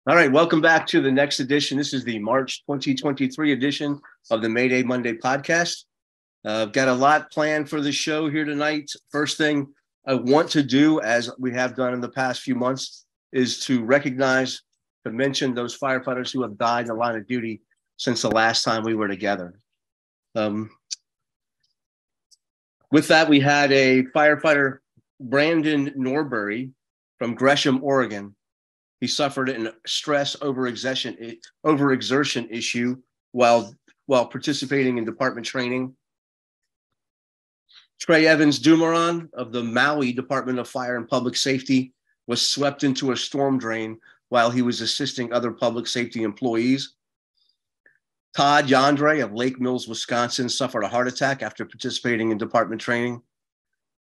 All right, welcome back to the next edition. This is the March 2023 edition of the Mayday Monday podcast. I've got a lot planned for the show here tonight. First thing I want to do, as we have done in the past few months, is to mention those firefighters who have died in the line of duty since the last time we were together. With that, we had a firefighter, Brandon Norbury from Gresham, Oregon. He suffered a stress overexertion issue while participating in department training. Trey Evans Dumoron of the Maui Department of Fire and Public Safety was swept into a storm drain while he was assisting other public safety employees. Todd Yandre of Lake Mills, Wisconsin, suffered a heart attack after participating in department training.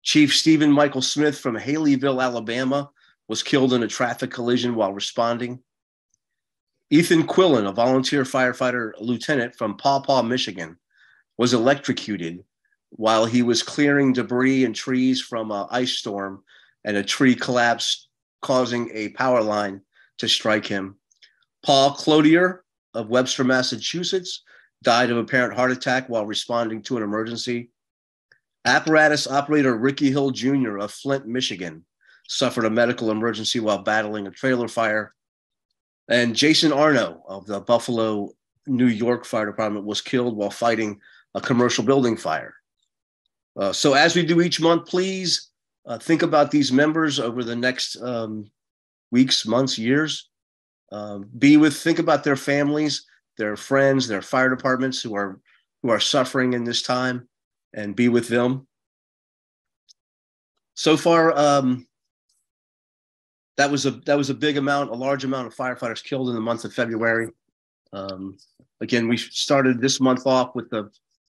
Chief Stephen Michael Smith from Haleyville, Alabama, was killed in a traffic collision while responding. Ethan Quillen, a volunteer firefighter lieutenant from Paw Paw, Michigan, was electrocuted while he was clearing debris and trees from an ice storm, and a tree collapsed, causing a power line to strike him. Paul Cloutier of Webster, Massachusetts, died of apparent heart attack while responding to an emergency. Apparatus operator Ricky Hill Jr. of Flint, Michigan, suffered a medical emergency while battling a trailer fire. And Jason Arno of the Buffalo, New York Fire Department was killed while fighting a commercial building fire. So as we do each month, please think about these members over the next weeks, months, years. Think about their families, their friends, their fire departments who are suffering in this time, and be with them. So far, that was a big amount, a large amount of firefighters killed in the month of February. Again, we started this month off with the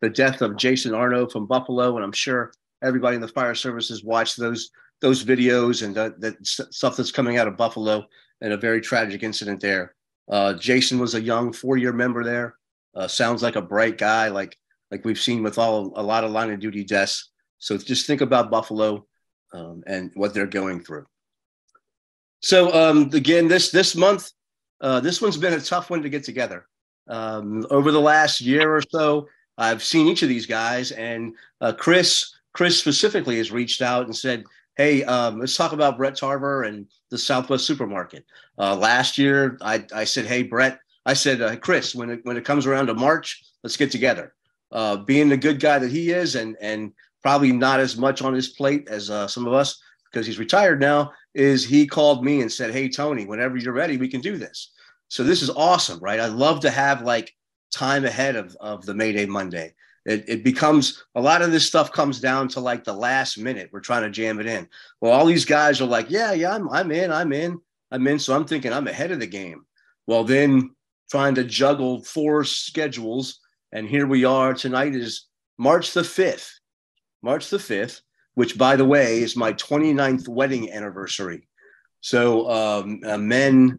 death of Jason Arno from Buffalo, and I'm sure everybody in the fire service has watched those videos and that stuff that's coming out of Buffalo, and a very tragic incident there. Jason was a young 4-year member there. Sounds like a bright guy, like we've seen with a lot of line of duty deaths. So just think about Buffalo and what they're going through. So again, this month, this one's been a tough one to get together. Over the last year or so, I've seen each of these guys, and Chris specifically has reached out and said, hey, let's talk about Bret Tarver and the Southwest Supermarket. Last year, I said, hey, Bret, I said, Chris, when it comes around to March, let's get together. Being the good guy that he is, and probably not as much on his plate as some of us, because he's retired now, is he called me and said, hey, Tony, whenever you're ready, we can do this. So this is awesome, right? I love to have time ahead of the Mayday Monday. It becomes, a lot of this stuff comes down to the last minute. We're trying to jam it in. Well, all these guys are like, yeah, I'm in. So I'm thinking I'm ahead of the game. Well, then trying to juggle 4 schedules. And here we are. Tonight is March the 5th, which, by the way, is my 29th wedding anniversary. So men,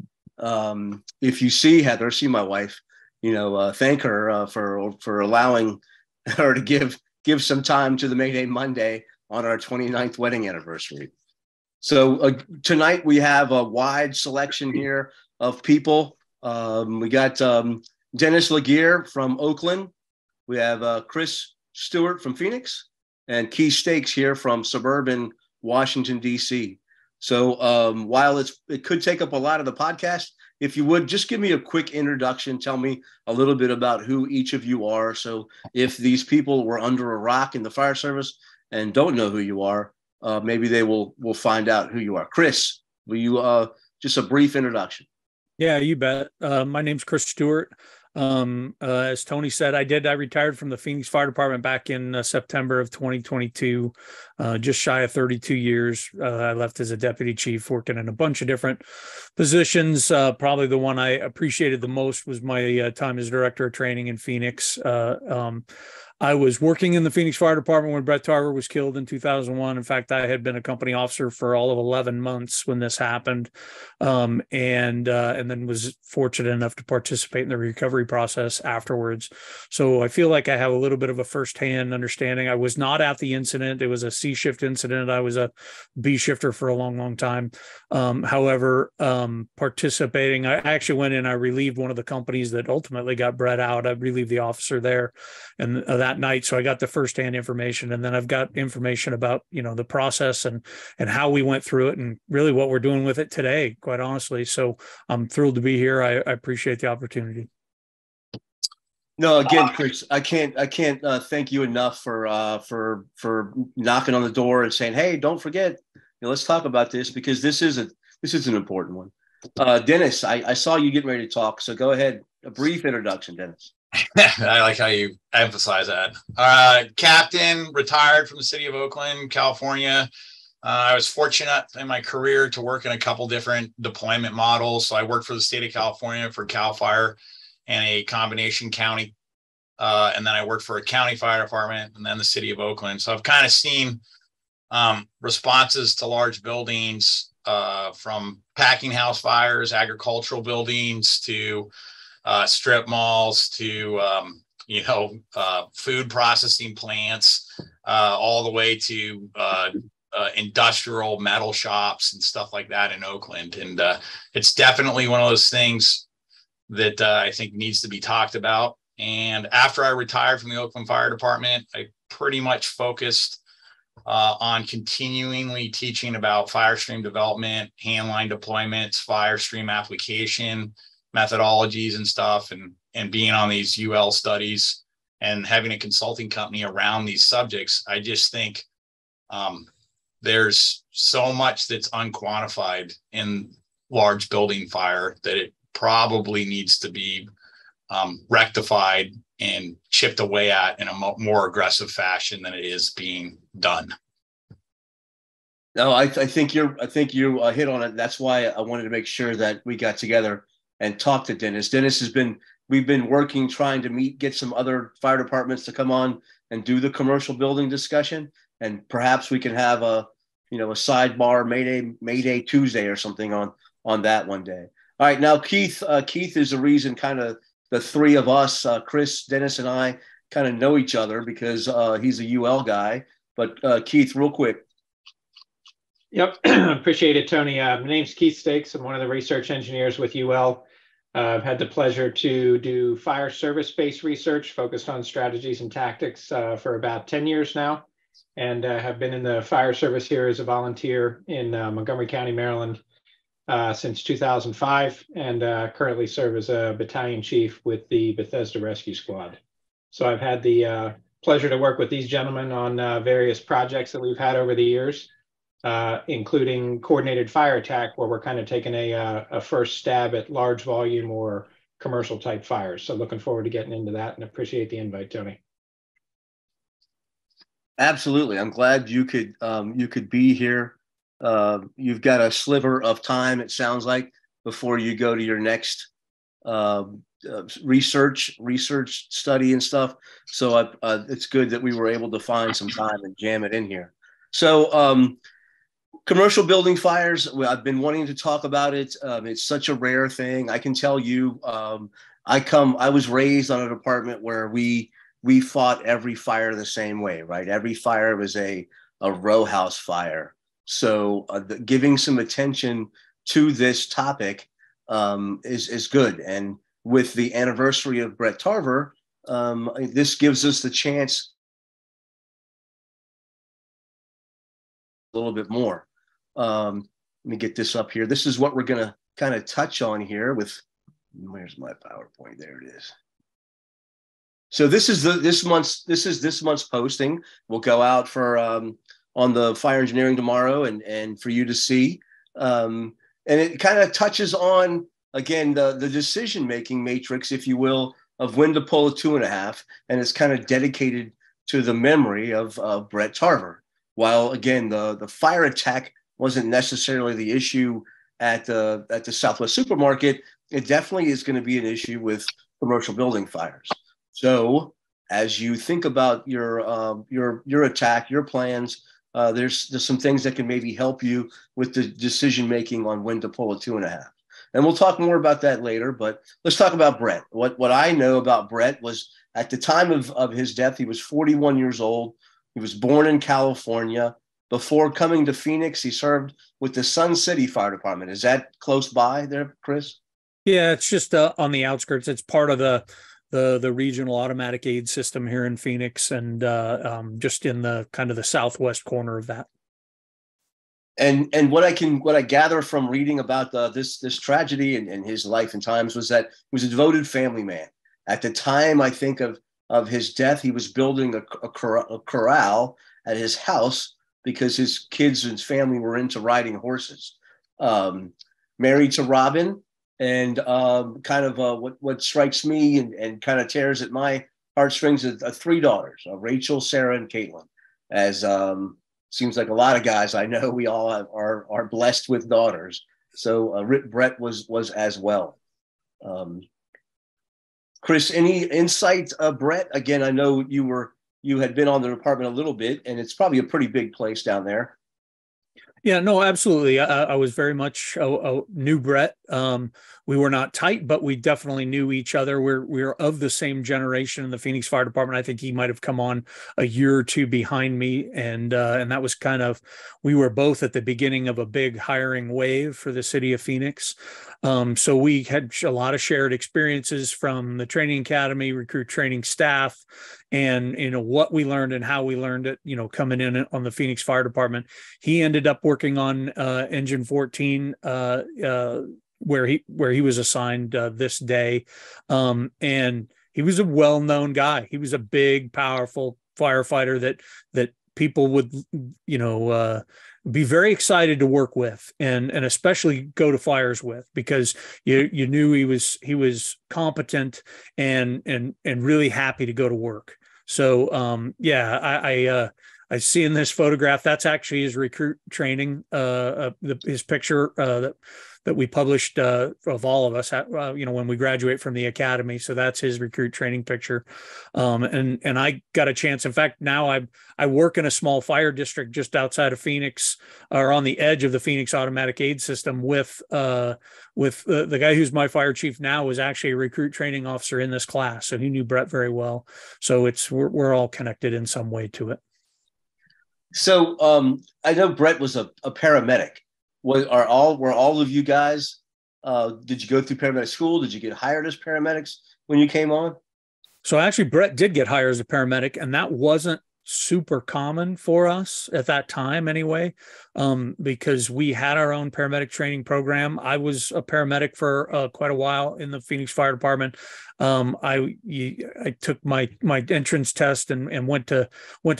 if you see Heather, see my wife, thank her for allowing her to give some time to the Mayday Monday on our 29th wedding anniversary. So tonight we have a wide selection here of people. We got Dennis LeGear from Oakland. We have Chris Stewart from Phoenix, and Keith Stakes here from suburban Washington, D.C. So while it could take up a lot of the podcast, if you would, just give me a quick introduction. Tell me a little bit about who each of you are. So if these people were under a rock in the fire service and don't know who you are, maybe they will find out who you are. Chris, will you just a brief introduction? Yeah, you bet. My name's Chris Stewart. As Tony said, I retired from the Phoenix Fire Department back in September of 2022, just shy of 32 years. I left as a deputy chief, working in a bunch of different positions. Probably the one I appreciated the most was my time as director of training in Phoenix. I was working in the Phoenix Fire Department when Bret Tarver was killed in 2001. In fact, I had been a company officer for all of 11 months when this happened, and then was fortunate enough to participate in the recovery process afterwards. So I feel like I have a little bit of a firsthand understanding. I was not at the incident. It was a C shift incident. I was a B shifter for a long, long time. However, participating, I actually went in, I relieved one of the companies that ultimately got Bret out. I relieved the officer there and that night. So I got the firsthand information, and then I've got information about, the process and how we went through it and really what we're doing with it today, quite honestly. So I'm thrilled to be here. I appreciate the opportunity. No, again, Chris, I can't thank you enough for knocking on the door and saying, "Hey, don't forget, let's talk about this," because this is an important one. Dennis, I saw you getting ready to talk, so go ahead. A brief introduction, Dennis. I like how you emphasize that. Captain, retired from the city of Oakland, California. I was fortunate in my career to work in a couple different deployment models. So I worked for the state of California for CAL FIRE and a combination county. And then I worked for a county fire department and then the city of Oakland. So I've kind of seen responses to large buildings, from packing house fires, agricultural buildings, to strip malls, to food processing plants, all the way to industrial metal shops and stuff like that in Oakland. And it's definitely one of those things that I think needs to be talked about. And after I retired from the Oakland Fire Department, I pretty much focused on continually teaching about fire stream development, handline deployments, fire stream application, methodologies and stuff, and being on these UL studies and having a consulting company around these subjects. I just think there's so much that's unquantified in large building fire that it probably needs to be rectified and chipped away at in a more aggressive fashion than it is being done. No, I think you hit on it. That's why I wanted to make sure that we got together and talked to Dennis. We've been working, trying to get some other fire departments to come on and do the commercial building discussion. And perhaps we can have a sidebar Mayday Tuesday or something on that one day. All right. Now, Keith is the reason kind of the three of us, Chris, Dennis, and I kind of know each other because he's a UL guy. But Keith, real quick. Yep. Appreciate it, Tony. My name's Keith Stakes. I'm one of the research engineers with UL. I've had the pleasure to do fire service-based research focused on strategies and tactics for about 10 years now, and have been in the fire service here as a volunteer in Montgomery County, Maryland since 2005, and currently serve as a battalion chief with the Bethesda Rescue Squad. So I've had the pleasure to work with these gentlemen on various projects that we've had over the years, including coordinated fire attack, where we're kind of taking a first stab at large volume or commercial type fires. So looking forward to getting into that and appreciate the invite, Tony. Absolutely. I'm glad you could be here. You've got a sliver of time, it sounds like, before you go to your next research study and stuff. So it's good that we were able to find some time and jam it in here. So commercial building fires, I've been wanting to talk about it. It's such a rare thing. I can tell you, I was raised on a department where we fought every fire the same way, right? Every fire was a row house fire. So giving some attention to this topic is good. And with the anniversary of Bret Tarver, this gives us the chance a little bit more. Let me get this up here. This is what we're going to kind of touch on here with, where's my PowerPoint? There it is. So this is this month's posting. Will go out for on the fire engineering tomorrow and for you to see. And it kind of touches on, again, the decision-making matrix, if you will, of when to pull a 2.5. And it's kind of dedicated to the memory of Bret Tarver. While, again, the fire attack wasn't necessarily the issue at the Southwest Supermarket, it definitely is going to be an issue with commercial building fires. So as you think about your attack, your plans, there's some things that can maybe help you with the decision making on when to pull a 2.5. And we'll talk more about that later. But let's talk about Bret. What I know about Bret was at the time of his death, he was 41 years old. He was born in California. Before coming to Phoenix, he served with the Sun City Fire Department. Is that close by there, Chris? Yeah, it's just on the outskirts. It's part of the regional automatic aid system here in Phoenix, and just in the kind of the southwest corner of that. And what I gather from reading about this tragedy and his life and times was that he was a devoted family man. At the time, I think of his death, he was building a corral at his house because his kids and his family were into riding horses. Married to Robin, and kind of what strikes me and kind of tears at my heartstrings is 3 daughters, Rachel, Sarah, and Caitlin. As seems like a lot of guys I know, we all are blessed with daughters. So Bret was as well. Chris, any insight, Bret? Again, I know you had been on the department a little bit, and it's probably a pretty big place down there. Yeah, no, absolutely. I was very much knew Bret. We were not tight, but we definitely knew each other. We're of the same generation in the Phoenix Fire Department. I think he might have come on a year or two behind me, and that was kind of, we were both at the beginning of a big hiring wave for the city of Phoenix. So we had a lot of shared experiences from the training academy, recruit training staff, and what we learned and how we learned it. Coming in on the Phoenix Fire Department, he ended up working on Engine 14. Where he was assigned this day. And he was a well-known guy. He was a big, powerful firefighter that people would, be very excited to work with and especially go to fires with, because you knew he was competent and really happy to go to work. So I see in this photograph, that's actually his recruit training, his picture that we published of all of us, when we graduate from the academy. So that's his recruit training picture. And I got a chance. In fact, now I work in a small fire district just outside of Phoenix, or on the edge of the Phoenix automatic aid system with the guy who's my fire chief now was actually a recruit training officer in this class. So he knew Bret very well. So we're all connected in some way to it. So I know Bret was a paramedic. Were all of you guys? Did you go through paramedic school? Did you get hired as paramedics when you came on? So actually, Bret did get hired as a paramedic, and that wasn't super common for us at that time anyway, because we had our own paramedic training program. I was a paramedic for quite a while in the Phoenix Fire Department. I took my entrance test and went to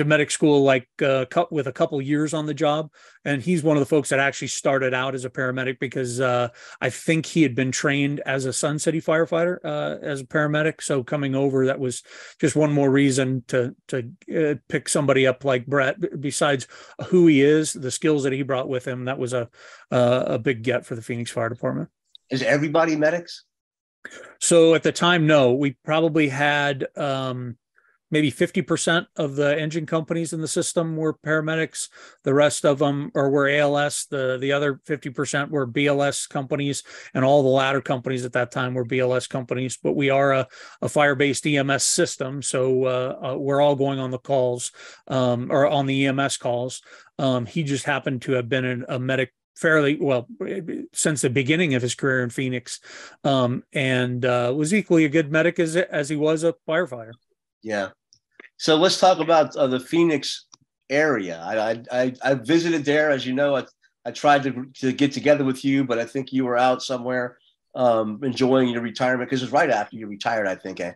medic school with a couple years on the job. And he's one of the folks that actually started out as a paramedic because I think he had been trained as a Sun City firefighter as a paramedic. So coming over, that was just one more reason to pick somebody up like Bret. Besides who he is, the skills that he brought with him, that was a big get for the Phoenix Fire Department. Is everybody medics? So at the time, no, we probably had maybe 50% of the engine companies in the system were paramedics. The rest of them were ALS. The other 50% were BLS companies, and all the ladder companies at that time were BLS companies. But we are a fire-based EMS system, so we're all going on the calls or on the EMS calls. He just happened to have been a medic fairly well since the beginning of his career in Phoenix, and was equally a good medic as he was a firefighter. Yeah. So let's talk about the Phoenix area. I visited there, as you know. I tried to get together with you, but I think you were out somewhere enjoying your retirement, because it was right after you retired. I think I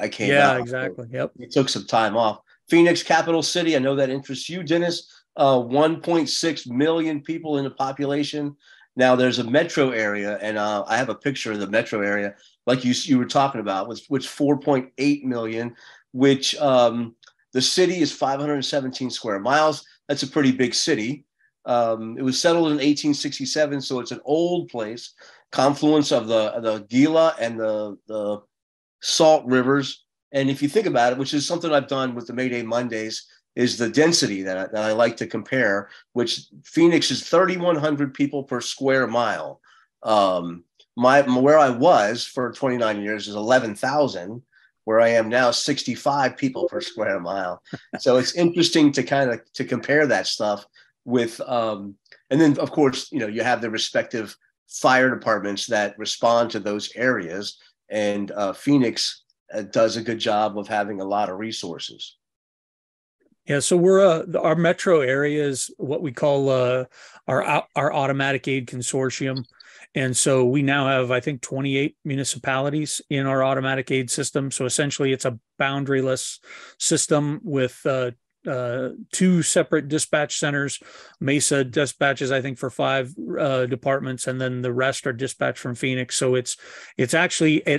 came out. Yeah, exactly. So yep. you took some time off. Phoenix, capital city. I know that interests you, Dennis. 1.6 million people in the population. Now there's a metro area, and I have a picture of the metro area, like you were talking about, which 4.8 million, which the city is 517 square miles. That's a pretty big city. It was settled in 1867, so it's an old place, confluence of the Gila and the Salt rivers. And if you think about it, which is something I've done with the Mayday Mondays, is the density that I like to compare, which Phoenix is 3,100 people per square mile. Where I was for 29 years is 11,000. Where I am now, 65 people per square mile. So it's interesting to to compare that stuff with, and then of course, you have the respective fire departments that respond to those areas, and Phoenix does a good job of having a lot of resources. Yeah, so our metro area is what we call our automatic aid consortium. And so we now have, I think, 28 municipalities in our automatic aid system. So essentially it's a boundaryless system with two separate dispatch centers. Mesa dispatches, I think, for 5 departments, and then the rest are dispatched from Phoenix. So it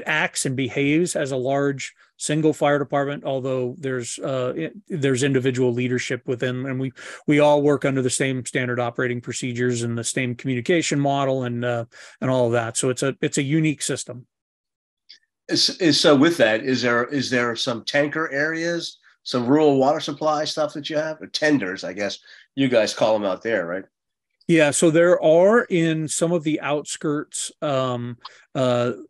acts and behaves as a large single fire department, although there's individual leadership within, and we all work under the same standard operating procedures and the same communication model and all of that. So it's a unique system. So with that, is there some tanker areas, some rural water supply stuff that you have, or tenders, I guess you guys call them out there, right? Yeah, so there are in some of the outskirts, and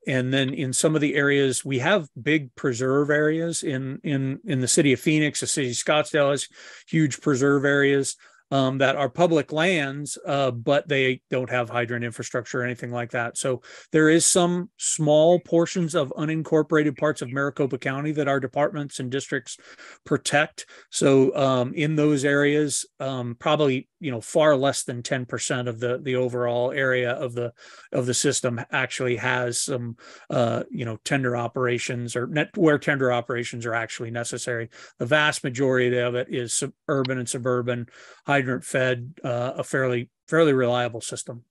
then in some of the areas we have big preserve areas in the city of Phoenix. The city of Scottsdale has huge preserve areas that are public lands, but they don't have hydrant infrastructure or anything like that. So there is some small portions of unincorporated parts of Maricopa County that our departments and districts protect. So in those areas, probably far less than 10% of the overall area of the system actually has some tender operations where tender operations are actually necessary. The vast majority of it is urban and suburban, hydrant fed, a fairly reliable system.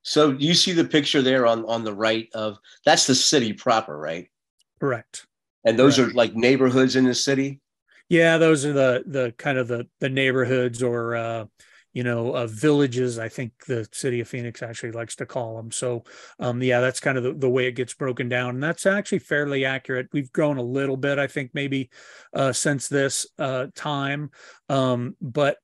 So you see the picture there on the right of, that's the city proper, right? Correct. And those are like neighborhoods in the city? Yeah, those are the kind of the neighborhoods or villages, I think the city of Phoenix actually likes to call them. So, that's kind of the way it gets broken down. And that's actually fairly accurate. We've grown a little bit, I think, maybe since this time. But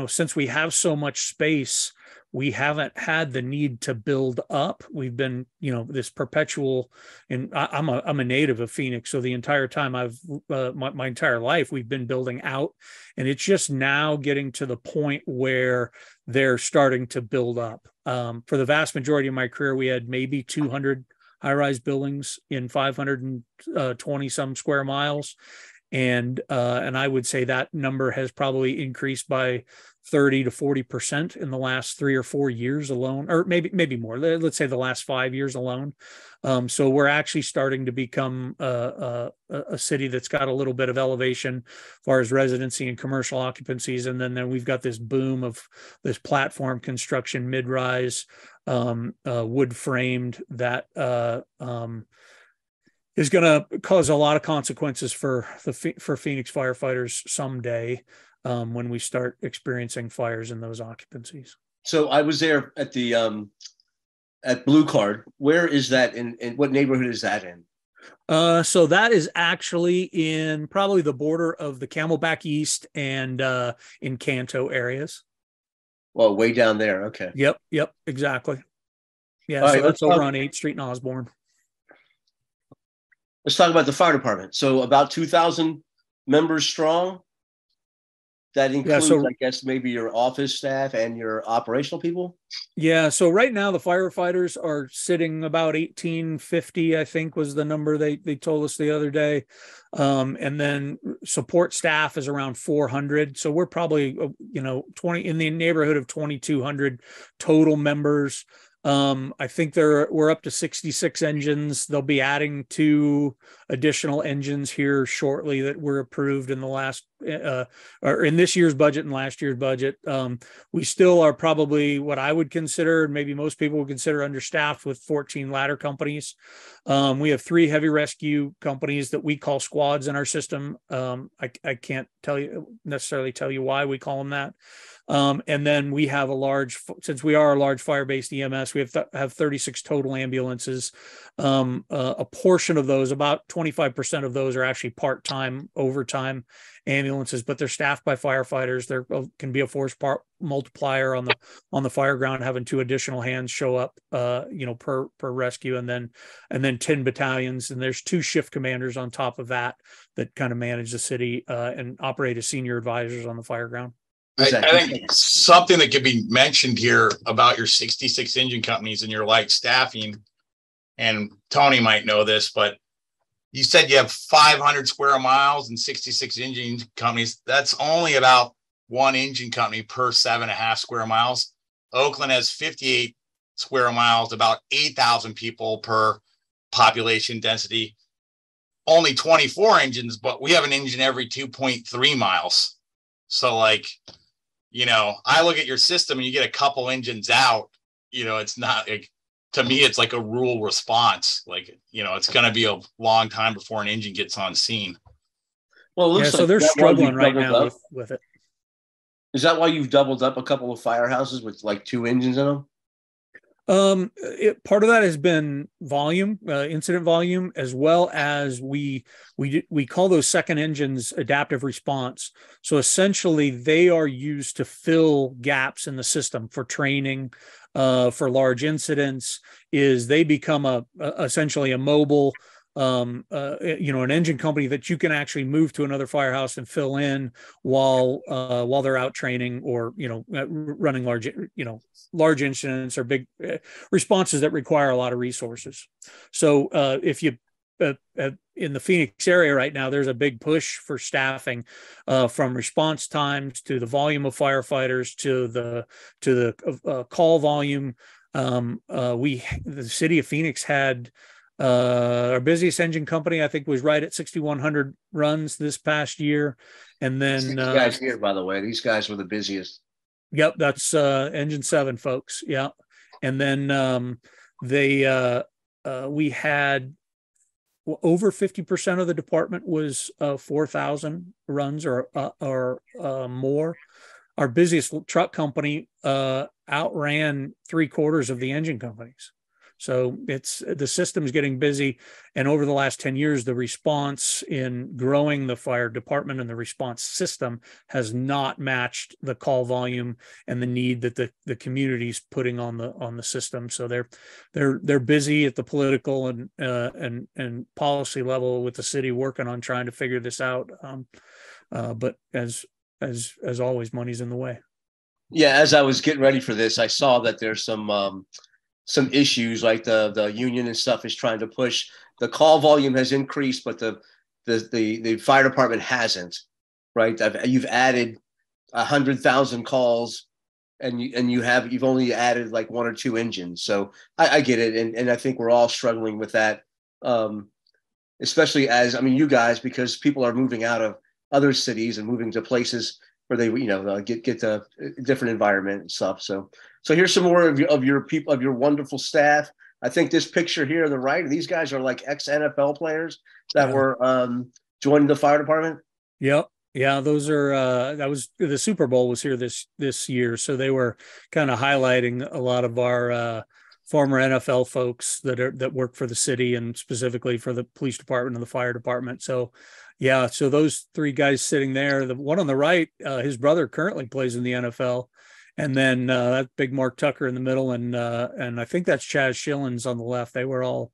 since we have so much space, we haven't had the need to build up. We've been, this perpetual, and I'm a native of Phoenix. So the entire time my entire life, we've been building out, and it's just now getting to the point where they're starting to build up. For the vast majority of my career, we had maybe 200 high-rise buildings in 520 some square miles. And I would say that number has probably increased by 30 to 40% in the last 3 or 4 years alone, or maybe more. Let's say the last 5 years alone. So we're actually starting to become a city that's got a little bit of elevation as far as residency and commercial occupancies, and then we've got this boom of this platform construction, mid-rise, wood framed that. Is going to cause a lot of consequences for Phoenix firefighters someday when we start experiencing fires in those occupancies. So I was there at the at Blue Card. Where is that in what neighborhood is that in? So that is actually in probably the border of the Camelback East and in Canto areas. Well, way down there. Okay. Yep, exactly. Yeah, all so right, that's over on 8th Street in Osborne. Let's talk about the fire department. So about 2,000 members strong. That includes, I guess, maybe your office staff and your operational people? Yeah, so right now the firefighters are sitting about 1,850, I think was the number they told us the other day. And then support staff is around 400. So we're probably, 20 in the neighborhood of 2,200 total members. I think we're up to 66 engines. They'll be adding 2 additional engines here shortly that were approved in the last or in this year's budget and last year's budget. We still are probably what I would consider, and maybe most people would consider, understaffed with 14 ladder companies. We have 3 heavy rescue companies that we call squads in our system. I can't necessarily tell you why we call them that. And then we have since we are a large fire-based EMS, we have 36 total ambulances. A portion of those, about 25% of those, are actually part-time, overtime ambulances, but they're staffed by firefighters. There can be a force multiplier on the fire ground, having 2 additional hands show up, per rescue, and then 10 battalions. And there's 2 shift commanders on top of that kind of manage the city and operate as senior advisors on the fire ground. I think something that could be mentioned here about your 66 engine companies and your light staffing, and Tony might know this, but you said you have 500 square miles and 66 engine companies. That's only about 1 engine company per 7.5 square miles. Oakland has 58 square miles, about 8,000 people per population density. Only 24 engines, but we have an engine every 2.3 miles. So I look at your system and you get a couple engines out, it's not like, to me, it's like a rural response. It's going to be a long time before an engine gets on scene. Well, it looks so they're struggling right now with it. Is that why you've doubled up a couple of firehouses with 2 engines in them? Part of that has been volume, incident volume, as well as we call those second engines adaptive response. So essentially, they are used to fill gaps in the system for training, for large incidents. They become essentially a mobile, an engine company that you can actually move to another firehouse and fill in while they're out training or running large incidents or big responses that require a lot of resources. So if you in the Phoenix area right now, there's a big push for staffing, from response times to the volume of firefighters to the call volume. The city of Phoenix had our busiest engine company, I think, was right at 6,100 runs this past year. And then these guys here, by the way, these guys were the busiest. Yep, that's engine 7, folks. Yeah, and then we had over 50% of the department was 4,000 runs or more. Our busiest truck company outran 3/4 of the engine companies. So the system's getting busy. And over the last 10 years, the response in growing the fire department and the response system has not matched the call volume and the need that the community's putting on the system. So they're busy at the political and policy level with the city, working on trying to figure this out. But as always, money's in the way. Yeah, as I was getting ready for this, I saw that there's some issues, like the union and stuff is trying to push. The call volume has increased, but the fire department hasn't, right? You've added 100,000 calls, and you've only added 1 or 2 engines. So I get it, and I think we're all struggling with that, especially you guys, because people are moving out of other cities and moving to places where they get a different environment and stuff. So here's some more of your people, of your wonderful staff. I think this picture here on the right, these guys are ex-NFL players that were joining the fire department. Yep. Yeah, those are that was the Super Bowl was here this year, so they were kind of highlighting a lot of our former NFL folks that work for the city and specifically for the police department and the fire department. So yeah, so those 3 guys sitting there, the one on the right, his brother currently plays in the NFL. And then that big Mark Tucker in the middle, and I think that's Chaz Schillens on the left. They were all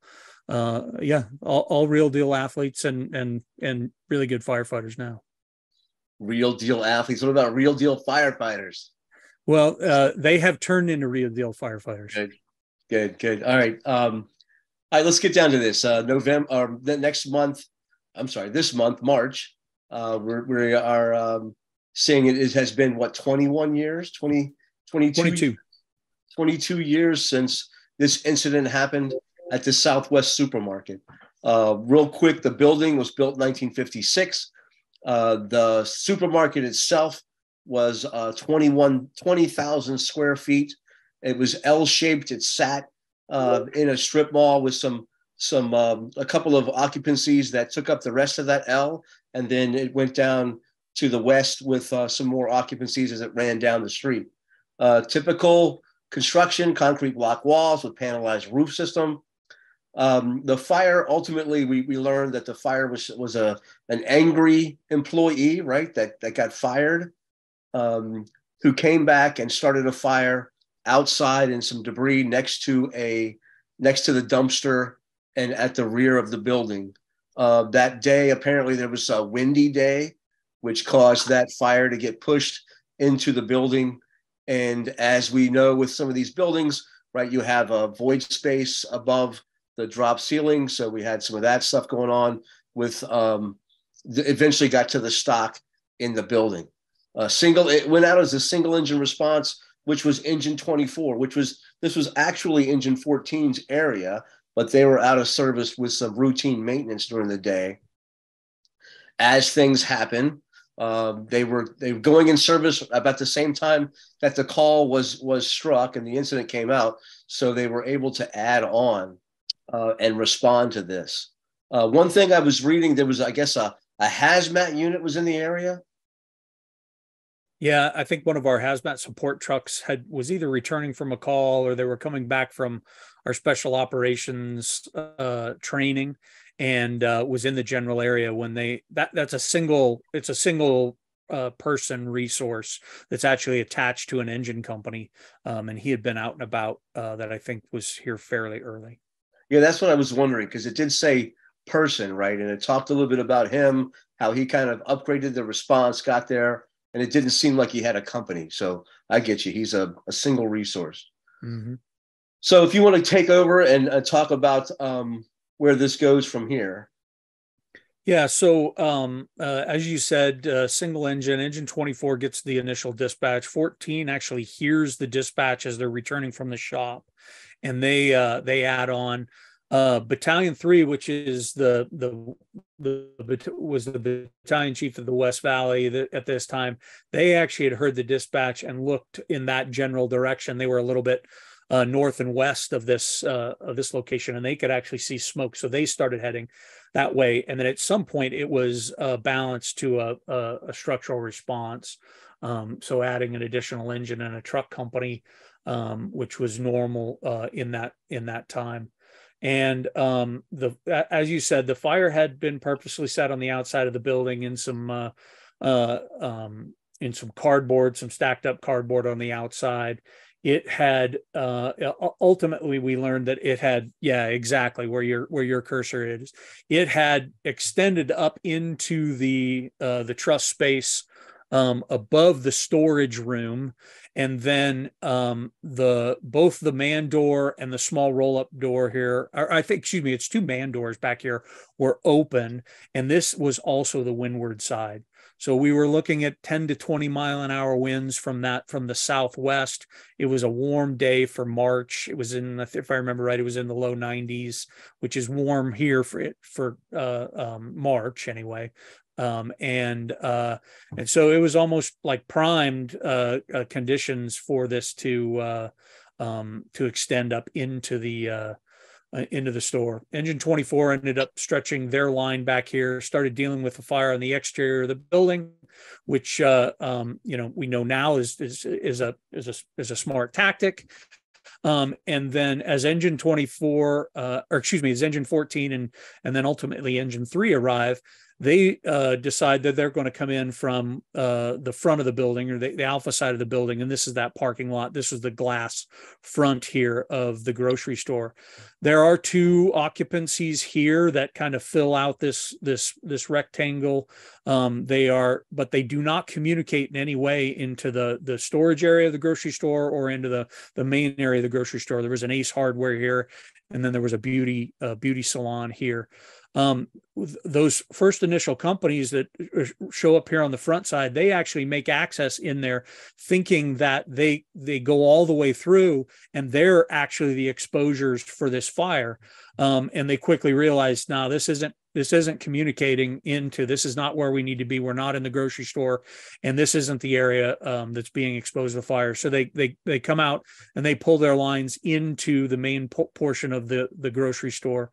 real deal athletes and really good firefighters now. Real deal athletes. What about real deal firefighters? Well, they have turned into real deal firefighters. Good. All right. Let's get down to this. This month, March. We are seeing it has been 21 years, 22 years since this incident happened at the Southwest Supermarket. Real quick, the building was built in 1956. The supermarket itself was 20,000 square feet. It was L-shaped. It sat in a strip mall with a couple of occupancies that took up the rest of that L, and then it went down to the west with some more occupancies as it ran down the street. Typical construction, concrete block walls with panelized roof system. The fire, ultimately, we learned that the fire was an angry employee, right, that got fired, who came back and started a fire outside in some debris next to the dumpster and at the rear of the building. That day, apparently there was a windy day, which caused that fire to get pushed into the building. And as we know with some of these buildings, right, you have a void space above the drop ceiling. So we had some of that stuff going on with, eventually got to the stock in the building. It went out as a single engine response, which was engine 24, this was actually engine 14's area, but they were out of service with some routine maintenance during the day. As things happen, they were going in service about the same time that the call was struck and the incident came out. So they were able to add on and respond to this. One thing I was reading, there was, I guess, a hazmat unit was in the area. Yeah, I think one of our hazmat support trucks was either returning from a call or they were coming back from our special operations training, and was in the general area when that's a single person resource that's actually attached to an engine company, and he had been out and about, that I think was here fairly early. Yeah, that's what I was wondering, because it did say person, right, and it talked a little bit about him, how he kind of upgraded the response, got there, and it didn't seem like he had a company. So I get you. He's a single resource. Mm-hmm. So if you want to take over and talk about where this goes from here. Yeah. So as you said, single engine 24 gets the initial dispatch. 14 actually hears the dispatch as they're returning from the shop, and they add on. Battalion 3, which is was the battalion chief of the West Valley at this time, they actually had heard the dispatch and looked in that general direction. They were a little bit north and west of this location, and they could actually see smoke. So they started heading that way. And then at some point it was balanced to a structural response. So adding an additional engine and a truck company, which was normal in that time. And as you said, the fire had been purposely set on the outside of the building in some cardboard, some stacked up cardboard on the outside. It had ultimately, we learned that it had, yeah, exactly where your cursor is. It had extended up into the truss space above the storage room, and then both the man door and the small roll-up door here, it's two man doors back here, were open, and this was also the windward side. So we were looking at 10 to 20 mile an hour winds from the southwest. It was a warm day for March. It was if I remember right, it was in the low 90s, which is warm here for March anyway. And so it was almost like primed conditions for this to extend up into the store. Engine 24 ended up stretching their line back here, started dealing with the fire on the exterior of the building, which we know now is a smart tactic. And then as engine 24, as engine 14 and then ultimately engine 3 arrive, they decide that they're going to come in from the front of the building, or the alpha side of the building. And this is that parking lot. This is the glass front here of the grocery store. There are two occupancies here that kind of fill out this rectangle. But they do not communicate in any way into the storage area of the grocery store or into the main area of the grocery store. There was an Ace Hardware here, and then there was a beauty salon here. Those first initial companies that show up here on the front side, they actually make access in there thinking that they go all the way through, and they're actually the exposures for this fire. And they quickly realized, no, this isn't isn't communicating into, this is not where we need to be. We're not in the grocery store, and this isn't the area that's being exposed to fire. So they come out and they pull their lines into the main portion of the grocery store.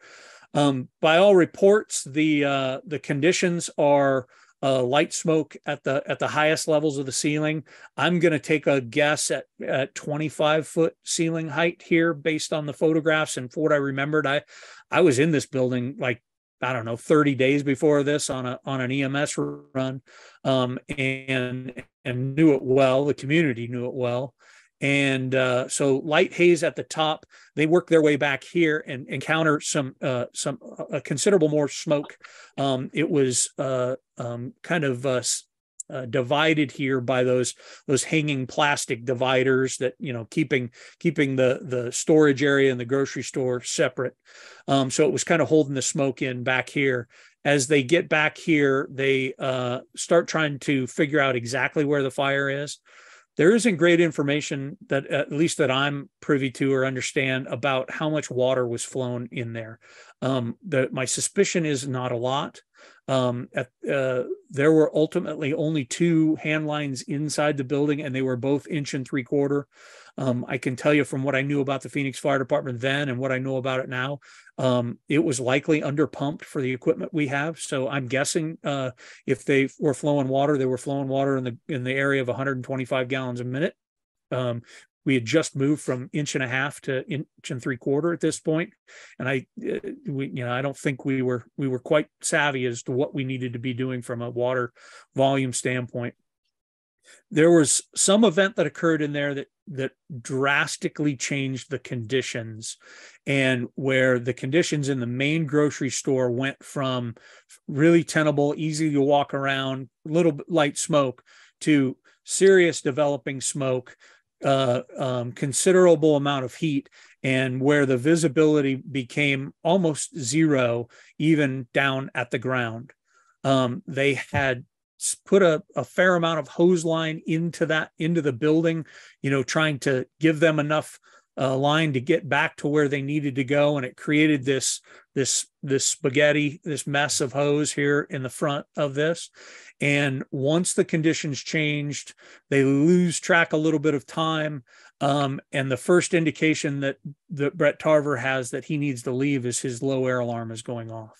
By all reports, the conditions are light smoke at the highest levels of the ceiling. I'm going to take a guess at 25-foot ceiling height here based on the photographs. And for what I remembered, I was in this building like, I don't know, 30 days before this on an EMS run, and knew it well. The community knew it well. And so light haze at the top. They work their way back here and encounter some considerable more smoke. It was kind of divided here by those hanging plastic dividers that, you know, keeping the storage area and the grocery store separate. So it was kind of holding the smoke in back here. As they get back here, they start trying to figure out exactly where the fire is. There isn't great information that, at least that I'm privy to or understand, about how much water was flown in there. My suspicion is not a lot. There were ultimately only 2 hand lines inside the building, and they were both 1 3/4 inches. I can tell you from what I knew about the Phoenix Fire Department then and what I know about it now, it was likely underpumped for the equipment we have. So I'm guessing if they were flowing water, they were flowing water in the area of 125 gallons a minute. We had just moved from 1.5 inches to 1 3/4 inches at this point, and I don't think we were quite savvy as to what we needed to be doing from a water volume standpoint. There was some event that occurred in there that drastically changed the conditions, and where the conditions in the main grocery store went from really tenable, easy to walk around, little light smoke, to serious developing smoke, considerable amount of heat, and where the visibility became almost zero, even down at the ground. They had put a fair amount of hose line into the building, trying to give them enough line to get back to where they needed to go, and it created this spaghetti, this mess of hose here in the front of this. And once the conditions changed, they lose track a little bit of time, and the first indication that Bret Tarver has that he needs to leave is his low air alarm is going off.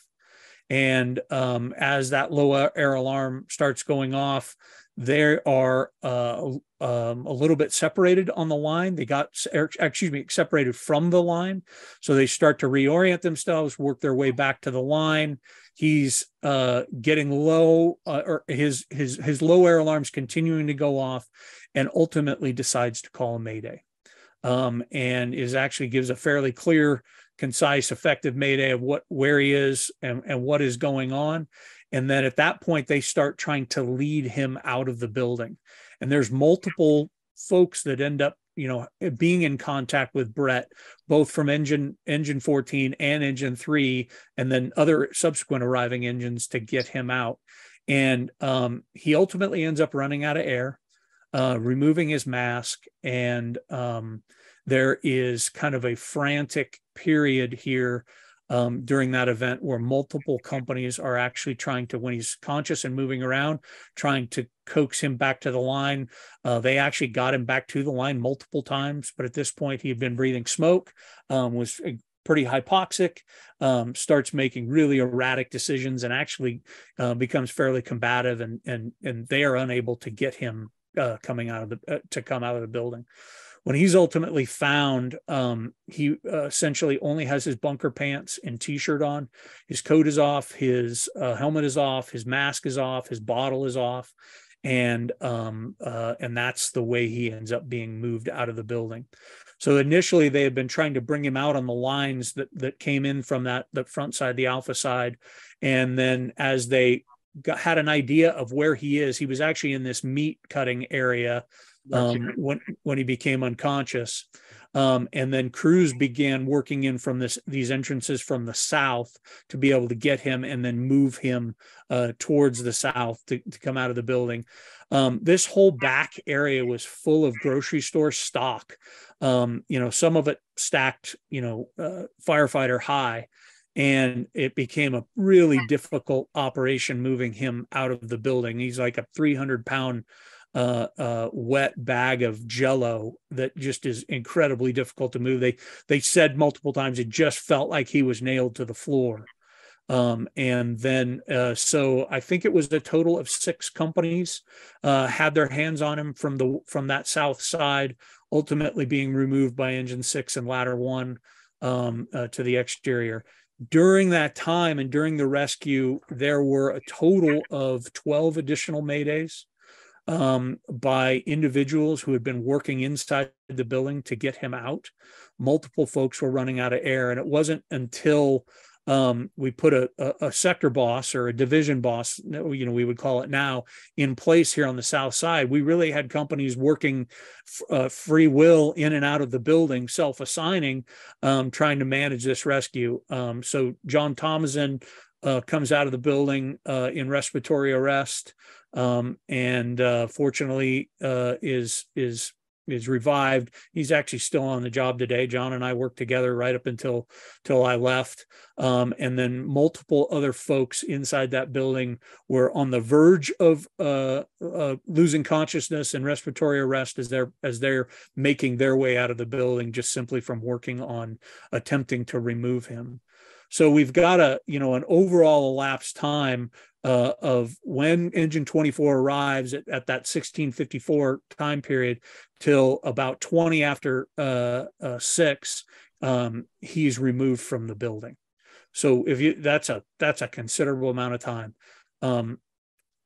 And as that low air alarm starts going off, they are a little bit separated on the line. They got, separated from the line. So they start to reorient themselves, work their way back to the line. He's getting low, or his low air alarm's continuing to go off, and ultimately decides to call a Mayday. And gives a fairly clear, concise, effective Mayday of where he is and what is going on. And then at that point, they start trying to lead him out of the building. And there's multiple folks that end up, being in contact with Bret, both from engine 14 and engine 3, and then other subsequent arriving engines to get him out. And he ultimately ends up running out of air, removing his mask, and there is kind of a frantic period here during that event where multiple companies are actually trying to, when he's conscious and moving around, trying to coax him back to the line. They actually got him back to the line multiple times, but at this point he had been breathing smoke, was pretty hypoxic, starts making really erratic decisions, and actually becomes fairly combative, and they are unable to get him come out of the building. When he's ultimately found, he essentially only has his bunker pants and t-shirt on. His coat is off, his helmet is off, his mask is off, his bottle is off, and that's the way he ends up being moved out of the building. So initially, they had been trying to bring him out on the lines that came in from the front side, the Alpha side, and then as they had an idea of where he is, he was actually in this meat cutting area when he became unconscious, and then crews began working in from these entrances from the south to be able to get him and then move him towards the south to come out of the building. This whole back area was full of grocery store stock, some of it stacked firefighter high, And it became a really difficult operation moving him out of the building. He's like a 300-pound wet bag of jello that just is incredibly difficult to move. They said multiple times it just felt like he was nailed to the floor. And then, so I think it was a total of 6 companies had their hands on him from that south side, ultimately being removed by Engine 6 and Ladder 1 to the exterior. During that time and during the rescue, there were a total of 12 additional Maydays by individuals who had been working inside the building to get him out. Multiple folks were running out of air, and it wasn't until we put a sector boss or a division boss, we would call it now, in place here on the south side. We really had companies working free will in and out of the building, self-assigning, trying to manage this rescue. So John Thomason comes out of the building in respiratory arrest, and fortunately is revived. He's actually still on the job today. John and I worked together right up until I left. And then multiple other folks inside that building were on the verge of losing consciousness and respiratory arrest as they're making their way out of the building, just simply from working on attempting to remove him. So we've got an overall elapsed time of when Engine 24 arrives at that 1654 time period till about 20 after 6, he's removed from the building. So that's a considerable amount of time.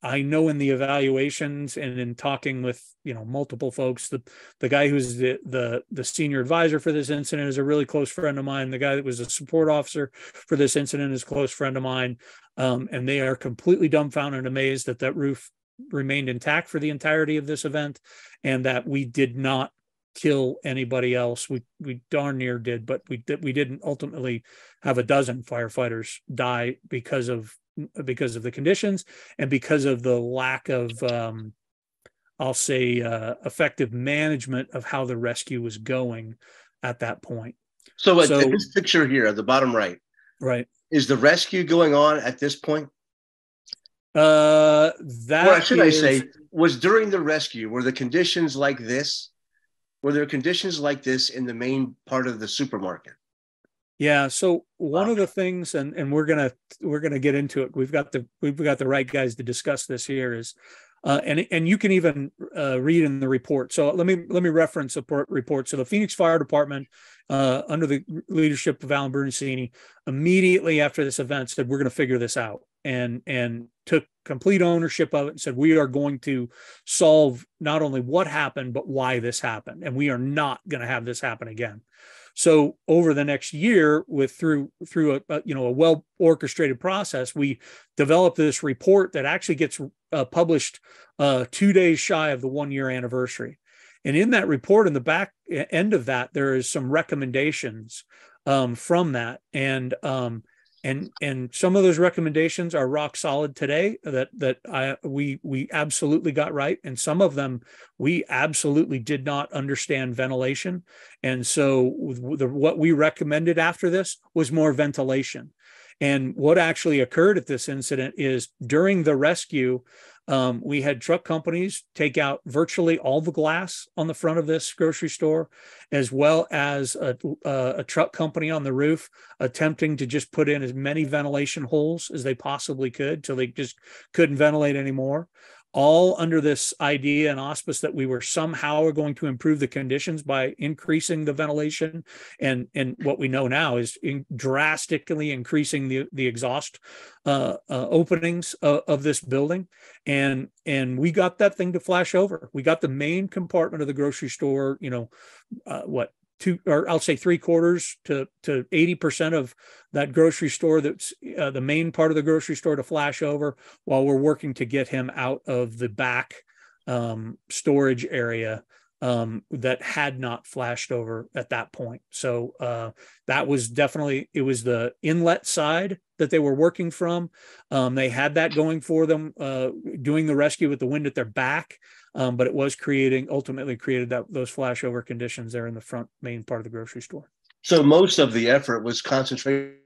I know in the evaluations and in talking with multiple folks, the guy who's the senior advisor for this incident is a really close friend of mine. The guy that was a support officer for this incident is a close friend of mine, and they are completely dumbfounded and amazed that roof remained intact for the entirety of this event, and that we did not kill anybody else. We darn near did, but we didn't ultimately have a dozen firefighters die because of the conditions and because of the lack of, I'll say, effective management of how the rescue was going at that point. So at this picture here at the bottom right, is the rescue going on at this point? I say, was during the rescue, were there conditions like this? Were there conditions like this in the main part of the supermarket? Yeah. So one of the things, and we're gonna get into it. We've got the right guys to discuss this here. Is and you can even read in the report. So let me reference the report. So the Phoenix Fire Department, under the leadership of Alan Bernasini, immediately after this event said, we're going to figure this out, and took complete ownership of it and said, we are going to solve not only what happened, but why this happened. And we are not going to have this happen again. So over the next year, through a well orchestrated process, we developed this report that actually gets published 2 days shy of the 1-year anniversary. And in that report, in the back end of that, there is some recommendations from that, and some of those recommendations are rock solid today that we absolutely got right, and some of them we absolutely did not understand ventilation, and so what we recommended after this was more ventilation. And what actually occurred at this incident is during the rescue, we had truck companies take out virtually all the glass on the front of this grocery store, as well as a truck company on the roof attempting to just put in as many ventilation holes as they possibly could till they just couldn't ventilate anymore. All under this idea and auspice that we were somehow going to improve the conditions by increasing the ventilation. And what we know now is drastically increasing the exhaust openings of this building. And we got that thing to flash over. We got the main compartment of the grocery store, I'll say 3/4 to 80% of that grocery store, that's the main part of the grocery store, to flash over, while we're working to get him out of the back storage area that had not flashed over at that point. So that was definitely, it was the inlet side that they were working from. They had that going for them, doing the rescue with the wind at their back. But it was ultimately created those flashover conditions there in the front main part of the grocery store. So most of the effort was concentrated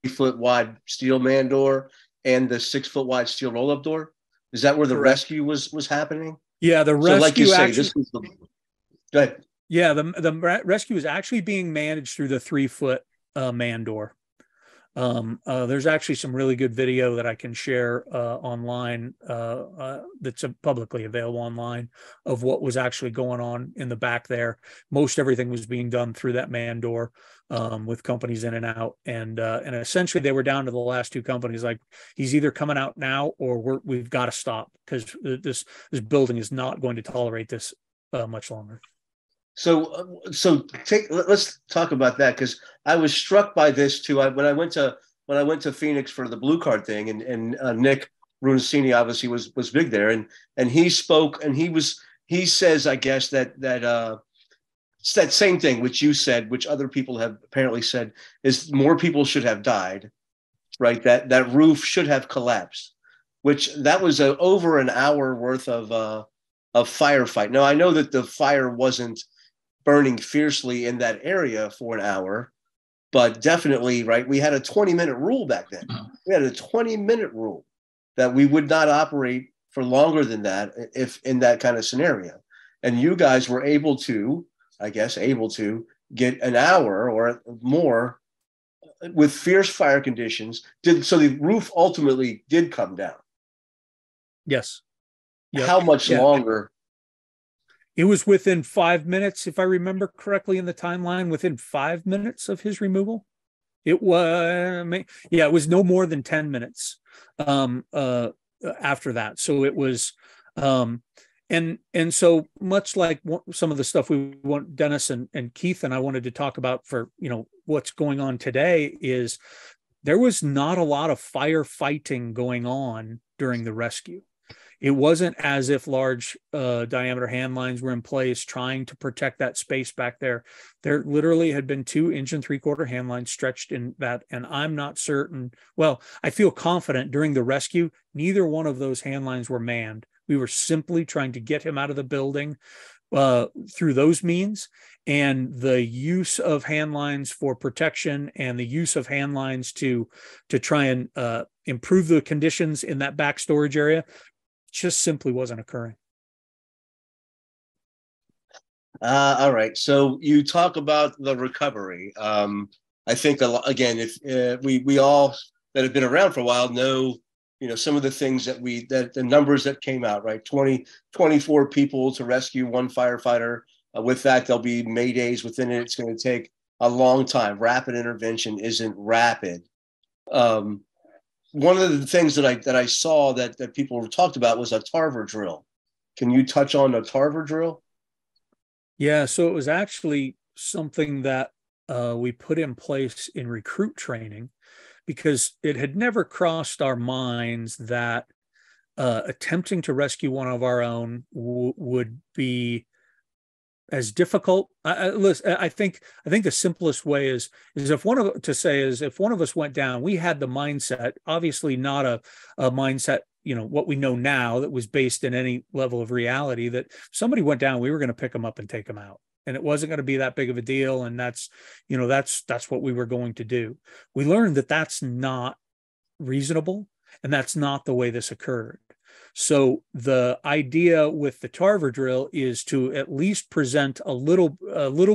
foot wide steel man door and the 6 foot wide steel roll up door? Is that where the Correct. rescue was happening? Yeah, the So, like you rescue say, actually. this was the. Go ahead. Yeah, the rescue is actually being managed through the 3 foot man door. There's actually some really good video that I can share online that's publicly available online of what was actually going on in the back there. Most everything was being done through that man door with companies in and out, and essentially they were down to the last 2 companies. Like, he's either coming out now or we've got to stop, because this building is not going to tolerate this much longer. So let's talk about that, because I was struck by this too. When I went to Phoenix for the blue card thing, and Nick Runcini obviously was big there, and he spoke, and he says, I guess, that it's that same thing which you said, which other people have apparently said, is more people should have died, right? That roof should have collapsed, which that was over an hour worth of firefight. Now, I know that the fire wasn't burning fiercely in that area for an hour, but definitely, right, we had a 20-minute rule back then. We had a 20-minute rule that we would not operate for longer than that if in that kind of scenario. And you guys were able to get an hour or more with fierce fire conditions. So the roof ultimately did come down. Yes. Yep. How much longer? It was within 5 minutes, if I remember correctly in the timeline, within 5 minutes of his removal. It was no more than 10 minutes after that. So it was, and so much like some of the stuff we want, Dennis and Keith and I wanted to talk about for, what's going on today, is there was not a lot of firefighting going on during the rescue. It wasn't as if large diameter hand lines were in place trying to protect that space back there. There literally had been 2 1 3/4 hand lines stretched in that. And I'm not certain. Well, I feel confident during the rescue, neither one of those hand lines were manned. We were simply trying to get him out of the building through those means. And the use of hand lines for protection and the use of hand lines to try and improve the conditions in that back storage area just simply wasn't occurring. All right. So you talk about the recovery. I think again, if we all that have been around for a while know, some of the things that the numbers that came out, right? 24 people to rescue 1 firefighter. With that, there'll be Maydays within it. It's going to take a long time. Rapid intervention isn't rapid. One of the things that I saw that people talked about was a Tarver drill. Can you touch on a Tarver drill? Yeah, so it was actually something that we put in place in recruit training, because it had never crossed our minds that attempting to rescue one of our own would be as difficult. I think the simplest way is if one of us went down, we had the mindset, obviously not a mindset, what we know now that was based in any level of reality, that if somebody went down, we were going to pick them up and take them out. And it wasn't going to be that big of a deal. And that's what we were going to do. We learned that that's not reasonable, and that's not the way this occurred. So the idea with the Tarver drill is to at least present a little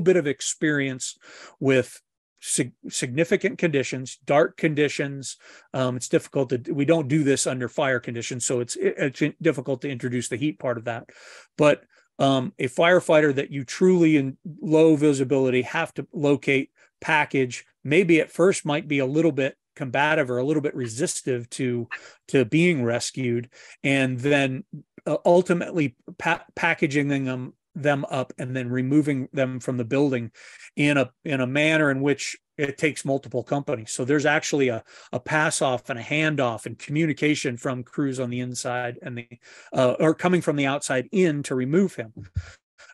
bit of experience with significant conditions, dark conditions. It's difficult we don't do this under fire conditions, so it's difficult to introduce the heat part of that. But a firefighter that you truly in low visibility have to locate, package, maybe at first might be a little bit combative or a little bit resistive to being rescued, and then ultimately packaging them up and then removing them from the building in a manner in which it takes multiple companies. So there's actually a pass off and a handoff and communication from crews on the inside and or coming from the outside in to remove him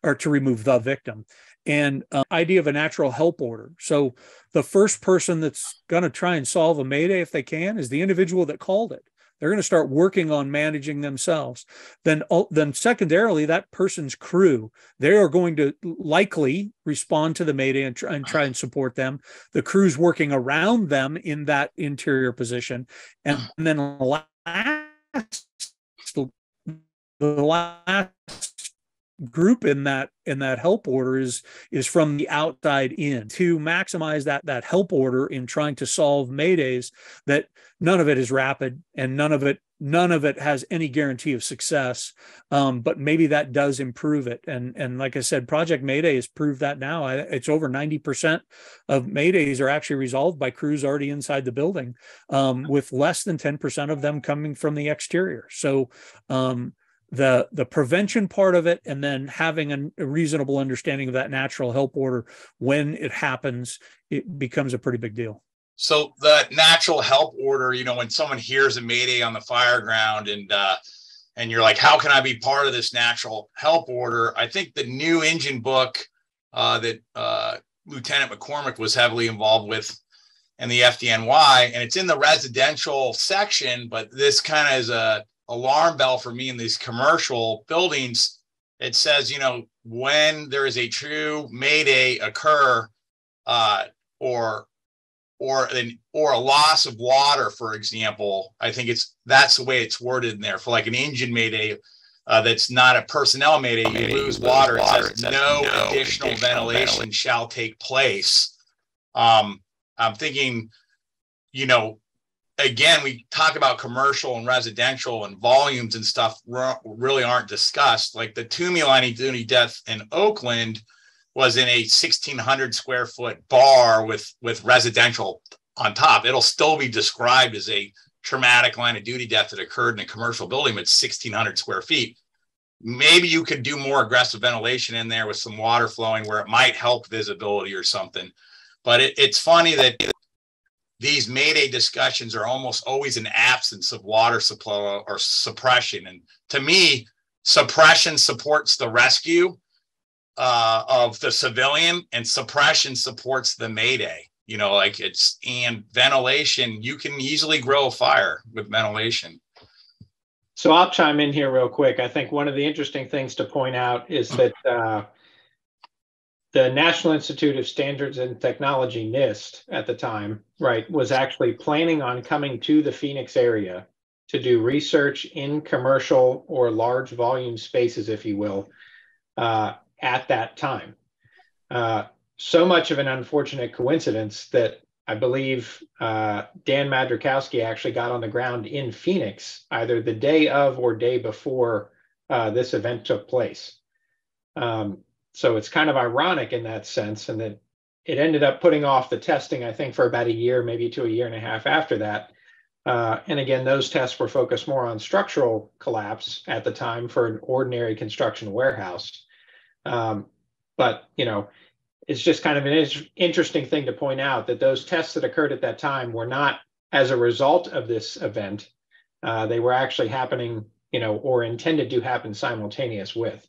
or to remove the victim. And idea of a natural help order. So the first person that's going to try and solve a Mayday, if they can, is the individual that called it. they're going to start working on managing themselves. Then secondarily, that person's crew, they are going to likely respond to the Mayday and try and support them. The crew's working around them in that interior position. And then the last group in that help order is from the outside in, to maximize that help order in trying to solve Maydays. That none of it is rapid, and none of it has any guarantee of success, but maybe that does improve it. And like I said, Project Mayday has proved that now. It's over 90% of Maydays are actually resolved by crews already inside the building, with less than 10% of them coming from the exterior. So the prevention part of it, and then having a reasonable understanding of that natural help order when it happens, it becomes a pretty big deal. So the natural help order, when someone hears a Mayday on the fire ground and you're like, how can I be part of this natural help order? I think the new engine book that Lieutenant McCormick was heavily involved with, and the FDNY, and it's in the residential section, but this kind of is a alarm bell for me in these commercial buildings. It says, when there is a true Mayday occur, or a loss of water, for example, I think that's the way it's worded in there. For like an engine Mayday, that's not a personnel Mayday, you lose water. It says no additional ventilation shall take place. I'm thinking, again, we talk about commercial and residential, and volumes and stuff really aren't discussed. Like the Toomey duty death in Oakland was in a 1,600 square foot bar with residential on top. It'll still be described as a traumatic line of duty death that occurred in a commercial building, but 1,600 square feet. Maybe you could do more aggressive ventilation in there with some water flowing where it might help visibility or something. But it's funny that these Mayday discussions are almost always an absence of water supply or suppression. And to me, suppression supports the rescue of the civilian, and suppression supports the Mayday. And ventilation, you can easily grow a fire with ventilation. So I'll chime in here real quick. I think one of the interesting things to point out is that the National Institute of Standards and Technology, NIST, at the time, right, was actually planning on coming to the Phoenix area to do research in commercial or large volume spaces, if you will, at that time. So much of an unfortunate coincidence that I believe Dan Madrykowski actually got on the ground in Phoenix either the day of or day before this event took place. So it's kind of ironic in that sense, and that it ended up putting off the testing, I think, for about a year, maybe to a year and a half after that. And again, those tests were focused more on structural collapse at the time for an ordinary construction warehouse. But, it's just kind of an interesting thing to point out that those tests that occurred at that time were not as a result of this event. They were actually happening, or intended to happen simultaneous with.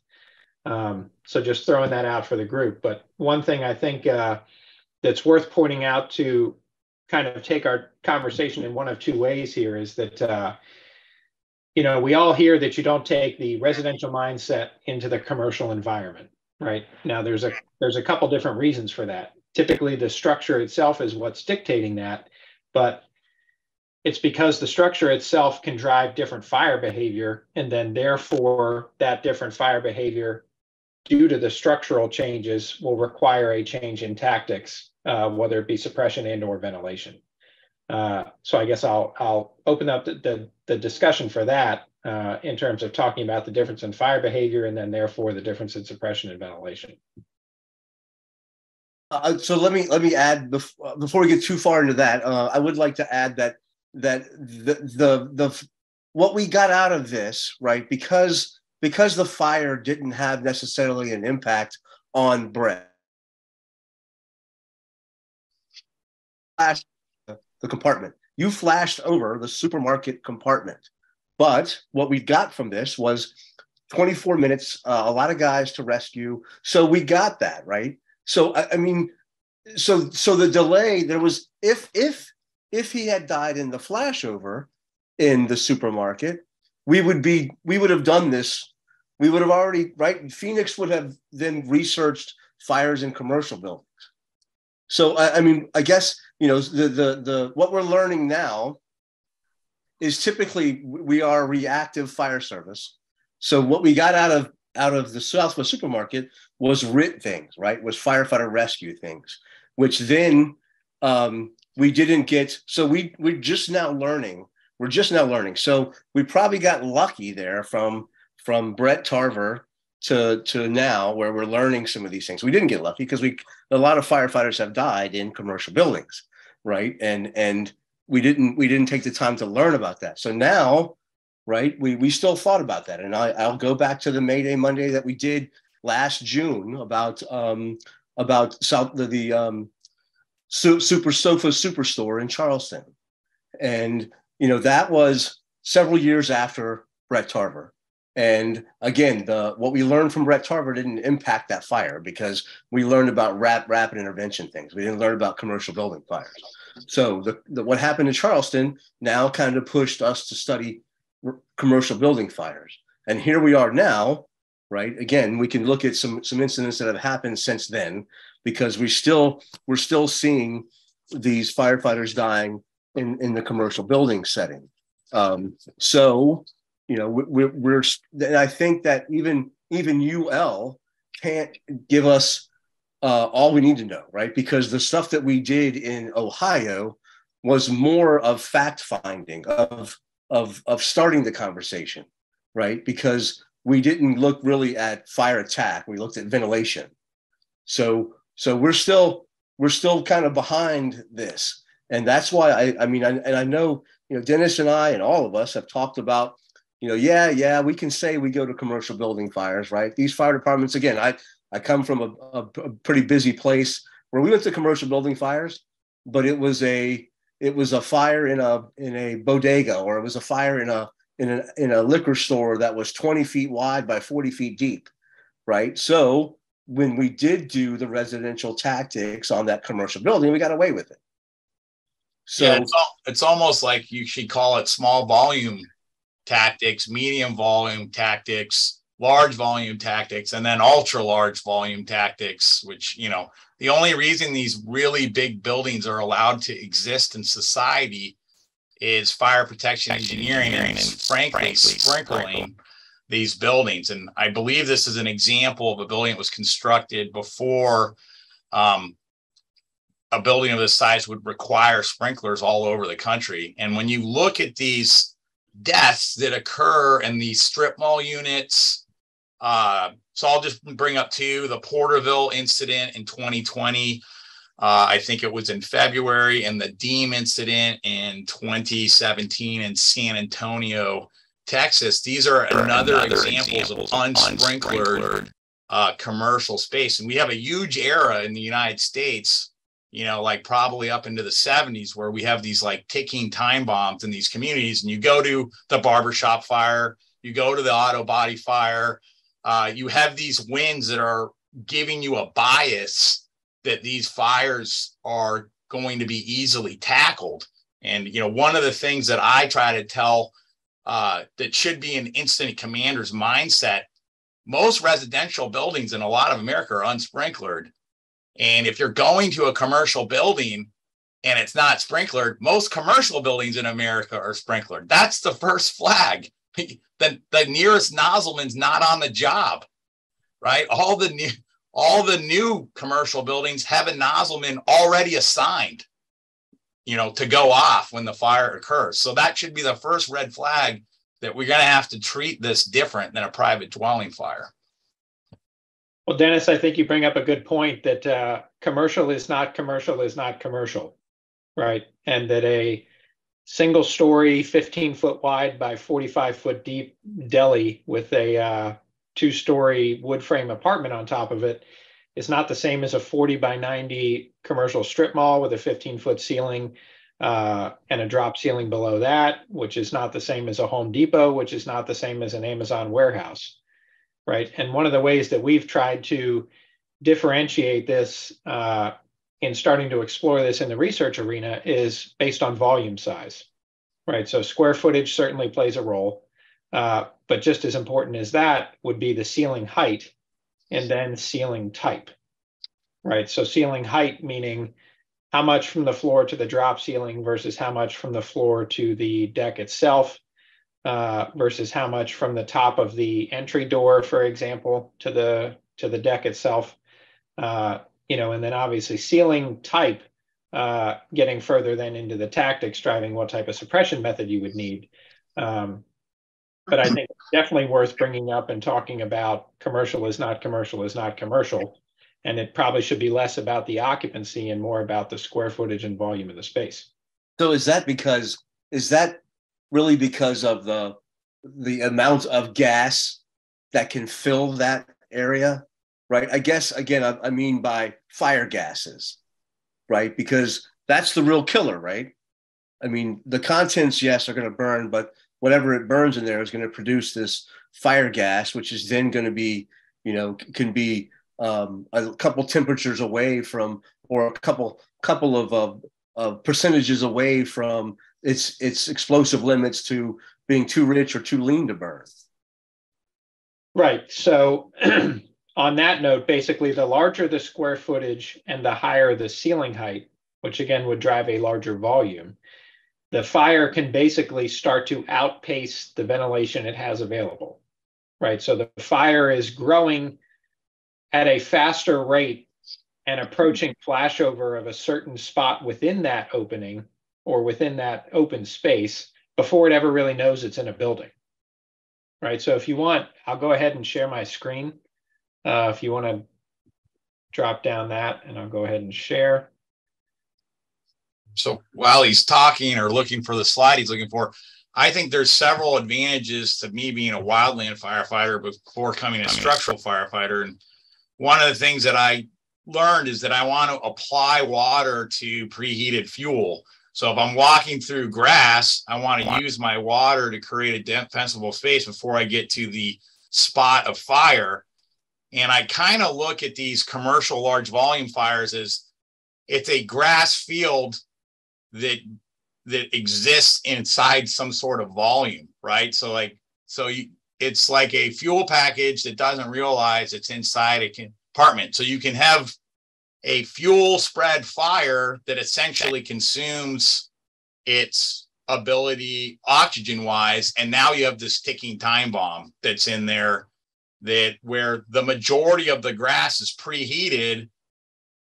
So just throwing that out for the group. But one thing I think that's worth pointing out to kind of take our conversation in one of two ways here is that, we all hear that you don't take the residential mindset into the commercial environment, right? Now, there's a couple different reasons for that. Typically, the structure itself is what's dictating that, but it's because the structure itself can drive different fire behavior, and then therefore that different fire behavior due to the structural changes will require a change in tactics, whether it be suppression and or ventilation. So I guess I'll open up the discussion for that in terms of talking about the difference in fire behavior and then therefore the difference in suppression and ventilation. So let me add before we get too far into that, I would like to add that the what we got out of this, right, because the fire didn't have necessarily an impact on Bret. The compartment. You flashed over the supermarket compartment. But what we got from this was 24 minutes, a lot of guys to rescue. So we got that, right? So I mean, so the delay, there was if he had died in the flashover, in the supermarket, we would have done this. We would have already, right? Phoenix would have then researched fires in commercial buildings. So I mean, I guess, you know, the what we're learning now is typically we are a reactive fire service. So what we got out of the Southwest supermarket was RIT things, right? Was firefighter rescue things, which then we didn't get. So we're just now learning. We're just now learning. So we probably got lucky there from Bret Tarver to now, where we're learning some of these things. We didn't get lucky because a lot of firefighters have died in commercial buildings, right? And we didn't take the time to learn about that. So now, right, we still thought about that. And I'll go back to the Mayday Monday that we did last June about Super Sofa Superstore in Charleston. And, you know, that was several years after Bret Tarver. And again, what we learned from Bret Tarver didn't impact that fire because we learned about rapid intervention things. We didn't learn about commercial building fires. So what happened in Charleston now kind of pushed us to study commercial building fires. And here we are now, right? Again, we can look at some incidents that have happened since then, because we're still seeing these firefighters dying in the commercial building setting. So, you know, I think that even UL can't give us all we need to know, right? Because the stuff that we did in Ohio was more of fact finding, of starting the conversation, right? Because we didn't look really at fire attack; we looked at ventilation. So we're still kind of behind this, and that's why I know, you know, Dennis and I and all of us have talked about, you know, yeah, we can say we go to commercial building fires, right? These fire departments, again, I come from a pretty busy place where we went to commercial building fires, but it was a fire in a bodega, or it was a fire in a liquor store that was 20 feet wide by 40 feet deep, right? So when we did do the residential tactics on that commercial building, we got away with it. So yeah, it's almost like you should call it small volume tactics, medium volume tactics, large volume tactics, and then ultra large volume tactics, which, you know, the only reason these really big buildings are allowed to exist in society is fire protection engineering and frankly sprinkling these buildings. And I believe this is an example of a building that was constructed before a building of this size would require sprinklers all over the country. And when you look at these deaths that occur in these strip mall units, so I'll just bring up the Porterville incident in 2020. I think it was in February, and the Deem incident in 2017 in San Antonio, Texas. These are another examples of unsprinklered commercial space. And we have a huge era in the United States, you know, like probably up into the 70s, where we have these like ticking time bombs in these communities. And you go to the barbershop fire, you go to the auto body fire, you have these winds that are giving you a bias that these fires are going to be easily tackled. And, you know, one of the things that I try to tell that should be an incident commander's mindset, most residential buildings in a lot of America are unsprinklered. And if you're going to a commercial building and it's not sprinklered, most commercial buildings in America are sprinklered. That's the first flag. The nearest nozzleman's not on the job, right? All the new commercial buildings have a nozzleman already assigned, you know, to go off when the fire occurs. So that should be the first red flag that we're going to have to treat this different than a private dwelling fire. Well, Dennis, I think you bring up a good point that commercial is not commercial, right? And that a single story, 15-foot wide by 45-foot deep deli with a 2-story wood frame apartment on top of it is not the same as a 40 by 90 commercial strip mall with a 15-foot ceiling and a drop ceiling below that, which is not the same as a Home Depot, which is not the same as an Amazon warehouse, right? And one of the ways that we've tried to differentiate this in starting to explore this in the research arena is based on volume size, right? So square footage certainly plays a role, but just as important as that would be the ceiling height and then ceiling type, right? So ceiling height meaning how much from the floor to the drop ceiling versus how much from the floor to the deck itself, versus how much from the top of the entry door, for example, to the deck itself. And then obviously ceiling type, getting further then into the tactics, driving what type of suppression method you would need. But I think it's definitely worth bringing up and talking about commercial is not commercial is not commercial. And it probably should be less about the occupancy and more about the square footage and volume of the space. So is that really because of the amount of gas that can fill that area, right? I guess, again, I mean by fire gases, right? Because that's the real killer, right? I mean, the contents, yes, are going to burn, but whatever it burns in there is going to produce this fire gas, which is then going to be, can be a couple temperatures away from, or a couple of percentages away from its explosive limits to being too rich or too lean to burn. Right. So on that note, basically the larger the square footage and the higher the ceiling height, which again would drive a larger volume, the fire can basically start to outpace the ventilation it has available, right? So the fire is growing at a faster rate and approaching flashover of a certain spot within that opening or within that open space before it ever really knows it's in a building, right? So if you want, I'll go ahead and share my screen. If you want to drop down that, and I'll go ahead and share. So while he's talking or looking for the slide he's looking for, I think there's several advantages to me being a wildland firefighter before becoming a structural firefighter. And one of the things that I learned is that I want to apply water to preheated fuel. So if I'm walking through grass, I want to use my water to create a defensible space before I get to the spot of fire. And I kind of look at these commercial large volume fires as it's a grass field that exists inside some sort of volume, right? It's like a fuel package that doesn't realize it's inside a compartment. So you can have a fuel spread fire that essentially consumes its ability oxygen wise. And now you have this ticking time bomb that's in there where the majority of the grass is preheated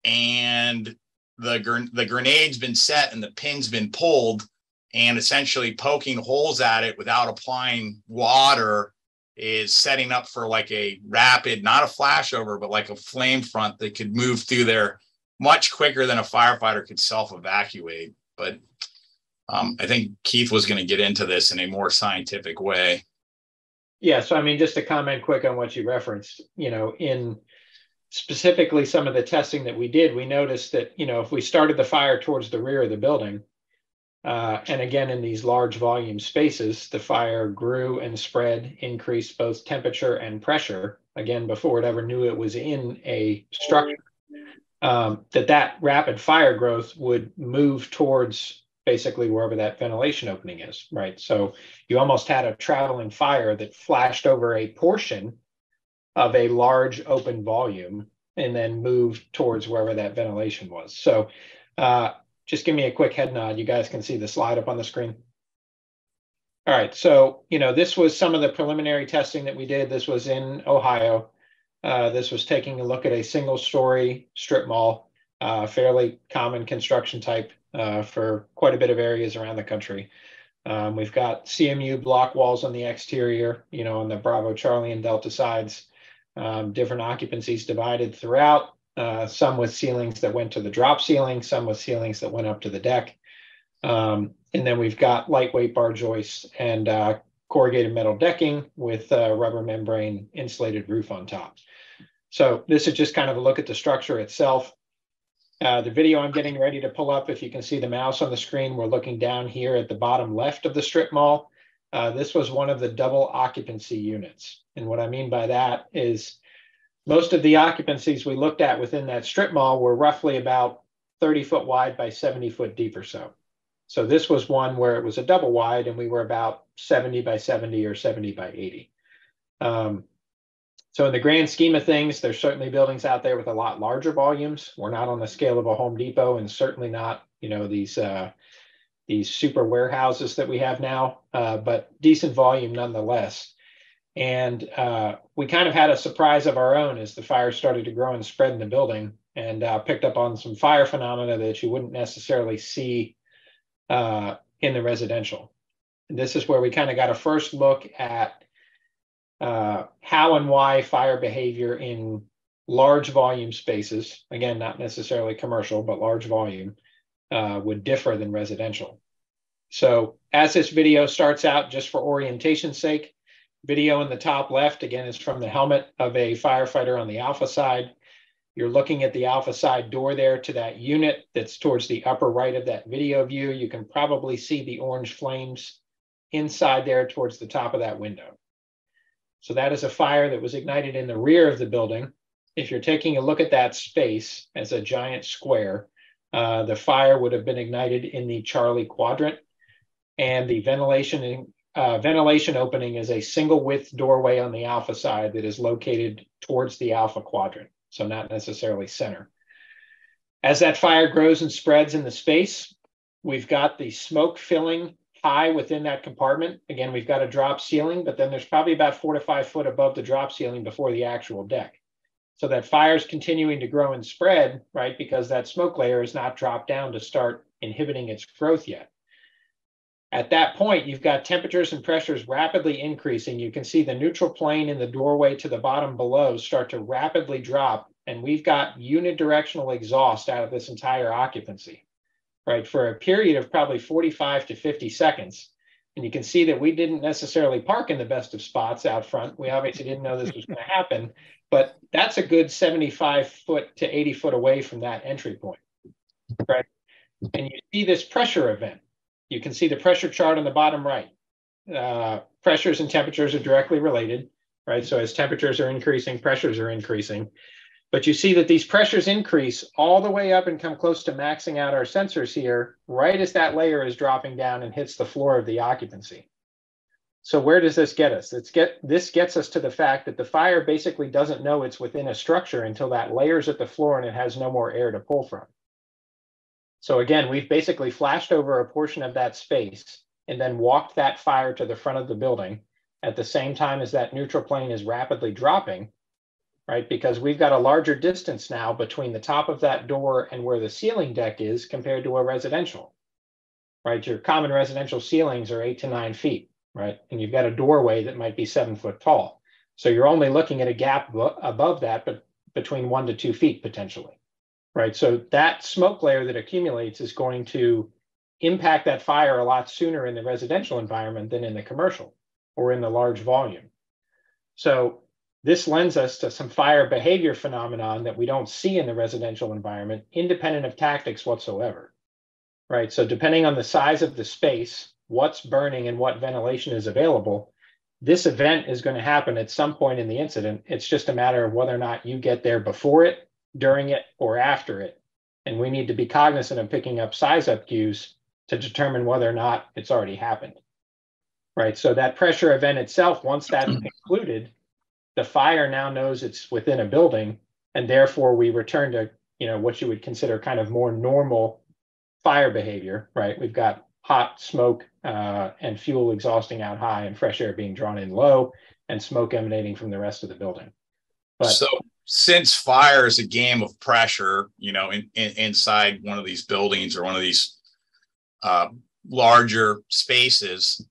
and the grenade's been set and the pin's been pulled, and essentially poking holes at it without applying water is setting up for like a rapid, not a flashover, but like a flame front that could move through there much quicker than a firefighter could self-evacuate. But I think Keith was going to get into this in a more scientific way. Yeah, so I mean, just to comment quick on what you referenced, in specifically some of the testing that we did, we noticed that, if we started the fire towards the rear of the building, and again, in these large volume spaces, the fire grew and spread, increased both temperature and pressure, again, before it ever knew it was in a structure, that rapid fire growth would move towards basically wherever that ventilation opening is, right? So you almost had a traveling fire that flashed over a portion of a large open volume and then moved towards wherever that ventilation was. So just give me a quick head nod. You guys can see the slide up on the screen. All right, so this was some of the preliminary testing that we did. This was in Ohio. This was taking a look at a single-story strip mall, fairly common construction type for quite a bit of areas around the country. We've got CMU block walls on the exterior, on the Bravo, Charlie, and Delta sides. Different occupancies divided throughout, some with ceilings that went to the drop ceiling, some with ceilings that went up to the deck. And then we've got lightweight bar joists and corrugated metal decking with rubber membrane insulated roof on top. So this is just kind of a look at the structure itself. The video I'm getting ready to pull up, if you can see the mouse on the screen, we're looking down here at the bottom left of the strip mall. This was one of the double occupancy units. And what I mean by that is most of the occupancies we looked at within that strip mall were roughly about 30 foot wide by 70 foot deep or so. So this was one where it was a double wide, and we were about 70 by 70 or 70 by 80. So in the grand scheme of things, there's certainly buildings out there with a lot larger volumes. We're not on the scale of a Home Depot, and certainly not, you know, these super warehouses that we have now, but decent volume nonetheless. And we kind of had a surprise of our own as the fire started to grow and spread in the building, and picked up on some fire phenomena that you wouldn't necessarily see in the residential. And this is where we kind of got a first look at how and why fire behavior in large volume spaces, again, not necessarily commercial, but large volume, would differ than residential. So as this video starts out, just for orientation's sake, video in the top left, again, is from the helmet of a firefighter on the alpha side. You're looking at the alpha side door there to that unit that's towards the upper right of that video view. You can probably see the orange flames inside there towards the top of that window. So that is a fire that was ignited in the rear of the building. If you're taking a look at that space as a giant square, the fire would have been ignited in the Charlie quadrant, and the ventilation opening is a single width doorway on the alpha side that is located towards the alpha quadrant, so not necessarily center. As that fire grows and spreads in the space, we've got the smoke filling high within that compartment. Again, we've got a drop ceiling, but then there's probably about 4 to 5 foot above the drop ceiling before the actual deck. So that fire is continuing to grow and spread, right? Because that smoke layer is not dropped down to start inhibiting its growth yet. At that point, you've got temperatures and pressures rapidly increasing. You can see the neutral plane in the doorway to the bottom below start to rapidly drop, and we've got unidirectional exhaust out of this entire occupancy, right, for a period of probably 45 to 50 seconds. And you can see that we didn't necessarily park in the best of spots out front. We obviously didn't know this was going to happen, but that's a good 75 foot to 80 foot away from that entry point, right? And you see this pressure event. You can see the pressure chart on the bottom right. Pressures and temperatures are directly related, right? So as temperatures are increasing, pressures are increasing. But you see that these pressures increase all the way up and come close to maxing out our sensors here, right as that layer is dropping down and hits the floor of the occupancy. So where does this get us? This gets us to the fact that the fire basically doesn't know it's within a structure until that layer's at the floor and it has no more air to pull from. So again, we've basically flashed over a portion of that space and then walked that fire to the front of the building at the same time as that neutral plane is rapidly dropping, right? Because we've got a larger distance now between the top of that door and where the ceiling deck is compared to a residential, right? Your common residential ceilings are 8 to 9 feet, right? And you've got a doorway that might be 7 foot tall. So you're only looking at a gap above that, but between 1 to 2 feet potentially, right? So that smoke layer that accumulates is going to impact that fire a lot sooner in the residential environment than in the commercial or in the large volume. So this lends us to some fire behavior phenomenon that we don't see in the residential environment, independent of tactics whatsoever, right? So depending on the size of the space, what's burning and what ventilation is available, this event is going to happen at some point in the incident. It's just a matter of whether or not you get there before it, during it, or after it. And we need to be cognizant of picking up size up cues to determine whether or not it's already happened, right? So that pressure event itself, once that's concluded, the fire now knows it's within a building, and therefore we return to, you know, what you would consider kind of more normal fire behavior, right? We've got hot smoke and fuel exhausting out high and fresh air being drawn in low and smoke emanating from the rest of the building. But so since fire is a game of pressure, you know, inside one of these buildings or one of these larger spaces,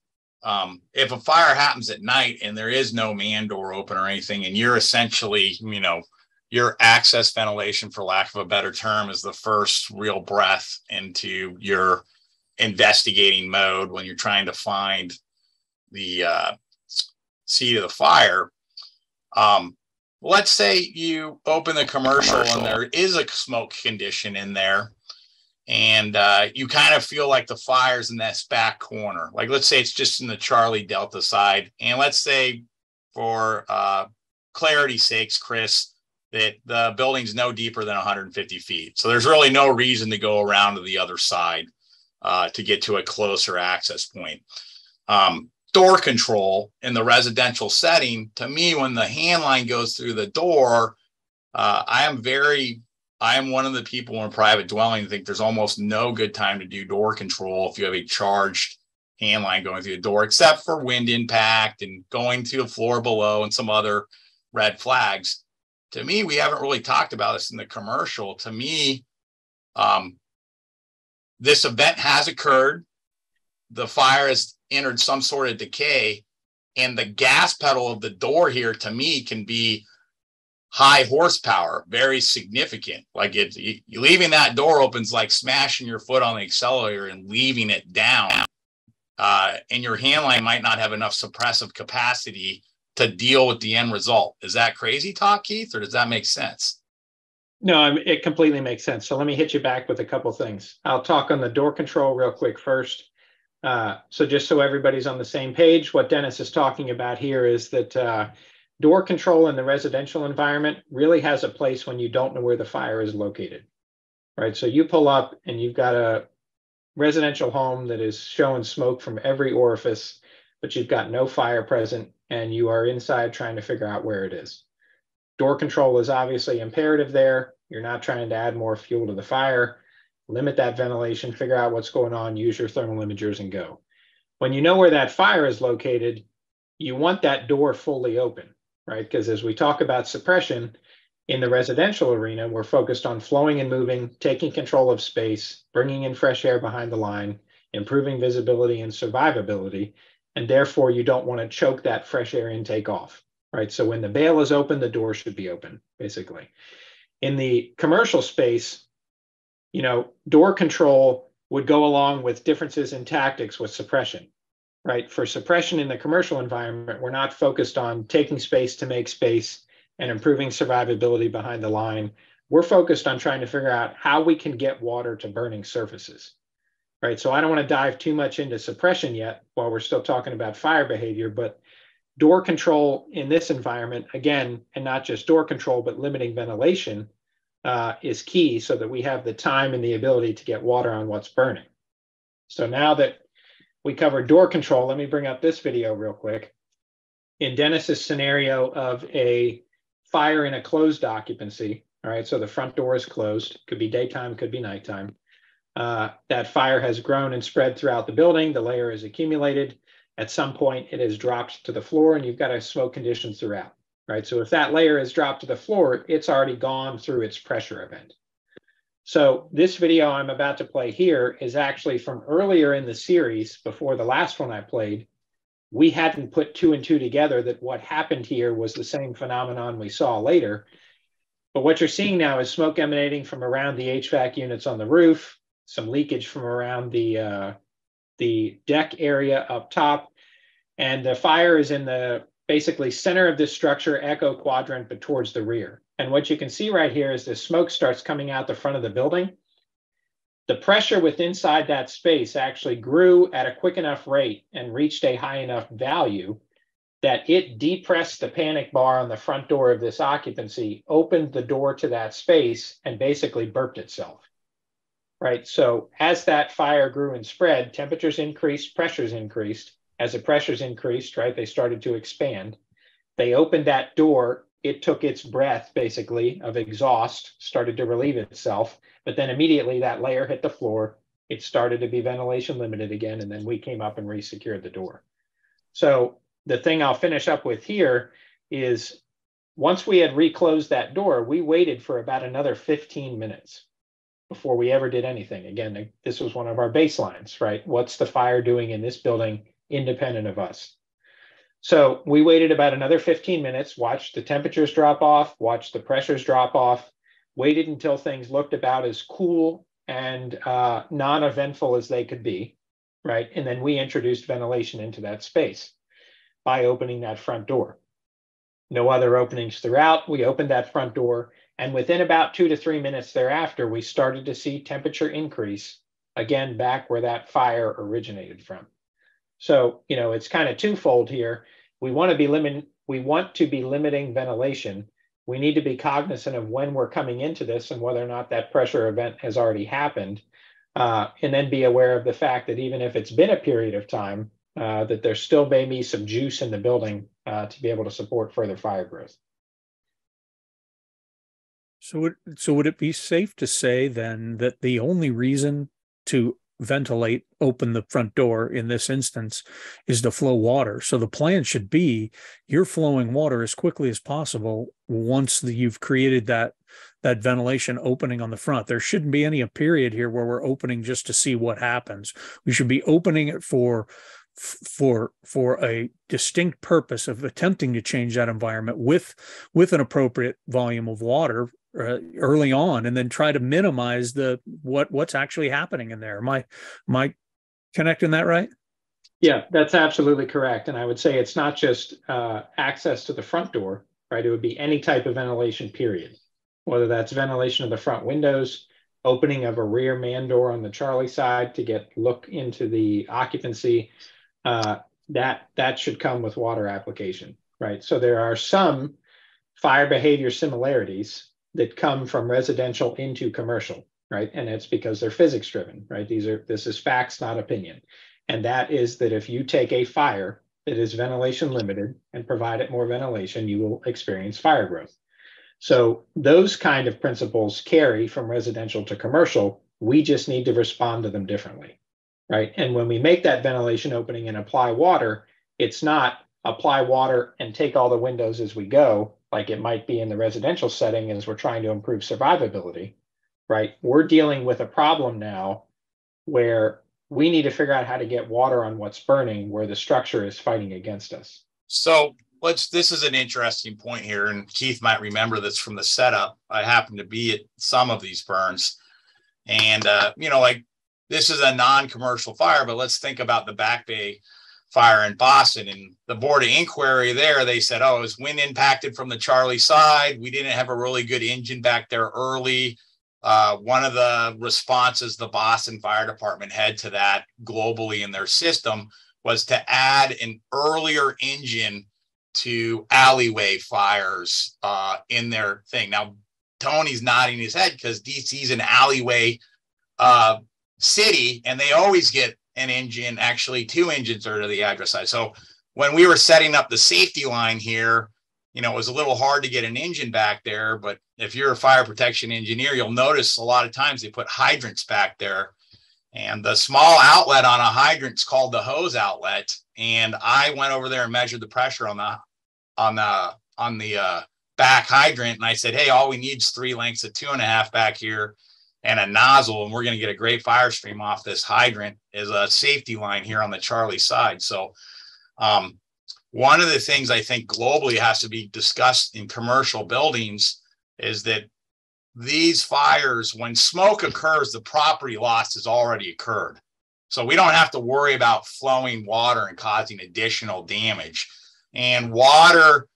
if a fire happens at night and there is no man door open or anything, and you're essentially, you know, your access ventilation, for lack of a better term, is the first real breath into your investigating mode when you're trying to find the seat of the fire. Let's say you open the commercial and there is a smoke condition in there, and you kind of feel like the fire's in this back corner. Like, let's say it's just in the Charlie Delta side. And let's say, for clarity's sakes, Chris, that the building's no deeper than 150 feet. So there's really no reason to go around to the other side. to get to a closer access point. Door control in the residential setting, to me, when the hand line goes through the door, I am one of the people in a private dwelling think there's almost no good time to do door control if you have a charged hand line going through the door, except for wind impact and going to the floor below and some other red flags. To me, we haven't really talked about this in the commercial. To me, this event has occurred. The fire has entered some sort of decay, and the gas pedal of the door here, to me, can be high horsepower, very significant. Like leaving that door opens like smashing your foot on the accelerator and leaving it down. And your hand line might not have enough suppressive capacity to deal with the end result. Is that crazy talk, Keith, or does that make sense? No, it completely makes sense. So let me hit you back with a couple things. I'll talk on the door control real quick first. So just so everybody's on the same page, what Dennis is talking about here is that door control in the residential environment really has a place when you don't know where the fire is located, right? So you pull up and you've got a residential home that is showing smoke from every orifice, but you've got no fire present and you are inside trying to figure out where it is. Door control is obviously imperative there. You're not trying to add more fuel to the fire. Limit that ventilation, figure out what's going on, use your thermal imagers and go. When you know where that fire is located, you want that door fully open, right? Because as we talk about suppression in the residential arena, we're focused on flowing and moving, taking control of space, bringing in fresh air behind the line, improving visibility and survivability, and therefore you don't want to choke that fresh air intake off, right? So when the bail is open, the door should be open, basically. In the commercial space, door control would go along with differences in tactics with suppression, right? For suppression in the commercial environment, we're not focused on taking space to make space and improving survivability behind the line. We're focused on trying to figure out how we can get water to burning surfaces, right? So I don't want to dive too much into suppression yet while we're still talking about fire behavior, but door control in this environment, again, and not just door control, but limiting ventilation, is key so that we have the time and the ability to get water on what's burning. So now that we covered door control, let me bring up this video real quick. In Dennis's scenario of a fire in a closed occupancy, all right, so the front door is closed, could be daytime, could be nighttime. That fire has grown and spread throughout the building, the layer is accumulated. At some point, it has dropped to the floor and you've got a smoke condition throughout. Right, so if that layer is dropped to the floor, it's already gone through its pressure event. So this video I'm about to play here is actually from earlier in the series, before the last one I played. We hadn't put 2 and 2 together that what happened here was the same phenomenon we saw later. But what you're seeing now is smoke emanating from around the HVAC units on the roof, some leakage from around the deck area up top, and the fire is in the basically center of this structure, echo quadrant, but towards the rear. And what you can see right here is the smoke starts coming out the front of the building. The pressure within inside that space actually grew at a quick enough rate and reached a high enough value that it depressed the panic bar on the front door of this occupancy, opened the door to that space, and basically burped itself, right? So as that fire grew and spread, temperatures increased, pressures increased. As the pressures increased, right, they started to expand. They opened that door. It took its breath, basically, of exhaust, started to relieve itself. But then immediately that layer hit the floor. It started to be ventilation limited again. And then we came up and re-secured the door. So the thing I'll finish up with here is once we had reclosed that door, we waited for about another 15 minutes before we ever did anything. Again, this was one of our baselines, right? What's the fire doing in this building independent of us? So we waited about another 15 minutes, watched the temperatures drop off, watched the pressures drop off, waited until things looked about as cool and non-eventful as they could be, right? And then we introduced ventilation into that space by opening that front door. No other openings throughout. We opened that front door, and within about 2 to 3 minutes thereafter, we started to see temperature increase, again, back where that fire originated from. So, it's kind of twofold here. We want to be limiting ventilation. We need to be cognizant of when we're coming into this and whether or not that pressure event has already happened. and then be aware of the fact that even if it's been a period of time, that there still may be some juice in the building to be able to support further fire growth. So would it be safe to say then that the only reason to ventilate, open the front door in this instance, is to flow water? So the plan should be you're flowing water as quickly as possible once you've created that ventilation opening on the front. There shouldn't be any period here where we're opening just to see what happens. We should be opening it for a distinct purpose of attempting to change that environment with an appropriate volume of water early on, and then try to minimize what's actually happening in there. Am I connecting that right? Yeah, that's absolutely correct. And I would say it's not just access to the front door, right? It would be any type of ventilation, period. Whether that's ventilation of the front windows, opening of a rear man door on the Charlie side to look into the occupancy, that should come with water application, right? So there are some fire behavior similarities that come from residential into commercial, right? And it's because they're physics driven, right? This is facts, not opinion. And that is that if you take a fire that is ventilation limited and provide it more ventilation, you will experience fire growth. So those kind of principles carry from residential to commercial. We just need to respond to them differently, right? And when we make that ventilation opening and apply water, it's not apply water and take all the windows as we go, like it might be in the residential setting as we're trying to improve survivability, right? We're dealing with a problem now where we need to figure out how to get water on what's burning where the structure is fighting against us. So this is an interesting point here, and Keith might remember this from the setup. I happen to be at some of these burns, and like this is a non-commercial fire, but let's think about the Back Bay fire in Boston, and the board of inquiry there, they said, oh, it was wind impacted from the Charlie side. We didn't have a really good engine back there early. One of the responses the Boston Fire Department had to that globally in their system was to add an earlier engine to alleyway fires in their thing. Now, Tony's nodding his head because DC's an alleyway city, and they always get an engine, actually 2 engines are to the address side. So when we were setting up the safety line here, it was a little hard to get an engine back there, but if you're a fire protection engineer, you'll notice a lot of times they put hydrants back there, and the small outlet on a hydrant's called the hose outlet. And I went over there and measured the pressure on the back hydrant, and I said, hey, all we need is 3 lengths of 2.5 back here and a nozzle, and we're going to get a great fire stream off this hydrant as a safety line here on the Charlie side. So one of the things I think globally has to be discussed in commercial buildings is that these fires, when smoke occurs, the property loss has already occurred. So we don't have to worry about flowing water and causing additional damage. And water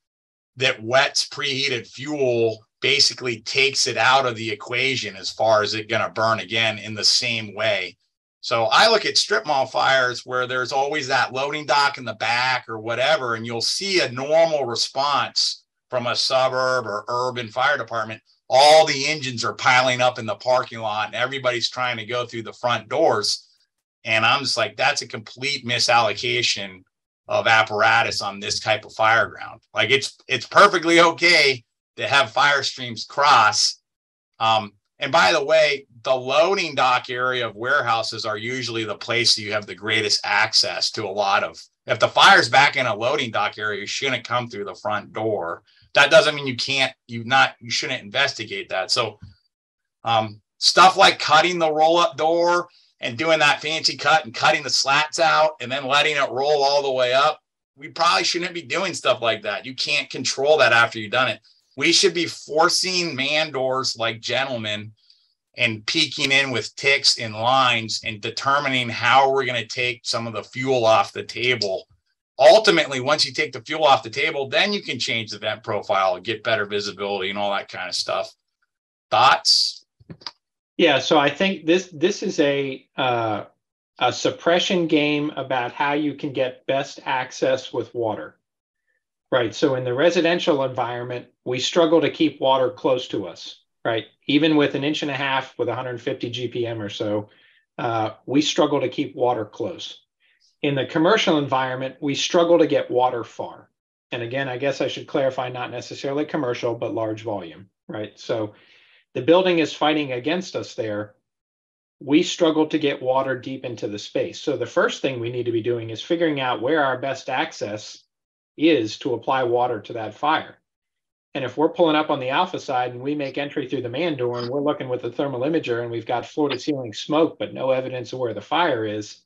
that wets preheated fuel basically takes it out of the equation as far as it going to burn again in the same way. So I look at strip mall fires where there's always that loading dock in the back or whatever, and you'll see a normal response from a suburb or urban fire department. All the engines are piling up in the parking lot and everybody's trying to go through the front doors. And I'm just like, that's a complete misallocation of apparatus on this type of fire ground. Like it's perfectly okay to have fire streams cross. And by the way, the loading dock area of warehouses are usually the place that you have the greatest access to a lot of. If the fire's back in a loading dock area, you shouldn't come through the front door. That doesn't mean you shouldn't investigate that. So stuff like cutting the roll-up door and doing that fancy cut and cutting the slats out and then letting it roll all the way up, we probably shouldn't be doing stuff like that. You can't control that after you've done it. We should be forcing man doors like gentlemen and peeking in with ticks in lines and determining how we're going to take some of the fuel off the table. Ultimately, once you take the fuel off the table, then you can change the vent profile and get better visibility and all that kind of stuff. Thoughts? Yeah, so I think this is a suppression game about how you can get best access with water. Right. So in the residential environment, we struggle to keep water close to us, right? Even with 1.5 inches with 150 GPM or so, we struggle to keep water close. In the commercial environment, we struggle to get water far. And again, I guess I should clarify, not necessarily commercial, but large volume, right? So the building is fighting against us there. We struggle to get water deep into the space. So the first thing we need to be doing is figuring out where our best access is to apply water to that fire. And if we're pulling up on the alpha side and we make entry through the man door and we're looking with the thermal imager and we've got floor to ceiling smoke, but no evidence of where the fire is,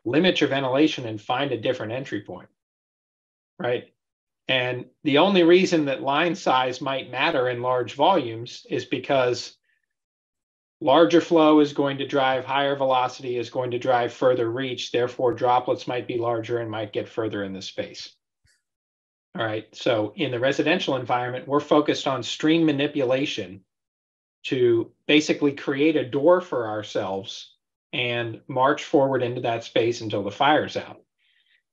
limit your ventilation and find a different entry point, right? And the only reason that line size might matter in large volumes is because larger flow is going to drive higher velocity, is going to drive further reach. Therefore, droplets might be larger and might get further in the space. All right, so in the residential environment, we're focused on stream manipulation to basically create a door for ourselves and march forward into that space until the fire's out.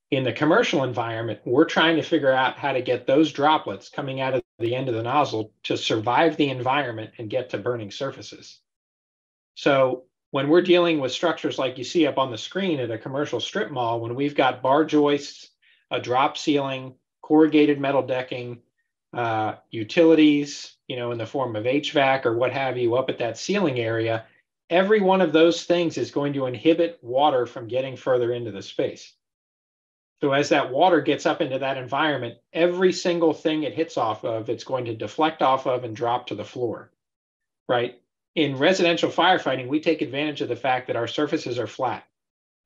In the commercial environment, we're trying to figure out how to get those droplets coming out of the end of the nozzle to survive the environment and get to burning surfaces. So when we're dealing with structures like you see up on the screen at a commercial strip mall, when we've got bar joists, a drop ceiling, corrugated metal decking, utilities, in the form of HVAC or what have you up at that ceiling area, every one of those things is going to inhibit water from getting further into the space. So as that water gets up into that environment, every single thing it hits off of, it's going to deflect off of and drop to the floor, right? In residential firefighting, we take advantage of the fact that our surfaces are flat.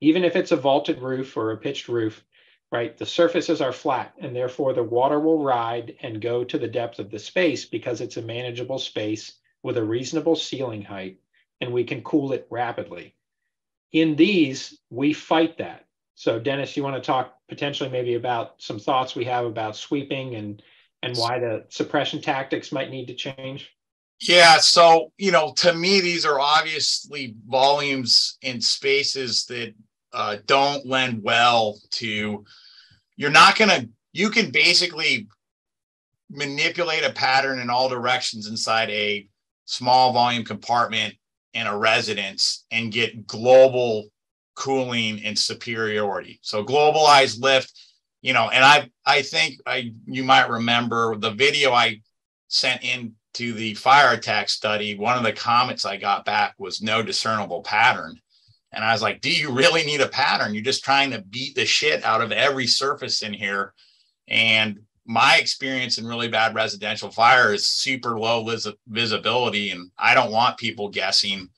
Even if it's a vaulted roof or a pitched roof, right? The surfaces are flat, and therefore the water will ride and go to the depth of the space because it's a manageable space with a reasonable ceiling height, and we can cool it rapidly. In these, we fight that. So Dennis, you want to talk potentially maybe about some thoughts we have about sweeping and why the suppression tactics might need to change? Yeah, so, to me, these are obviously volumes in spaces that don't lend well to, you can basically manipulate a pattern in all directions inside a small volume compartment in a residence and get global cooling and superiority. So globalized lift, and I think you might remember the video I sent in to the fire attack study. One of the comments I got back was no discernible pattern. And I was like, do you really need a pattern? You're just trying to beat the shit out of every surface in here. And my experience in really bad residential fire is super low visibility. And I don't want people guessing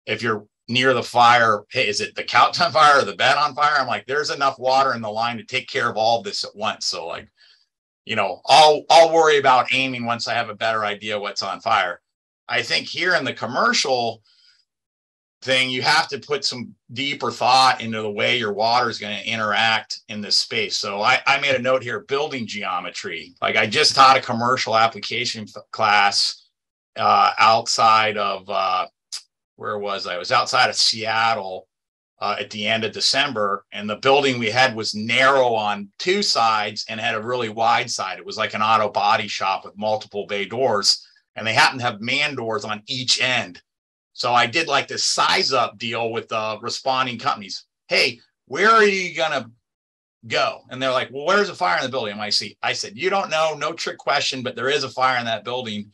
if you're near the fire, hey, is it the couch on fire or the bed on fire? I'm like, there's enough water in the line to take care of all of this at once. So like, I'll worry about aiming once I have a better idea what's on fire. I think here in the commercial thing, you have to put some deeper thought into the way your water is going to interact in this space. So I made a note here, building geometry. Like I just taught a commercial application class outside of, where was I? I was outside of Seattle at the end of December, and the building we had was narrow on two sides and had a really wide side. It was like an auto body shop with multiple bay doors, and they happened to have man doors on each end. So I did like this size up deal with the responding companies. Hey, where are you going to go? And they're like, well, where's the fire in the building? I said, you don't know, no trick question, but there is a fire in that building.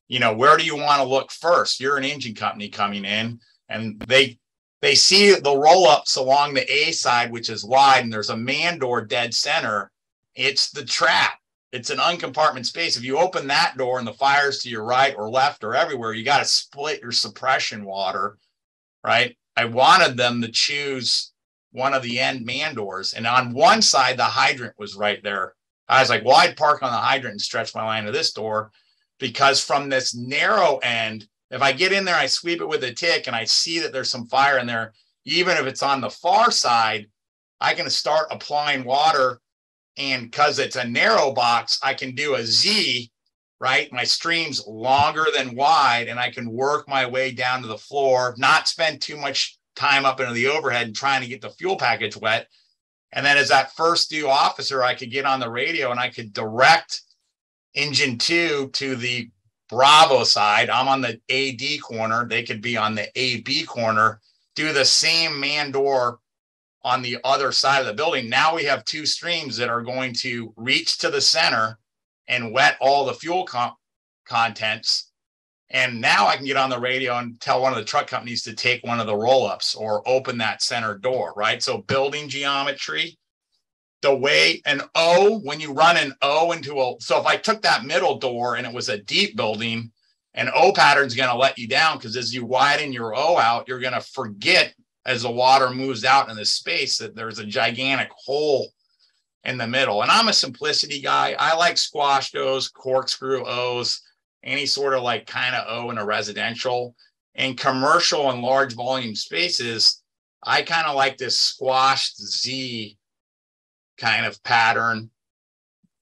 Where do you want to look first? You're an engine company coming in, and they see the roll-ups along the A side, which is wide, and there's a man door dead center. It's the trap. It's an uncompartment space. If you open that door and the fire's to your right or left or everywhere, you got to split your suppression water, right? I wanted them to choose one of the end man doors. And on one side, the hydrant was right there. I was like, well, I'd park on the hydrant and stretch my line to this door, because from this narrow end, if I get in there, I sweep it with a tick and I see that there's some fire in there, even if it's on the far side, I can start applying water. And because it's a narrow box, I can do a Z, right? My stream's longer than wide, and I can work my way down to the floor, not spend too much time up into the overhead and trying to get the fuel package wet. And then as that first due officer, I could get on the radio and I could direct engine 2 to the Bravo side. I'm on the AD corner. They could be on the AB corner. do the same man door on the other side of the building. Now we have two streams that are going to reach to the center and wet all the fuel contents. And now I can get on the radio and tell one of the truck companies to take one of the roll-ups or open that center door, right? So building geometry, the way an O, when you run an O into a, so if I took that middle door and it was a deep building, an O pattern is going to let you down, because as you widen your O out, you're going to forget as the water moves out in the space that there's a gigantic hole in the middle. And I'm a simplicity guy. I like squashed O's, corkscrew O's, any sort of like kind of O in a residential. And commercial and large volume spaces, I kind of like this squashed Z kind of pattern,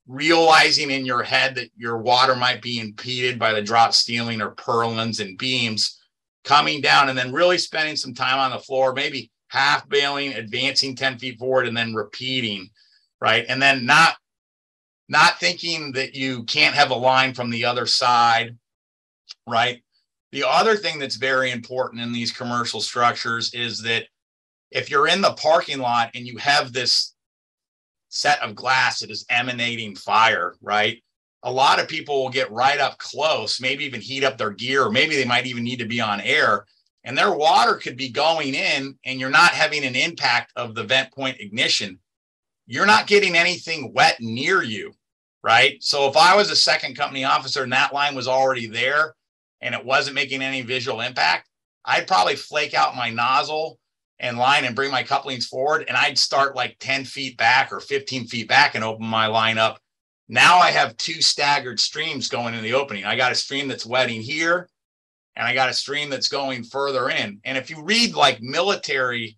realizing in your head that your water might be impeded by the drop ceiling or purlins and beams coming down, and then really spending some time on the floor, maybe half bailing, advancing 10 feet forward, and then repeating, right? And then not thinking that you can't have a line from the other side, right? The other thing that's very important in these commercial structures is that if you're in the parking lot and you have this set of glass that is emanating fire, right? A lot of people will get right up close, maybe even heat up their gear, or maybe they might even need to be on air, and their water could be going in and you're not having an impact of the vent point ignition. You're not getting anything wet near you, right? So if I was a second company officer and that line was already there and it wasn't making any visual impact, I'd probably flake out my nozzle and line and bring my couplings forward, and I'd start like 10 feet back or 15 feet back and open my line up. Now I have two staggered streams going in the opening. I got a stream that's wetting here, and I got a stream that's going further in. And if you read like military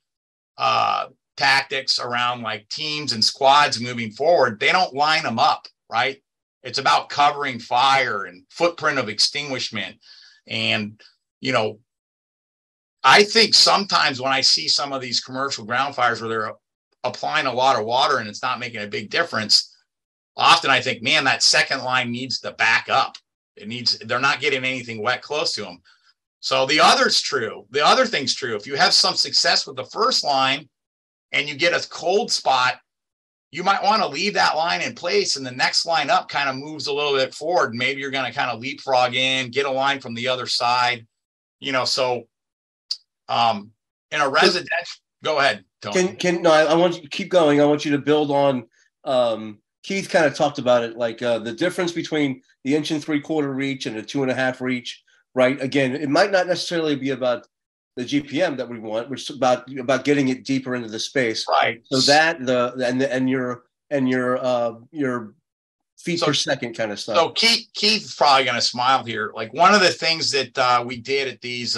tactics around like teams and squads moving forward, they don't line them up, right? It's about covering fire and footprint of extinguishment. And, you know, I think sometimes when I see some of these commercial ground fires where they're applying a lot of water and it's not making a big difference, often I think, man, that second line needs to back up. They're not getting anything wet close to them. So the other's true. The other thing's true. If you have some success with the first line and you get a cold spot, you might want to leave that line in place, and the next line up kind of moves a little bit forward. Maybe you're going to kind of leapfrog in, get a line from the other side, you know, so in a residential, go ahead, Tony. No, I want you to keep going. I want you to build on, Keith kind of talked about it, like the difference between the 1 3/4 reach and the 2.5 reach, right? Again, it might not necessarily be about the GPM that we want, which is about getting it deeper into the space. Right. So that and your feet per second kind of stuff. So Keith's probably going to smile here. Like one of the things that we did at these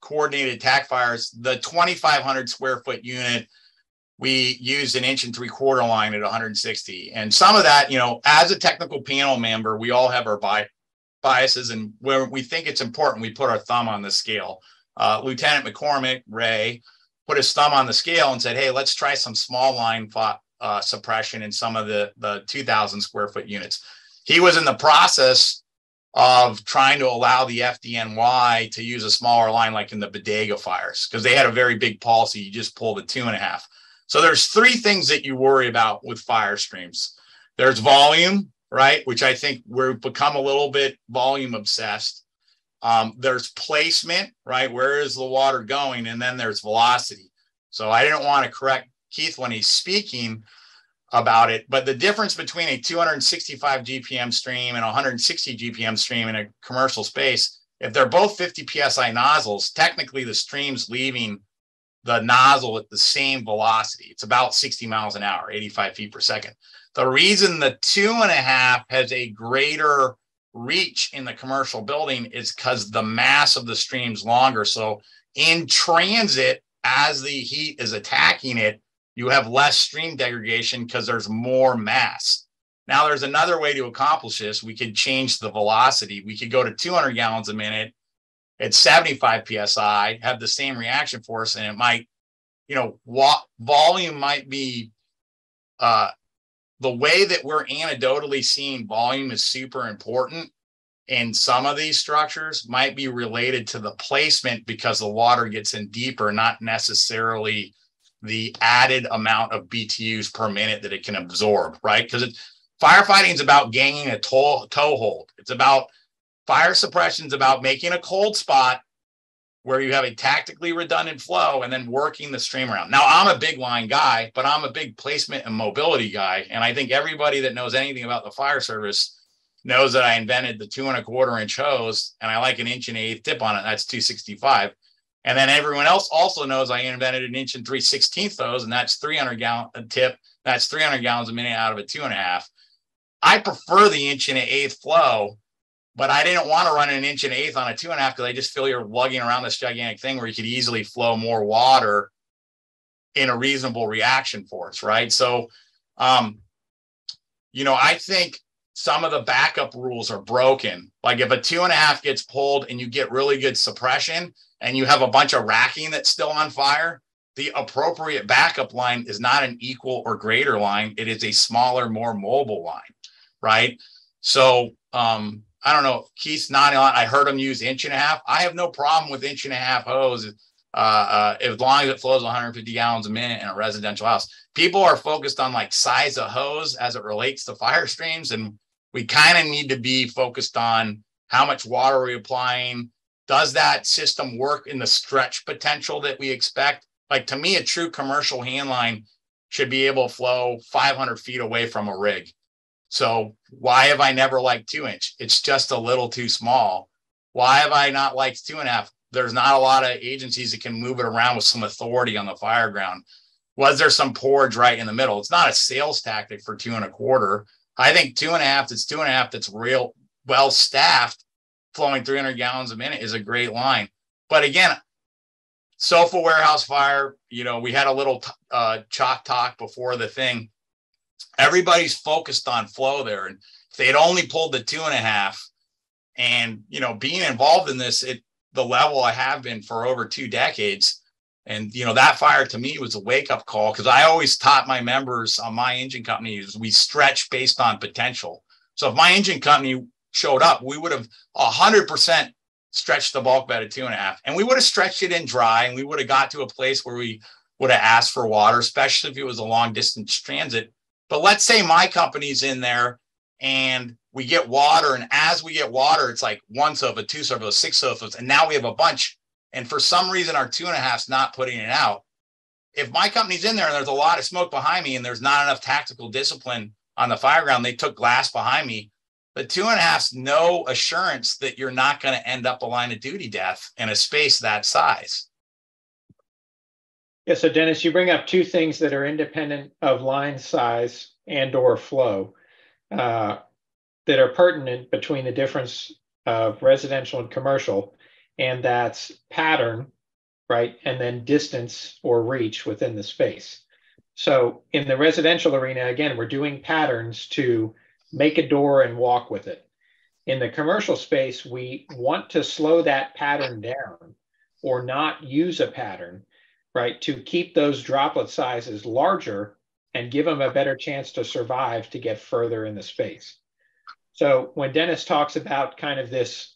coordinated attack fires, the 2,500 square foot unit, we used an 1 3/4 line at 160. And some of that, you know, as a technical panel member, we all have our biases, and where we think it's important, we put our thumb on the scale. Lieutenant McCormick, Ray, put his thumb on the scale and said, hey, let's try some small line suppression in some of the 2,000 square foot units. He was in the process of trying to allow the FDNY to use a smaller line, like in the Bodega fires, because they had a very big policy. You just pull the 2.5. So there's three things that you worry about with fire streams. There's volume, right? Which I think we've become a little bit volume obsessed. There's placement, right? Where is the water going? And then there's velocity. So I didn't want to correct Keith when he's speaking about it, but the difference between a 265 GPM stream and a 160 GPM stream in a commercial space, if they're both 50 PSI nozzles, technically the stream's leaving the nozzle at the same velocity. It's about 60 miles an hour, 85 feet per second. The reason the 2.5 has a greater reach in the commercial building is because the mass of the stream's longer. So in transit, as the heat is attacking it, you have less stream degradation because there's more mass. Now, there's another way to accomplish this. We could change the velocity. We could go to 200 gallons a minute at 75 PSI, have the same reaction force, and it might, you know, volume might be, the way that we're anecdotally seeing volume is super important. in some of these structures might be related to the placement because the water gets in deeper, not necessarily the added amount of BTUs per minute that it can absorb, right? Because firefighting is about gaining a toehold. It's about fire suppression is about making a cold spot where you have a tactically redundant flow and then working the stream around. Now, I'm a big line guy, but I'm a big placement and mobility guy. And I think everybody that knows anything about the fire service knows that I invented the 2 1/4 inch hose, and I like an 1 1/8 tip on it. That's 265. And then everyone else also knows I invented an 1 3/16 hose, and that's 300-gallon tip. That's 300 gallons a minute out of a 2.5. I prefer the 1 1/8 flow, but I didn't want to run an 1 1/8 on a 2.5 because I just feel you're lugging around this gigantic thing where you could easily flow more water in a reasonable reaction force, right? So, I think some of the backup rules are broken. Like if a 2.5 gets pulled and you get really good suppression and you have a bunch of racking that's still on fire, the appropriate backup line is not an equal or greater line. It is a smaller, more mobile line, right? So, I don't know, Keith's nodding on. I heard him use 1.5 inch. I have no problem with 1.5 inch hose as long as it flows 150 gallons a minute in a residential house. People are focused on like size of hose as it relates to fire streams, and we kind of need to be focused on how much water are we applying. Does that system work in the stretch potential that we expect? Like to me, a true commercial hand line should be able to flow 500 feet away from a rig. So why have I never liked 2 inch? It's just a little too small. Why have I not liked 2.5? There's not a lot of agencies that can move it around with some authority on the fire ground. Was there some porridge right in the middle? It's not a sales tactic for 2 1/4. I think 2.5, it's 2.5 that's real well staffed, flowing 300 gallons a minute is a great line. But again, Sofa warehouse fire, we had a little chalk talk before the thing. Everybody's focused on flow there. And if they had only pulled the 2.5 and, being involved in this at the level I have been for over 2 decades, and, that fire to me was a wake up call because I always taught my members on my engine company is we stretch based on potential. So if my engine company showed up, we would have 100% stretched the bulk bed at 2.5, and we would have stretched it in dry, and we would have got to a place where we would have asked for water, especially if it was a long distance transit. But let's say my company's in there and we get water, and as we get water, it's like 1 sofa, 2 sofa, 6 sofas, and now we have a bunch. And for some reason, our 2.5's not putting it out. If my company's in there and there's a lot of smoke behind me and there's not enough tactical discipline on the fire ground, they took glass behind me. The 2.5's no assurance that you're not going to end up a line of duty death in a space that size. Yeah, so Dennis, you bring up 2 things that are independent of line size and or flow that are pertinent between the difference of residential and commercial, and that's pattern, right? And then distance or reach within the space. So in the residential arena, again, we're doing patterns to make a door and walk with it. In the commercial space, we want to slow that pattern down or not use a pattern, right? To keep those droplet sizes larger and give them a better chance to survive to get further in the space. So when Dennis talks about kind of this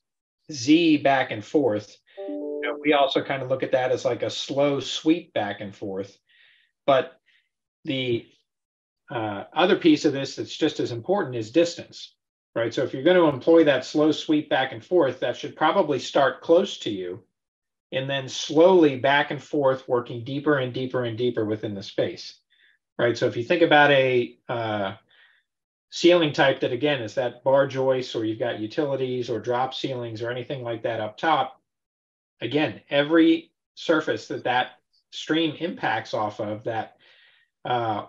Z back and forth, we also kind of look at that as like a slow sweep back and forth. But the other piece of this that's just as important is distance, right? So if you're going to employ that slow sweep back and forth, that should probably start close to you and then slowly back and forth, working deeper and deeper and deeper within the space, right? So if you think about a ceiling type that, again, is that bar joist, or you've got utilities or drop ceilings or anything like that up top, again, every surface that stream impacts off of, that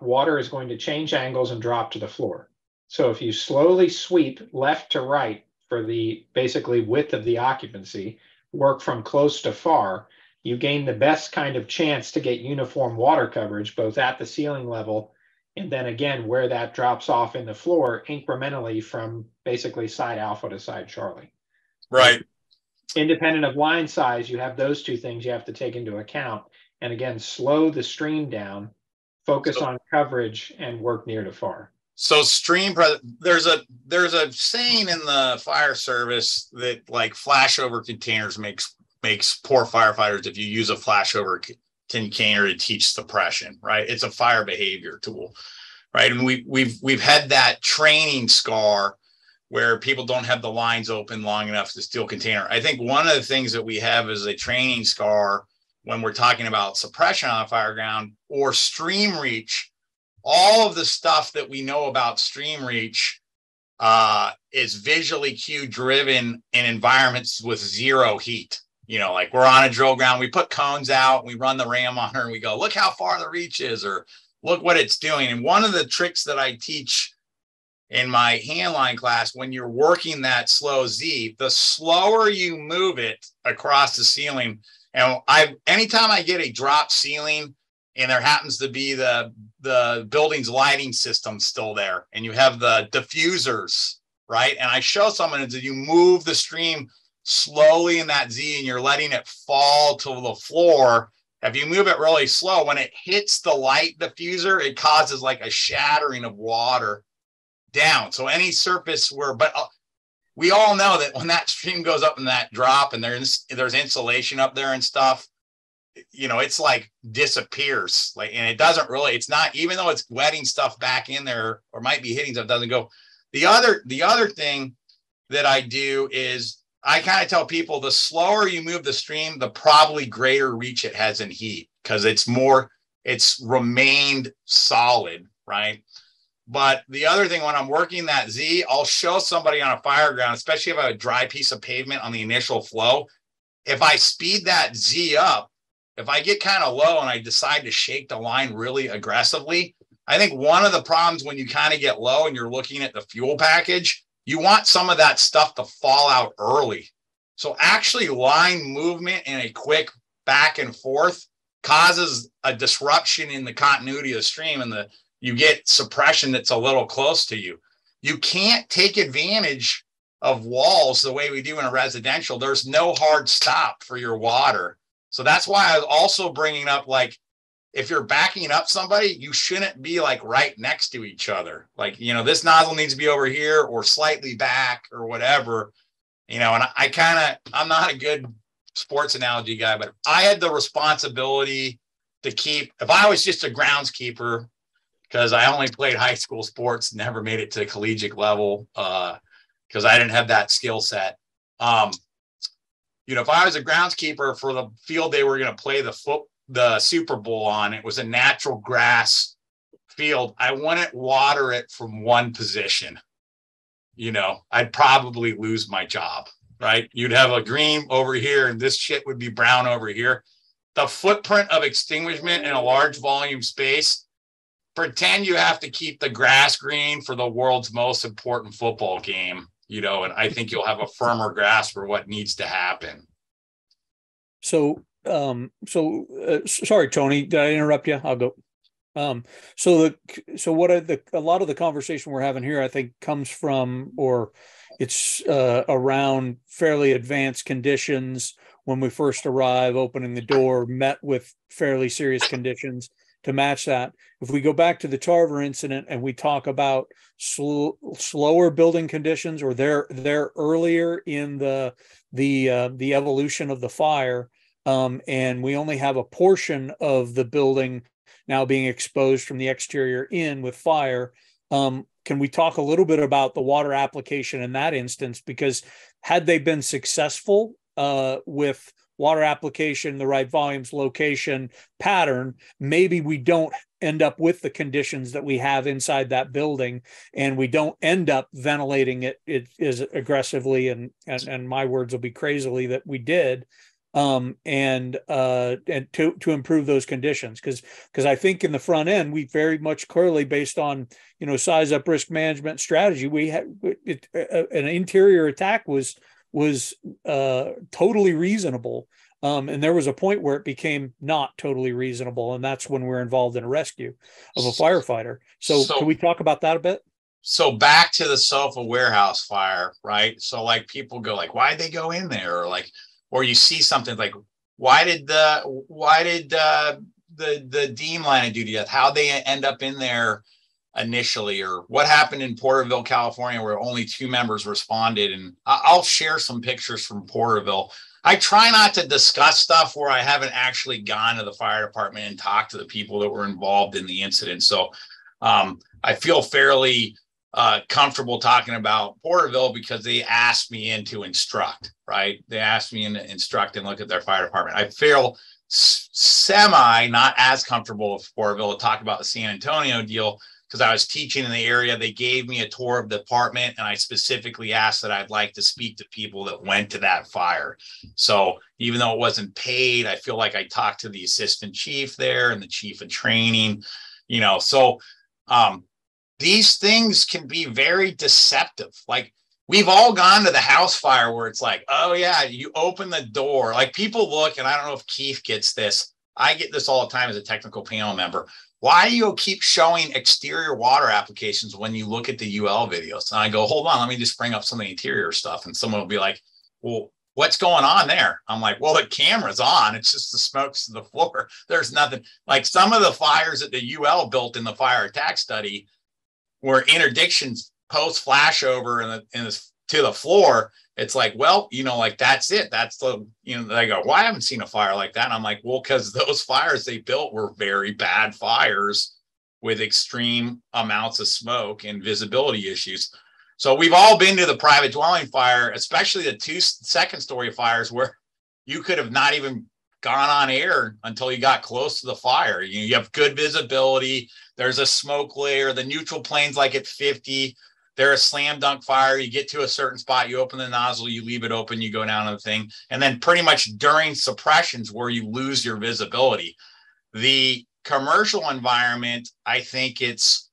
water is going to change angles and drop to the floor. So if you slowly sweep left to right for the basically width of the occupancy, work from close to far, you gain the best kind of chance to get uniform water coverage, both at the ceiling level and then again, where that drops off in the floor incrementally from basically side alpha to side Charlie. Right. Independent of line size, you have those 2 things you have to take into account. And again, slow the stream down, focus on coverage, and work near to far. So there's a saying in the fire service that like flashover containers makes poor firefighters if you use a flashover container to teach suppression, right? It's a fire behavior tool, right? And we've had that training scar where people don't have the lines open long enough to steal container. I think one of the things that we have is a training scar when we're talking about suppression on a fire ground or stream reach. All of the stuff that we know about stream reach is visually cue driven in environments with zero heat. You know, like we're on a drill ground, we put cones out, we run the ram on her and we go, look how far the reach is, or look what it's doing. And one of the tricks that I teach in my handline class, when you're working that slow Z, the slower you move it across the ceiling. And anytime I get a drop ceiling and there happens to be the building's lighting system still there, and you have the diffusers, right? And I show someone that you move the stream slowly in that Z and you're letting it fall to the floor. If you move it really slow, when it hits the light diffuser, it causes like a shattering of water down. So any surface we all know that when that stream goes up in that drop and there's insulation up there and stuff, you know, it's like disappears, like, and it doesn't really, it's not, even though it's wetting stuff back in there or might be hitting stuff, doesn't go. The other thing that I do is I kind of tell people the slower you move the stream, the probably greater reach it has in heat because it's remained solid, right? But the other thing, when I'm working that Z, I'll show somebody on a fire ground, especially if I have a dry piece of pavement on the initial flow. If I speed that Z up, if I get kind of low and I decide to shake the line really aggressively, I think one of the problems when you kind of get low and you're looking at the fuel package, you want some of that stuff to fall out early. So actually line movement in a quick back and forth causes a disruption in the continuity of the stream, and you get suppression that's a little close to you. You can't take advantage of walls the way we do in a residential. There's no hard stop for your water. So that's why I was also bringing up, like, if you're backing up somebody, you shouldn't be like right next to each other. Like, you know, this nozzle needs to be over here or slightly back or whatever, you know. And I'm not a good sports analogy guy, but I had the responsibility to keep, if I was just a groundskeeper, because I only played high school sports, never made it to collegiate level because I didn't have that skill set. You know, if I was a groundskeeper for the field they were going to play the Super Bowl on, it was a natural grass field, I wouldn't water it from one position. You know, I'd probably lose my job, right? You'd have a green over here and this shit would be brown over here. The footprint of extinguishment in a large volume space, pretend you have to keep the grass green for the world's most important football game, you know, and I think you'll have a firmer grasp for what needs to happen. So sorry, Tony, did I interrupt you? I'll go. So what a lot of the conversation we're having here, I think, comes from, or it's around fairly advanced conditions when we first arrive, opening the door, met with fairly serious conditions to match that. If we go back to the Tarver incident and we talk about slower building conditions, or they're earlier in the evolution of the fire, and we only have a portion of the building now being exposed from the exterior in with fire, can we talk a little bit about the water application in that instance? Because had they been successful with water application, the right volumes, location, pattern, maybe we don't end up with the conditions that we have inside that building, and we don't end up ventilating it as aggressively and my words will be crazily that we did, and to improve those conditions, because I think in the front end we very much clearly, based on, you know, size up risk management strategy, we had an interior attack was totally reasonable. And there was a point where it became not totally reasonable. And that's when we're involved in a rescue of a firefighter. So can we talk about that a bit? So back to the sofa warehouse fire, right? So like people go like, why'd they go in there? Or like, or you see something like, why did the Dean line of duty death, how they end up in there initially, or what happened in Porterville, California, where only 2 members responded. And I'll share some pictures from Porterville. I try not to discuss stuff where I haven't actually gone to the fire department and talked to the people that were involved in the incident. So I feel fairly comfortable talking about Porterville because they asked me in to instruct, right? They asked me in to instruct and look at their fire department. I feel not as comfortable with Porterville to talk about the San Antonio deal because I was teaching in the area. They gave me a tour of the department, and I specifically asked that I'd like to speak to people that went to that fire. So even though it wasn't paid, I feel like I talked to the assistant chief there and the chief of training, so these things can be very deceptive. Like, we've all gone to the house fire where it's like, oh yeah, you open the door. Like, people look, and I don't know if Keith gets this. I get this all the time as a technical panel member. Why do you keep showing exterior water applications when you look at the UL videos? And I go, hold on, let me just bring up some of the interior stuff. And someone will be like, well, what's going on there? I'm like, well, the camera's on. It's just the smokes to the floor. There's nothing. Like, some of the fires that the UL built in the fire attack study were interdictions post flashover to the floor. It's like, well, like, that's it. That's the, they go, well, I haven't seen a fire like that. And I'm like, well, because those fires they built were very bad fires with extreme amounts of smoke and visibility issues. So we've all been to the private dwelling fire, especially the 2 second-story fires where you could have not even gone on air until you got close to the fire. You have good visibility. There's a smoke layer. The neutral plane's like at 50. They're a slam dunk fire. You get to a certain spot, you open the nozzle, you leave it open, you go down to the thing. And then pretty much during suppressions where you lose your visibility. The commercial environment, I think it's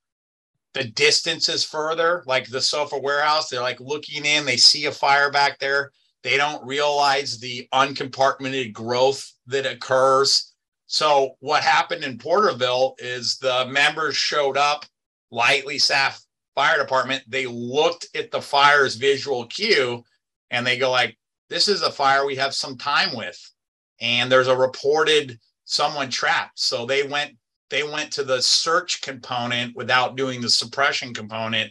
the distance is further, like the Sofa Warehouse. They're like looking in, they see a fire back there. They don't realize the uncompartmented growth that occurs. So what happened in Porterville is the members showed up, lightly staffed fire department. They looked at the fire's visual cue and they go like, this is a fire we have some time with. And there's a reported someone trapped. So they went to the search component without doing the suppression component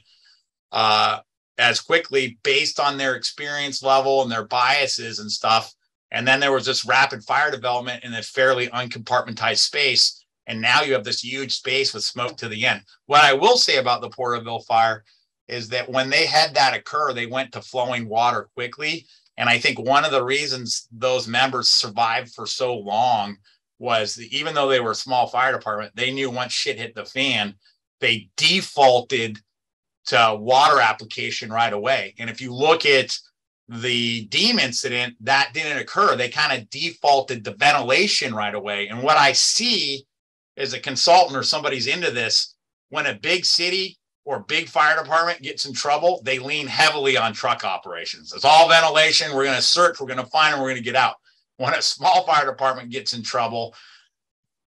as quickly based on their experience level and their biases and stuff. And then there was this rapid fire development in a fairly uncompartmentized space. And now you have this huge space with smoke to the end. What I will say about the Porterville fire is that when they had that occur, they went to flowing water quickly. And I think one of the reasons those members survived for so long was that even though they were a small fire department, they knew once shit hit the fan, they defaulted to water application right away. And if you look at the Deem incident, that didn't occur. They kind of defaulted to ventilation right away. And what I see as a consultant or somebody's into this, when a big city or big fire department gets in trouble, they lean heavily on truck operations. It's all ventilation. We're going to search, we're going to find, and we're going to get out. When a small fire department gets in trouble,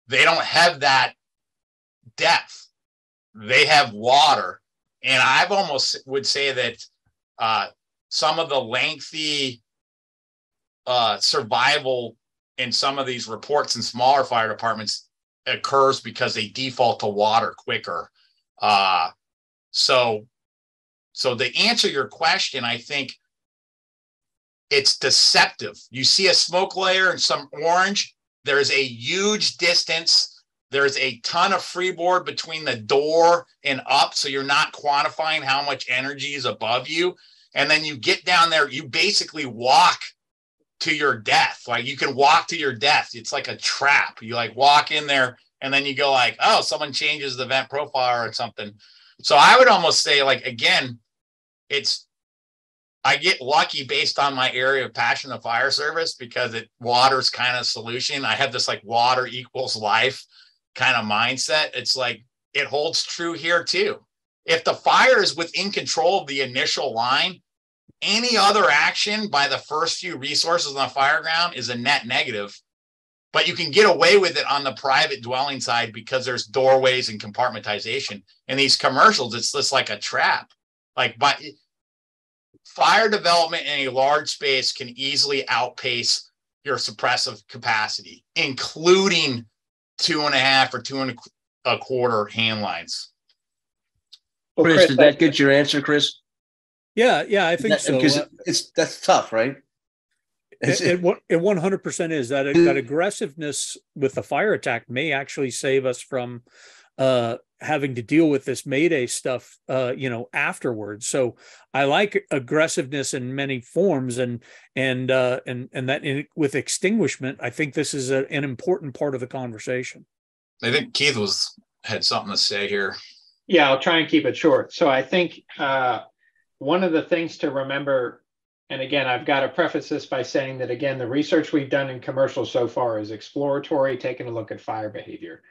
they don't have that depth. They have water. And I've almost would say that some of the lengthy survival in some of these reports in smaller fire departments occurs because they default to water quicker. So to answer your question, I think it's deceptive. You see a smoke layer and some orange, there's a huge distance. There's a ton of freeboard between the door and up. So you're not quantifying how much energy is above you. And then you get down there, you basically walk to your death. Like, you can walk to your death. It's like a trap. You like walk in there and then you go like, oh, someone changes the vent profile or something. So I would almost say, like, again, I get lucky based on my area of passion of fire service because water's kind of solution. I have this like water equals life kind of mindset. It's like, it holds true here too. If the fire is within control of the initial line, any other action by the first few resources on the fire ground is a net negative, but you can get away with it on the private dwelling side because there's doorways and compartmentization. In these commercials, it's just like a trap. Like, but fire development in a large space can easily outpace your suppressive capacity, including 2.5 or 2.25 hand lines. Well, Chris, Chris, did that get your answer, Chris? Yeah, I think so. Because that's tough, right? It 100% is that aggressiveness with the fire attack may actually save us from having to deal with this Mayday stuff, afterwards. So I like aggressiveness in many forms, and that with extinguishment, I think this is an important part of the conversation. I think Keith had something to say here. Yeah, I'll try and keep it short. So I think one of the things to remember, and again, I've got to preface this by saying that, again, the research we've done in commercial so far is exploratory, taking a look at fire behavior,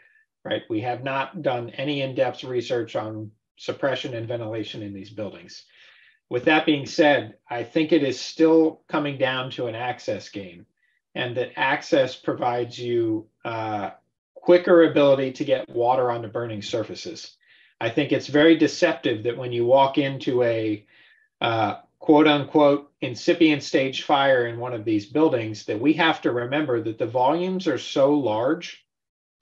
right? We have not done any in-depth research on suppression and ventilation in these buildings. With that being said, I think it is still coming down to an access game, and that access provides you quicker ability to get water onto burning surfaces. I think it's very deceptive that when you walk into a quote unquote incipient stage fire in one of these buildings, that we have to remember that the volumes are so large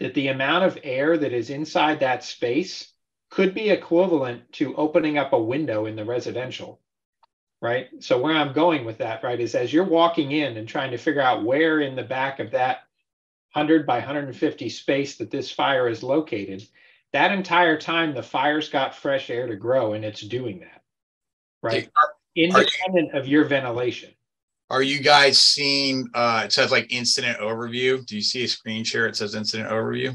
that the amount of air that is inside that space could be equivalent to opening up a window in the residential, right? So where I'm going with that, right, is as you're walking in and trying to figure out where in the back of that 100 by 150 space that this fire is located, that entire time the fire's got fresh air to grow, and it's doing that, right? Independent of your ventilation. Are you guys seeing, it says like incident overview. Do you see a screen share? It says incident overview.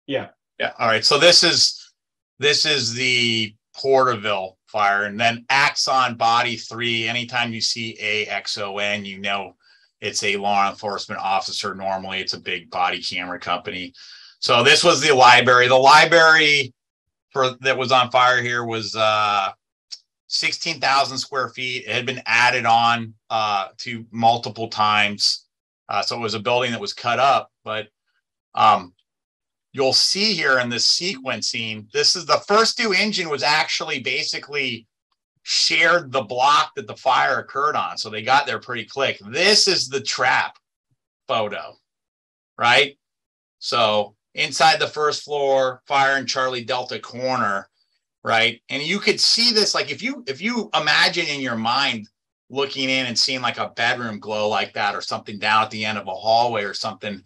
Yeah. Yeah. All right. So this is the Porterville fire, and then Axon Body 3. Anytime you see AXON, you know it's a law enforcement officer. Normally it's a big body camera company. So this was the library. The library that was on fire here was 16,000 square feet. It had been added on to multiple times. So it was a building that was cut up, but you'll see here in this sequencing, this is the first new engine was actually basically shared the block that the fire occurred on. So they got there pretty quick. This is the trap photo, right? So inside the first floor, fire in Charlie Delta corner, right? And you could see this, like if you imagine in your mind looking in and seeing like a bedroom glow like that, or something down at the end of a hallway or something,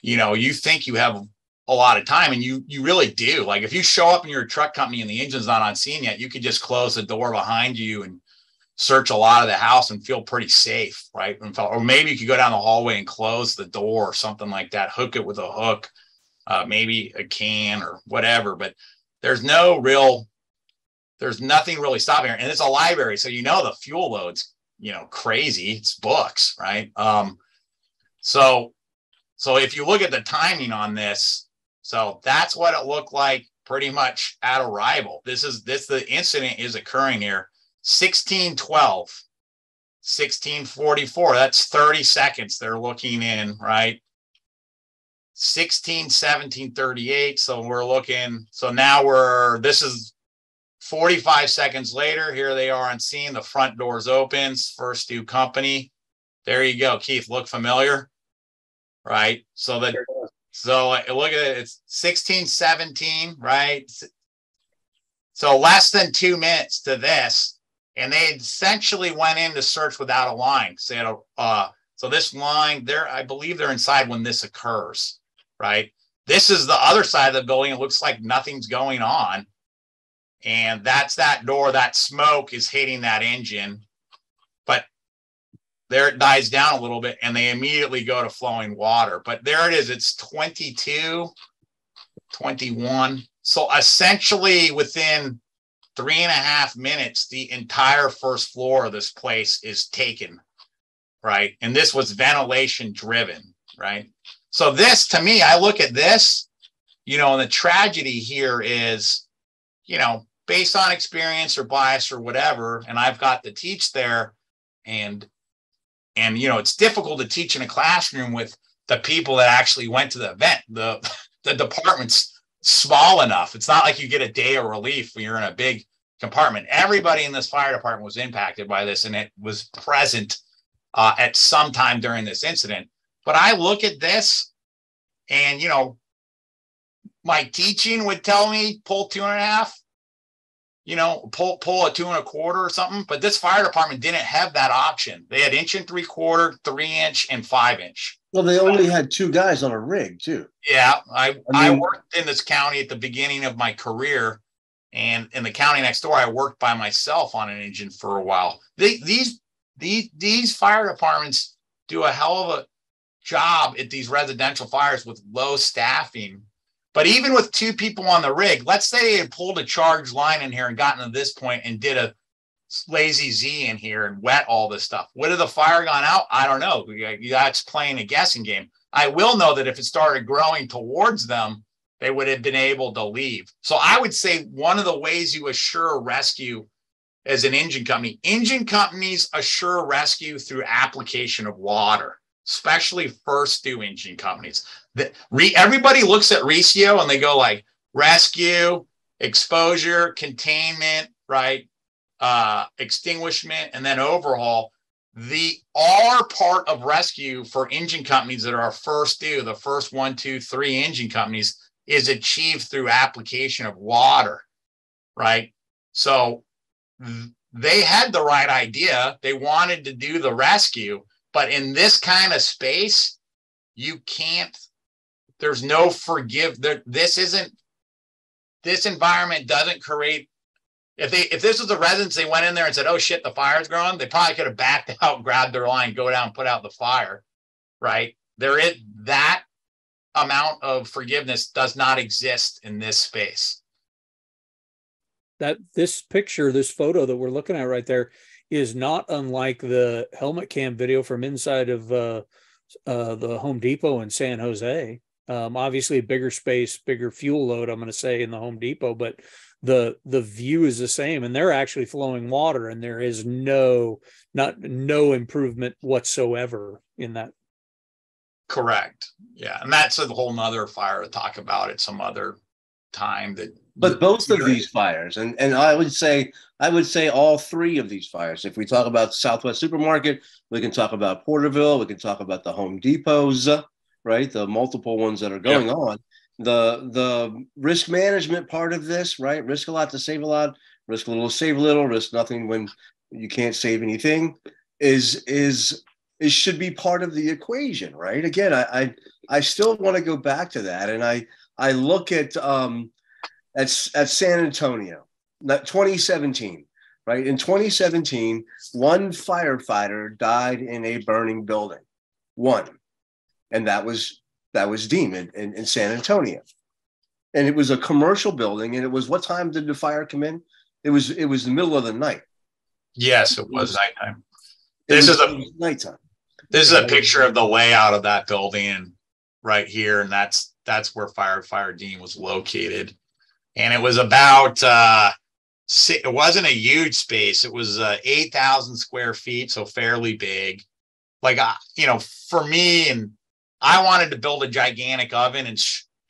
you think you have a lot of time, and you really do. Like if you show up in your truck company and the engine's not on scene yet, you could just close the door behind you and search a lot of the house and feel pretty safe, right? Or maybe you could go down the hallway and close the door or something like that, hook it with a hook, maybe a can or whatever, but there's nothing really stopping here. And it's a library, so the fuel load's crazy. It's books, right? So if you look at the timing on this, so that's what it looked like pretty much at arrival. The incident is occurring here 16:12, 16:44. That's 30 seconds they're looking in, right? 17:38. So we're looking. So now this is 45 seconds later. Here they are on scene. The front doors opens. First due company. There you go, Keith. Look familiar, right? So look at it. It's 16:17, right? So less than 2 minutes to this, and they essentially went in to search without a line. So this line there, I believe they're inside when this occurs, right? This is the other side of the building. It looks like nothing's going on, and that's that door. That smoke is hitting that engine, but there it dies down a little bit, and they immediately go to flowing water. But there it is. It's 22, 21. So essentially within 3.5 minutes, the entire first floor of this place is taken, right? And this was ventilation driven, right? So this, to me, I look at this, and the tragedy here is, based on experience or bias or whatever, and I've got to teach there, and it's difficult to teach in a classroom with the people that actually went to the event. The department's small enough. It's not like you get a day of relief when you're in a big compartment. Everybody in this fire department was impacted by this, and it was present at some time during this incident. But I look at this, and my teaching would tell me pull 2.5. pull a 2 1/4 or something. But this fire department didn't have that option. They had 1 3/4, 3 inch, and 5 inch. Well, they only had 2 guys on a rig too. Yeah, I worked in this county at the beginning of my career, and in the county next door, I worked by myself on an engine for a while. These fire departments do a hell of a job at these residential fires with low staffing. But even with 2 people on the rig, let's say they had pulled a charge line in here and gotten to this point and did a lazy Z in here and wet all this stuff. Would have the fire gone out? I don't know. That's playing a guessing game. I will know that if it started growing towards them, they would have been able to leave. So I would say one of the ways you assure rescue as an engine companies assure rescue through application of water, especially first due engine companies. Everybody looks at RECIO and they go like rescue, exposure, containment, right? Extinguishment, and then overhaul. The R part of rescue for engine companies that are first due, the first 1, 2, 3 engine companies, is achieved through application of water, right? So they had the right idea. They wanted to do the rescue, but in this kind of space, you can't, there's no this environment doesn't create. If this was the residents, they went in there and said, oh shit, the fire's growing, they probably could have backed out, grabbed their line, go down, put out the fire, right? There is that amount of forgiveness does not exist in this space. This photo that we're looking at right there is not unlike the helmet cam video from inside of the Home Depot in San Jose. Obviously a bigger space, bigger fuel load, I'm going to say, in the Home Depot, but the view is the same, and they're actually flowing water, and there is no improvement whatsoever in that. Correct. Yeah. And that's a whole nother fire to talk about at some other time. But both of these fires, and I would say all 3 of these fires, if we talk about Southwest Supermarket, we can talk about Porterville, we can talk about the Home Depots, right? The multiple ones that are going on. The risk management part of this, right? Risk a lot to save a lot, risk a little to save a little, risk nothing when you can't save anything it should be part of the equation, right? Again, I still want to go back to that, and I look at San Antonio, 2017, right? In 2017, 1 firefighter died in a burning building, 1, and that was Dean in San Antonio, and it was a commercial building, and it was, what time did the fire come in? It was the middle of the night. Yes, it was nighttime. This is nighttime. This is a picture of the layout of that building right here, and that's where Firefighter Dean was located. And it was about it wasn't a huge space. It was 8,000 square feet, so fairly big. Like for me, and I wanted to build a gigantic oven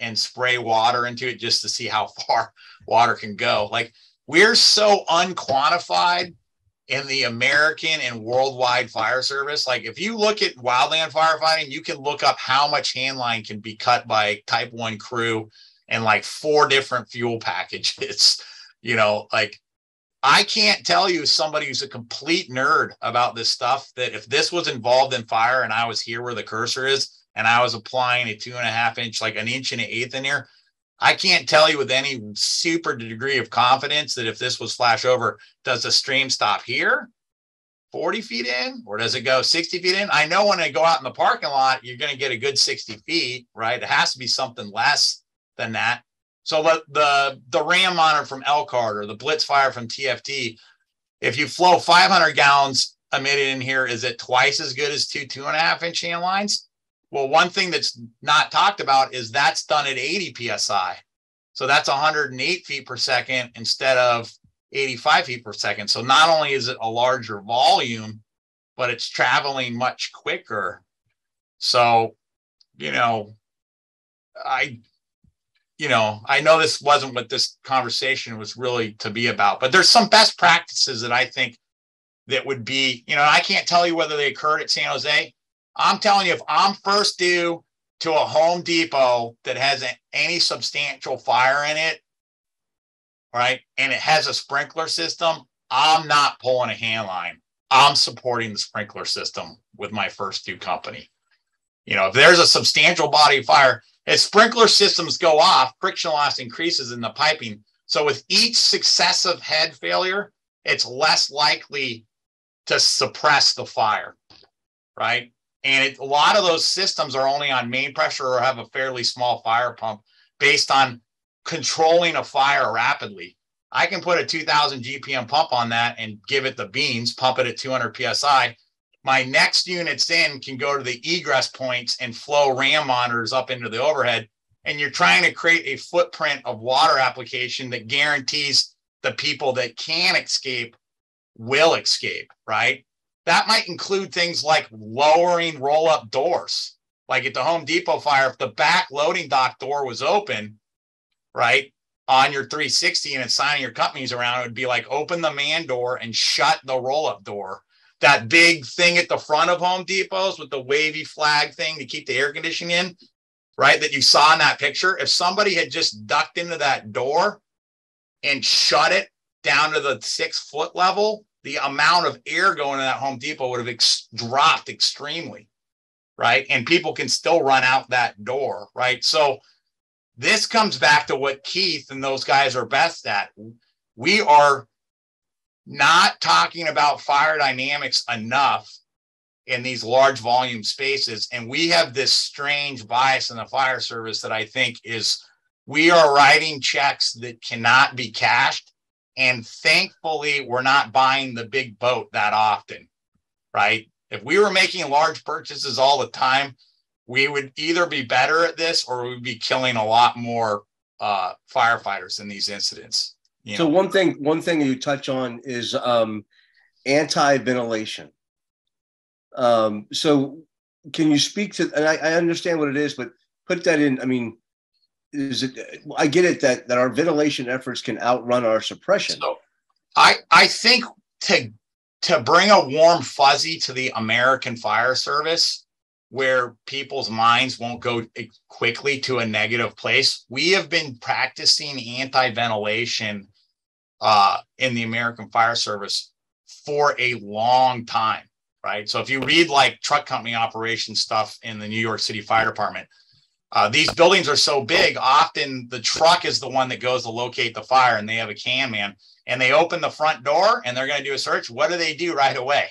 and spray water into it just to see how far water can go. Like, we're so unquantified in the American and worldwide fire service. Like, if you look at wildland firefighting, you can look up how much handline can be cut by type 1 crew and like 4 different fuel packages. Like, I can't tell you, somebody who's a complete nerd about this stuff, that if this was involved in fire and I was here where the cursor is and I was applying a 2.5 inch, like 1 1/8 inch in here, I can't tell you with any super degree of confidence that if this was flash over, does the stream stop here 40 feet in, or does it go 60 feet in? I know when I go out in the parking lot, you're going to get a good 60 feet, right? It has to be something less than that. So the RAM monitor from Elkhart or the Blitz Fire from TFT, if you flow 500 gallons emitted in here, is it twice as good as 2.5 inch hand lines? Well, one thing that's not talked about is that's done at 80 PSI. So that's 108 feet per second instead of 85 feet per second. So not only is it a larger volume, but it's traveling much quicker. So, I know this wasn't what this conversation was really to be about, but there's some best practices that I think that would be, I can't tell you whether they occurred at San Jose. I'm telling you, if I'm first due to a Home Depot that has any substantial fire in it, right, and it has a sprinkler system, I'm not pulling a hand line. I'm supporting the sprinkler system with my first two company. You know, if there's a substantial body of fire, as sprinkler systems go off, friction loss increases in the piping. So with each successive head failure, it's less likely to suppress the fire, right? And a lot of those systems are only on main pressure or have a fairly small fire pump based on controlling a fire rapidly. I can put a 2000 GPM pump on that and give it the beans, pump it at 200 PSI. My next units in can go to the egress points and flow RAM monitors up into the overhead. And you're trying to create a footprint of water application that guarantees the people that can escape will escape, right? That might include things like lowering roll-up doors. Like at the Home Depot fire, if the back loading dock door was open, right, on your 360 and it's signing your companies around, it would be like open the man door and shut the roll-up door. That big thing at the front of Home Depots with the wavy flag thing to keep the air conditioning in, right, that you saw in that picture, if somebody had just ducked into that door and shut it down to the 6 foot level, the amount of air going to that Home Depot would have dropped extremely, right? And people can still run out that door, right? So this comes back to what Keith and those guys are best at. We are not talking about fire dynamics enough in these large volume spaces. And we have this strange bias in the fire service that I think is we are writing checks that cannot be cashed. And thankfully, we're not buying the big boat that often, right? If we were making large purchases all the time, we would either be better at this or we'd be killing a lot more firefighters in these incidents. You know? One thing you touch on is anti-ventilation. So can you speak to, and I understand what it is, but put that in, I mean, I get it that our ventilation efforts can outrun our suppression. So I think to bring a warm fuzzy to the American fire service, where people's minds won't go quickly to a negative place, we have been practicing anti-ventilation in the American fire service for a long time, right? So if you read like truck company operation stuff in the New York City Fire Department, these buildings are so big, often the truck is the one that goes to locate the fire, and they have a can man, and they open the front door and they're going to do a search. What do they do right away?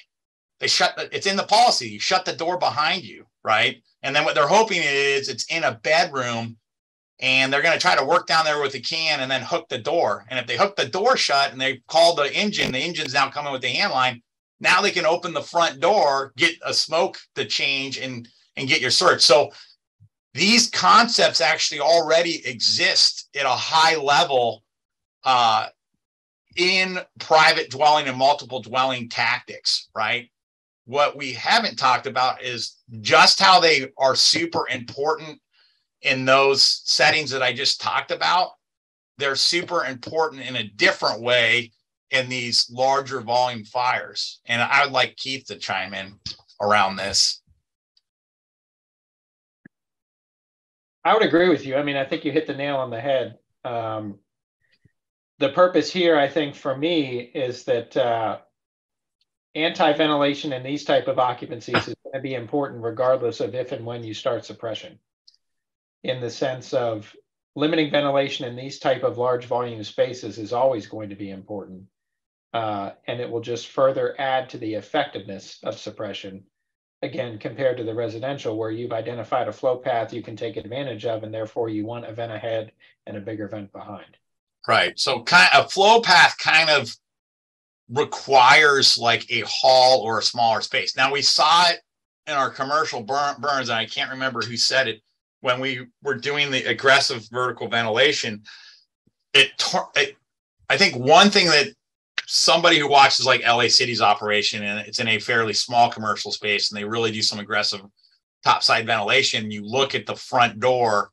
They it's in the policy. You shut the door behind you, right? And then what they're hoping is it's in a bedroom, and they're going to try to work down there with a can and then hook the door. And if they hook the door shut and they call the engine's now coming with the hand line, now they can open the front door, get a smoke to change and get your search. So these concepts actually already exist at a high level in private dwelling and multiple dwelling tactics, right? What we haven't talked about is just how they are super important in those settings that I just talked about. They're super important in a different way in these larger volume fires. And I would like Keith to chime in around this. I would agree with you. I mean, I think you hit the nail on the head. The purpose here, I think, for me, is that anti-ventilation in these type of occupancies is going to be important regardless of if and when you start suppression. In the sense of limiting ventilation in these type of large volume spaces is always going to be important. And it will just further add to the effectiveness of suppression. Again, compared to the residential, where you've identified a flow path you can take advantage of, and therefore you want a vent ahead and a bigger vent behind. Right. So a flow path kind of requires like a hall or a smaller space. Now, we saw it in our commercial burns, and I can't remember who said it, when we were doing the aggressive vertical ventilation. I think one thing that somebody who watches like LA City's operation, and it's in a fairly small commercial space, and they really do some aggressive topside ventilation, you look at the front door,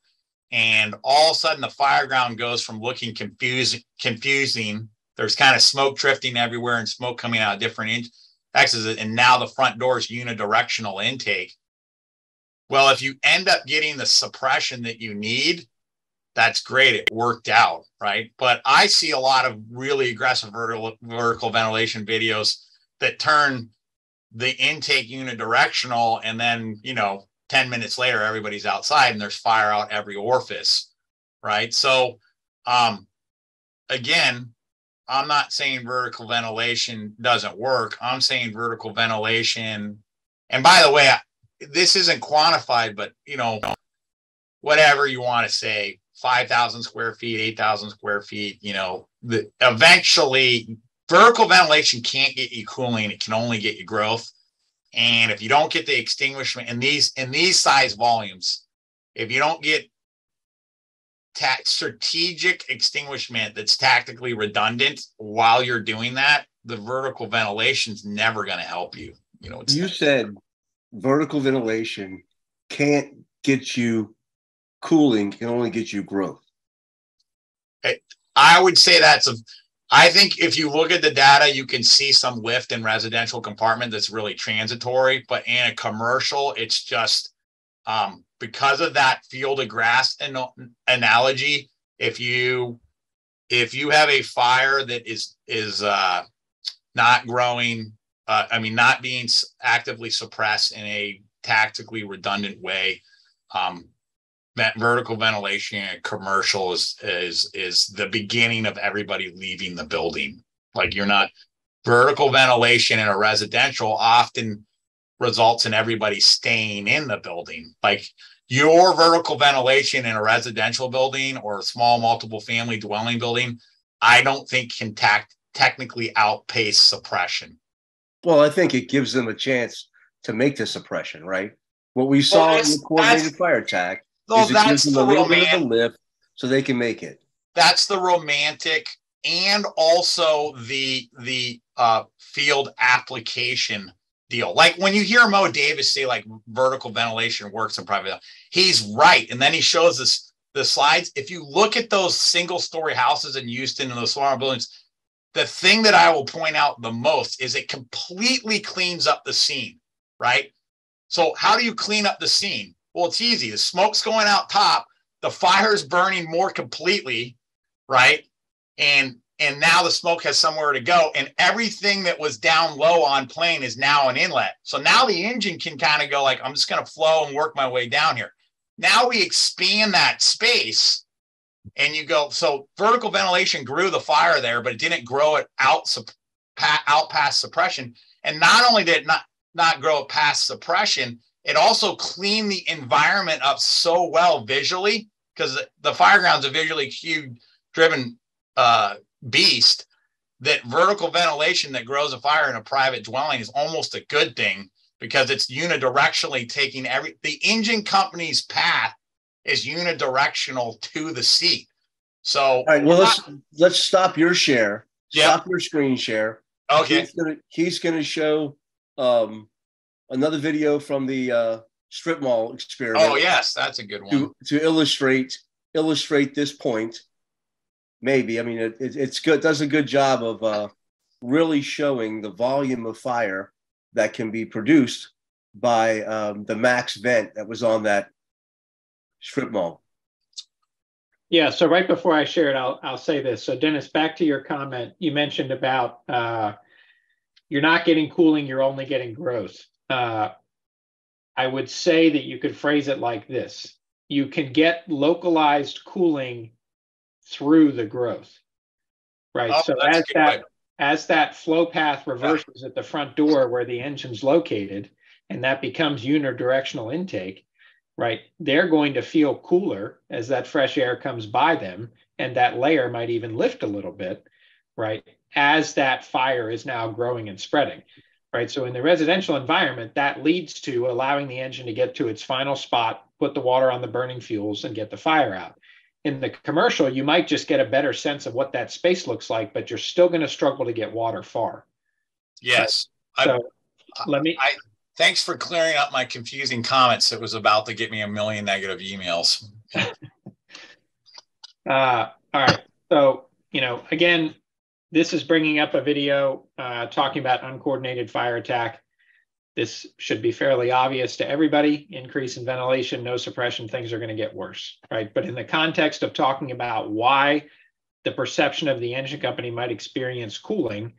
and all of a sudden the fire ground goes from looking confusing. There's kind of smoke drifting everywhere and smoke coming out of different exits, and now the front door is unidirectional intake. Well, if you end up getting the suppression that you need, that's great. It worked out, right? But I see a lot of really aggressive vertical ventilation videos that turn the intake unidirectional, and then, 10 minutes later, everybody's outside and there's fire out every orifice, right? So, again, I'm not saying vertical ventilation doesn't work. I'm saying vertical ventilation, and by the way, this isn't quantified, but, whatever you want to say, 5,000 square feet, 8,000 square feet, eventually vertical ventilation can't get you cooling. It can only get you growth. And if you don't get the extinguishment in these size volumes, if you don't get strategic extinguishment that's tactically redundant while you're doing that, the vertical ventilation is never going to help you. You said vertical ventilation can't get you cooling, can only get you growth. I would say I think if you look at the data, you can see some lift in residential compartment that's really transitory, but in a commercial, it's just because of that field of grass analogy. If you have a fire that is not growing, not being actively suppressed in a tactically redundant way, that vertical ventilation in a commercial is the beginning of everybody leaving the building. Like, vertical ventilation in a residential often results in everybody staying in the building. Like, your vertical ventilation in a residential building or a small multiple family dwelling building, I don't think can technically outpace suppression. Well, I think it gives them a chance to make the suppression, right? What we saw in the coordinated fire attack, it gives them a little bit of a lift so they can make it. That's the romantic, and also the field application deal. Like, when you hear Mo Davis say like vertical ventilation works in private, he's right. And then he shows us the slides. If you look at those single story houses in Houston and those smaller buildings, the thing that I will point out the most is it completely cleans up the scene, right? So how do you clean up the scene? Well, it's easy. The smoke's going out top. The fire's burning more completely, right? And now the smoke has somewhere to go. And everything that was down low on plane is now an inlet. So now the engine can kind of go like, I'm just going to flow and work my way down here. Now we expand that space and you go, so vertical ventilation grew the fire there, but it didn't grow it out past suppression. And not only did it not grow it past suppression, it also cleaned the environment up so well visually, because the fire ground's a visually cue driven beast, that vertical ventilation that grows a fire in a private dwelling is almost a good thing, because it's unidirectionally taking the engine company's path is unidirectional to the seat. So, all right, well, let's stop your share. Yep. Stop your screen share. Okay. He's gonna show another video from the strip mall experiment. Oh yes, that's a good one to illustrate this point. Maybe, I mean, it's good. Does a good job of really showing the volume of fire that can be produced by the max vent that was on that strip mall. Yeah. So right before I share it, I'll say this. So Dennis, back to your comment, you mentioned about you're not getting cooling, you're only getting growth. I would say that you could phrase it like this: you can get localized cooling through the growth, right? Oh, so as that flow path reverses at the front door where the engine's located, and that becomes unidirectional intake, right? They're going to feel cooler as that fresh air comes by them, and that layer might even lift a little bit, right? As that fire is now growing and spreading, right? So in the residential environment, that leads to allowing the engine to get to its final spot, put the water on the burning fuels, and get the fire out. In the commercial, you might just get a better sense of what that space looks like, but you're still going to struggle to get water far. Yes. Right? Thanks for clearing up my confusing comments. It was about to get me a million negative emails. All right. So, again, this is bringing up a video talking about uncoordinated fire attack. This should be fairly obvious to everybody. Increase in ventilation, no suppression, things are going to get worse, right? But in the context of talking about why the perception of the engine company might experience cooling,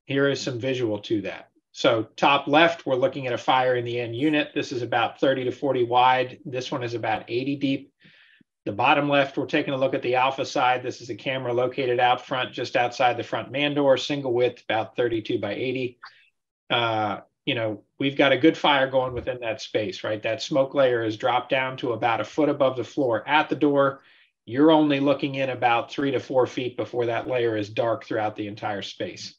here is some visual to that. So top left, we're looking at a fire in the end unit. This is about 30 to 40 wide. This one is about 80 deep. The bottom left, we're taking a look at the alpha side. This is a camera located out front, just outside the front man door, single width, about 32 by 80. You know, we've got a good fire going within that space, right? That smoke layer is dropped down to about a foot above the floor at the door. You're only looking in about 3 to 4 feet before that layer is dark throughout the entire space.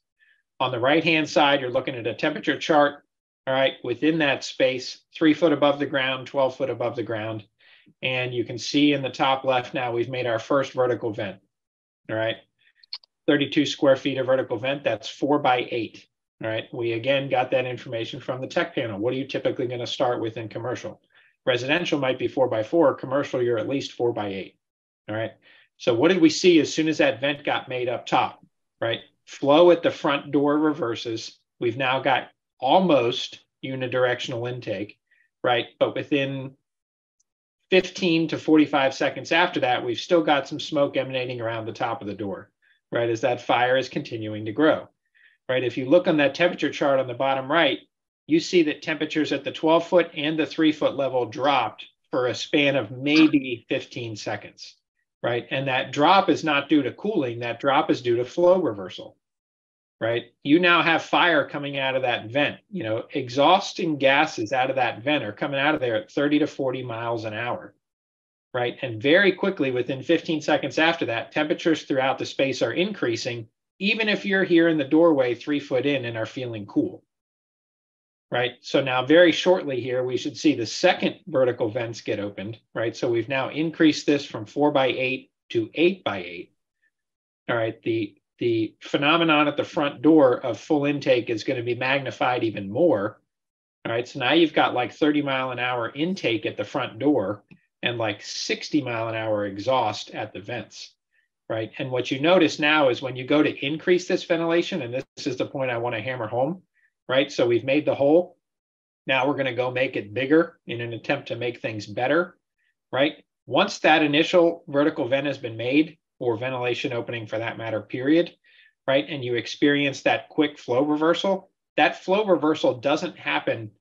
On the right-hand side, you're looking at a temperature chart, all right, within that space, 3 foot above the ground, 12 foot above the ground. And you can see in the top left now, we've made our first vertical vent, all right? 32 square feet of vertical vent, that's 4 by 8. All right, we again got that information from the tech panel. What are you typically going to start with in commercial? Residential might be 4 by 4. Commercial, you're at least 4 by 8. All right. So what did we see as soon as that vent got made up top? Right. Flow at the front door reverses. We've now got almost unidirectional intake. Right. But within 15 to 45 seconds after that, we've still got some smoke emanating around the top of the door. Right. As that fire is continuing to grow. Right, if you look on that temperature chart on the bottom right, you see that temperatures at the 12-foot and the 3-foot level dropped for a span of maybe 15 seconds, right? And that drop is not due to cooling. That drop is due to flow reversal, right? You now have fire coming out of that vent. You know, exhausting gases out of that vent are coming out of there at 30 to 40 miles an hour, right? And very quickly, within 15 seconds after that, temperatures throughout the space are increasing, even if you're here in the doorway 3 foot in and are feeling cool, right? So now very shortly here, we should see the second vertical vents get opened, right? So we've now increased this from 4 by 8 to 8 by 8. All right, the phenomenon at the front door of full intake is going to be magnified even more. All right, so now you've got like 30 mile an hour intake at the front door and like 60 mile an hour exhaust at the vents. Right. And what you notice now is when you go to increase this ventilation, and this is the point I want to hammer home, right? So we've made the hole. Now we're going to go make it bigger in an attempt to make things better, right? Once that initial vertical vent has been made, or ventilation opening for that matter, period, right? And you experience that quick flow reversal, that flow reversal doesn't happen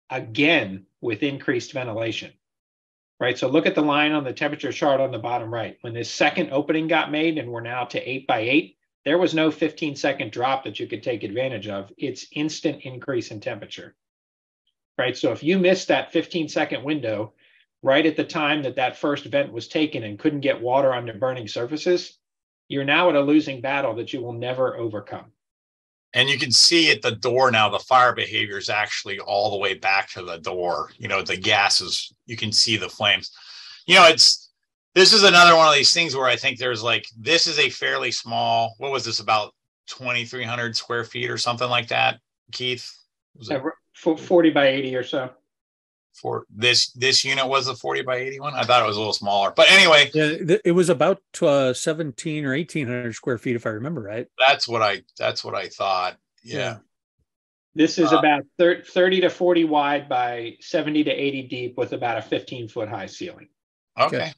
again with increased ventilation. Right, so look at the line on the temperature chart on the bottom right. When this second opening got made and we're now to 8 by 8, there was no 15-second drop that you could take advantage of. It's instant increase in temperature. Right, so if you missed that 15-second window right at the time that that first vent was taken and couldn't get water onto burning surfaces, you're now at a losing battle that you will never overcome. And you can see at the door now, the fire behavior is actually all the way back to the door. You know, the gases, you can see the flames. You know, this is another one of these things where I think there's like, this is a fairly small, what was this, about 2,300 square feet or something like that, Keith? Was it 40 by 80 or so. For this unit was a 40 by 80 one? I thought it was a little smaller. But anyway. Yeah, it was about 17 or 1,800 square feet, if I remember right. That's what I thought. Yeah. This is about 30 to 40 wide by 70 to 80 deep with about a 15-foot high ceiling. Okay.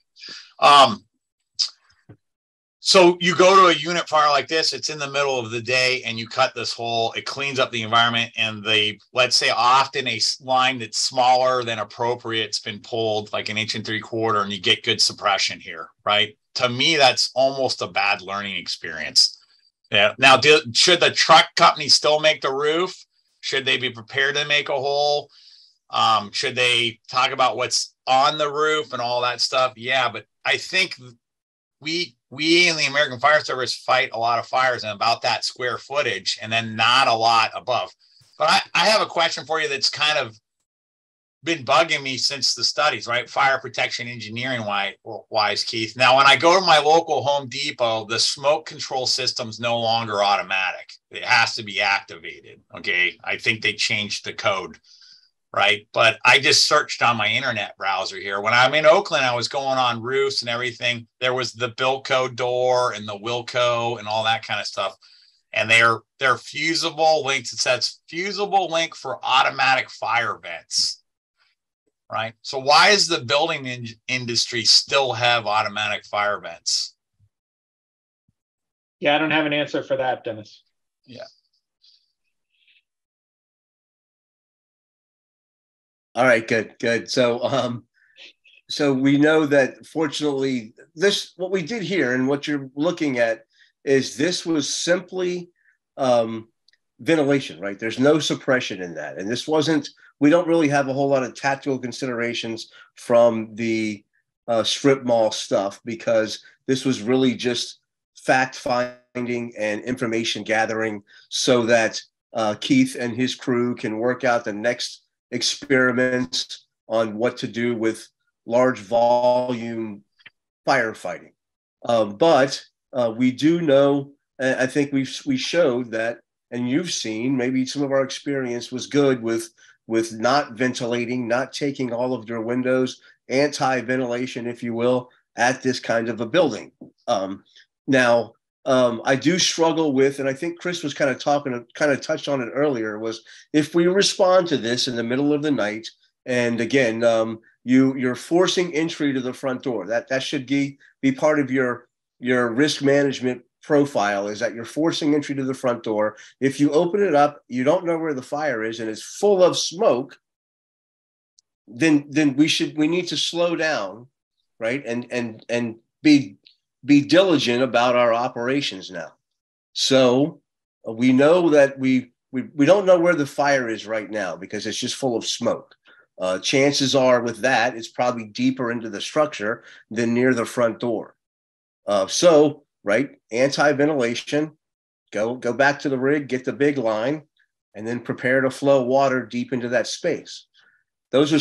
So you go to a unit fire like this, it's in the middle of the day and you cut this hole, it cleans up the environment, and let's say often a line that's smaller than appropriate, it's been pulled like 1 3/4 inches and you get good suppression here, right? To me, that's almost a bad learning experience. Yeah. Now, should the truck company still make the roof? Should they be prepared to make a hole? Should they talk about what's on the roof and all that stuff? Yeah, but I think we in the American Fire Service fight a lot of fires and about that square footage and then not a lot above. But I have a question for you that's kind of been bugging me since the studies, right? Fire protection engineering wise, Keith. Now, when I go to my local Home Depot, the smoke control system's no longer automatic. It has to be activated. Okay. I think they changed the code. Right. But I just searched on my internet browser here. When I'm in Oakland, I was going on roofs and everything. There was the Bilco door and the Wilco and all that kind of stuff. and they're fusible links. It says fusible link for automatic fire vents, right? So why is the building industry still have automatic fire vents? Yeah, I don't have an answer for that, Dennis. Yeah. All right, good. So we know that fortunately what we did here and what you're looking at is this was simply ventilation, right? There's no suppression in that. And we don't really have a whole lot of tactical considerations from the strip mall stuff, because this was really just fact finding and information gathering so that Keith and his crew can work out the next experiments on what to do with large volume firefighting. But we do know, I think we showed that, and you've seen, maybe some of our experience was good with not ventilating, not taking all of your windows, anti-ventilation, if you will, at this kind of a building. Now, I do struggle with, and I think Chris was kind of touched on it earlier, was if we respond to this in the middle of the night, and again, you're forcing entry to the front door. That should be part of your risk management profile, is that you're forcing entry to the front door. If you open it up, you don't know where the fire is, and it's full of smoke, then we need to slow down, right? And be diligent about our operations now. So we know that we don't know where the fire is right now because it's just full of smoke. Chances are with that, it's probably deeper into the structure than near the front door. So, right, anti-ventilation, go back to the rig, get the big line, and then prepare to flow water deep into that space. Those are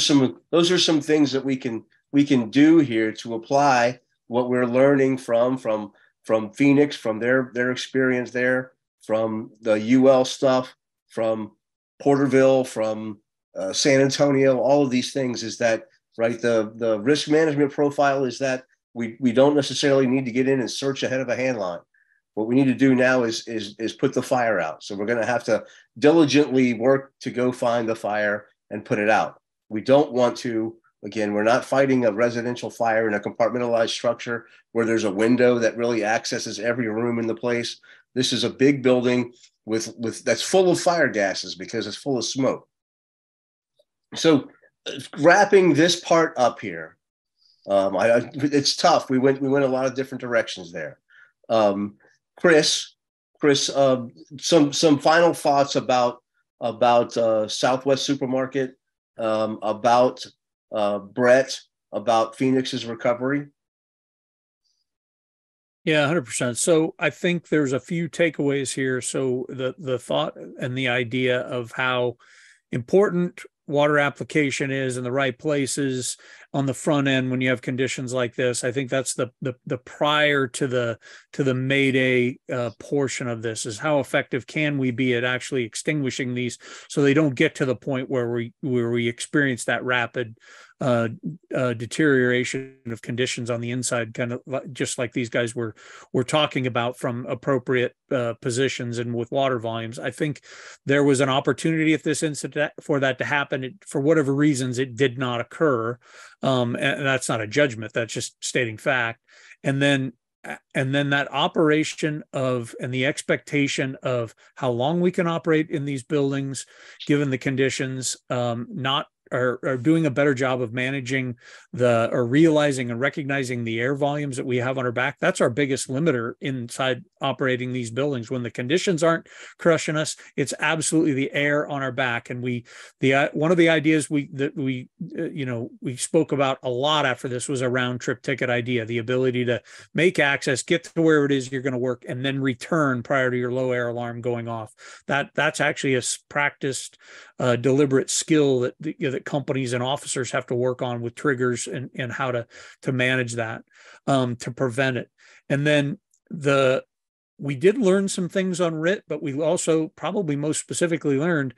some things that we can do here to apply what we're learning from Phoenix, from their experience there, from the UL stuff, from Porterville, from San Antonio. All of these things is that, right, the risk management profile is that we don't necessarily need to get in and search ahead of a hand line. What we need to do now is put the fire out. So we're going to have to diligently work to go find the fire and put it out. We don't want to, again, we're not fighting a residential fire in a compartmentalized structure where there's a window that really accesses every room in the place. This is a big building with that's full of fire gases because it's full of smoke. So wrapping this part up here, it's tough. We went a lot of different directions there. Chris, some final thoughts about Southwest Supermarket, about Bret, about Phoenix's recovery. Yeah, 100%. So I think there's a few takeaways here. So the thought and the idea of how important water application is in the right places on the front end when you have conditions like this. I think that's the prior to the Mayday portion of this, is how effective can we be at actually extinguishing these so they don't get to the point where we experience that rapid deterioration of conditions on the inside, kind of just like these guys were talking about, from appropriate positions and with water volumes. I think there was an opportunity at this incident for that to happen. For whatever reasons, it did not occur. And that's not a judgment, that's just stating fact. And then that operation of, and the expectation of how long we can operate in these buildings, given the conditions, are doing a better job of managing or realizing and recognizing the air volumes that we have on our back. That's our biggest limiter inside operating these buildings. When the conditions aren't crushing us, it's absolutely the air on our back. And one of the ideas we spoke about a lot after this was a round trip ticket idea, the ability to make access, get to where it is you're going to work, and then return prior to your low air alarm going off. That's actually a practiced, deliberate skill that companies and officers have to work on with triggers and how to manage that, to prevent it. And then we did learn some things on RIT, but we also probably most specifically learned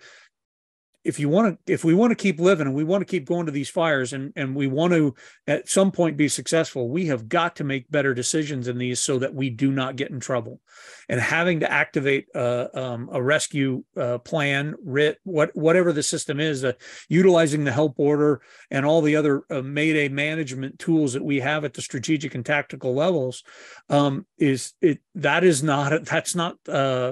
if we want to keep living and we want to keep going to these fires and we want to at some point be successful, we have got to make better decisions in these so that we do not get in trouble. And having to activate a rescue plan, RIT, whatever the system is, utilizing the help order and all the other Mayday management tools that we have at the strategic and tactical levels, that's not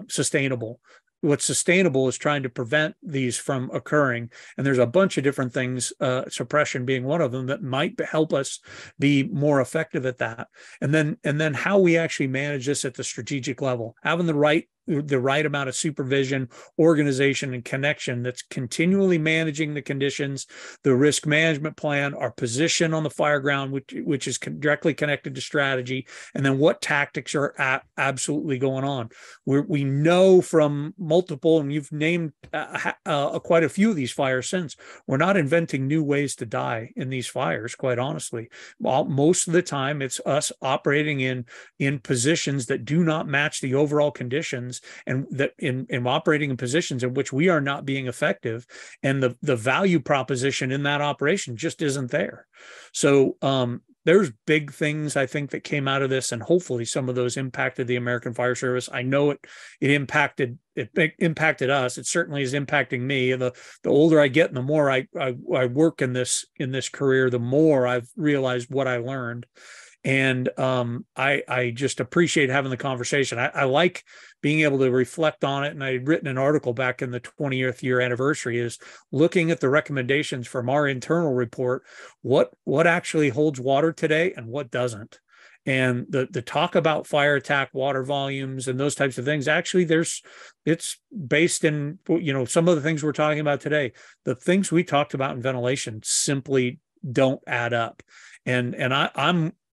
sustainable. What's sustainable is trying to prevent these from occurring. And there's a bunch of different things, suppression being one of them, that might help us be more effective at that. And then how we actually manage this at the strategic level, having the right amount of supervision, organization, and connection that's continually managing the conditions, the risk management plan, our position on the fire ground, which is directly connected to strategy, and then what tactics are absolutely going on. We know from multiple, and you've named quite a few of these fires since, we're not inventing new ways to die in these fires, quite honestly. Most of the time, it's us operating in positions that do not match the overall conditions, and that in operating in positions in which we are not being effective, and the value proposition in that operation just isn't there. So there's big things, I think, that came out of this, and hopefully some of those impacted the American Fire Service. I know it impacted us. It certainly is impacting me. The older I get and the more I work in this career, the more I've realized what I learned. And I just appreciate having the conversation. I like being able to reflect on it. And I had written an article back in the 20th year anniversary, is looking at the recommendations from our internal report, what actually holds water today and what doesn't. And the talk about fire attack water volumes and those types of things, actually it's based in, some of the things we're talking about today. The things we talked about in ventilation simply don't add up. And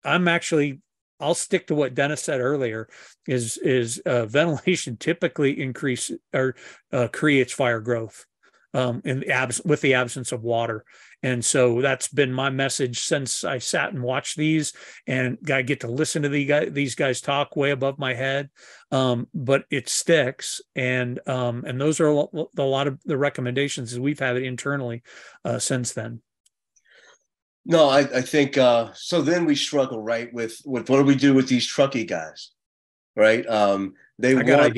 I'm actually, I'll stick to what Dennis said earlier, is ventilation typically creates fire growth with the absence of water. And so that's been my message since I sat and watched these, and I get to listen to these guys talk way above my head. But it sticks. And those are a lot of the recommendations that we've had internally since then. No, I think so. Then we struggle, right, with what do we do with these truckie guys, right? They want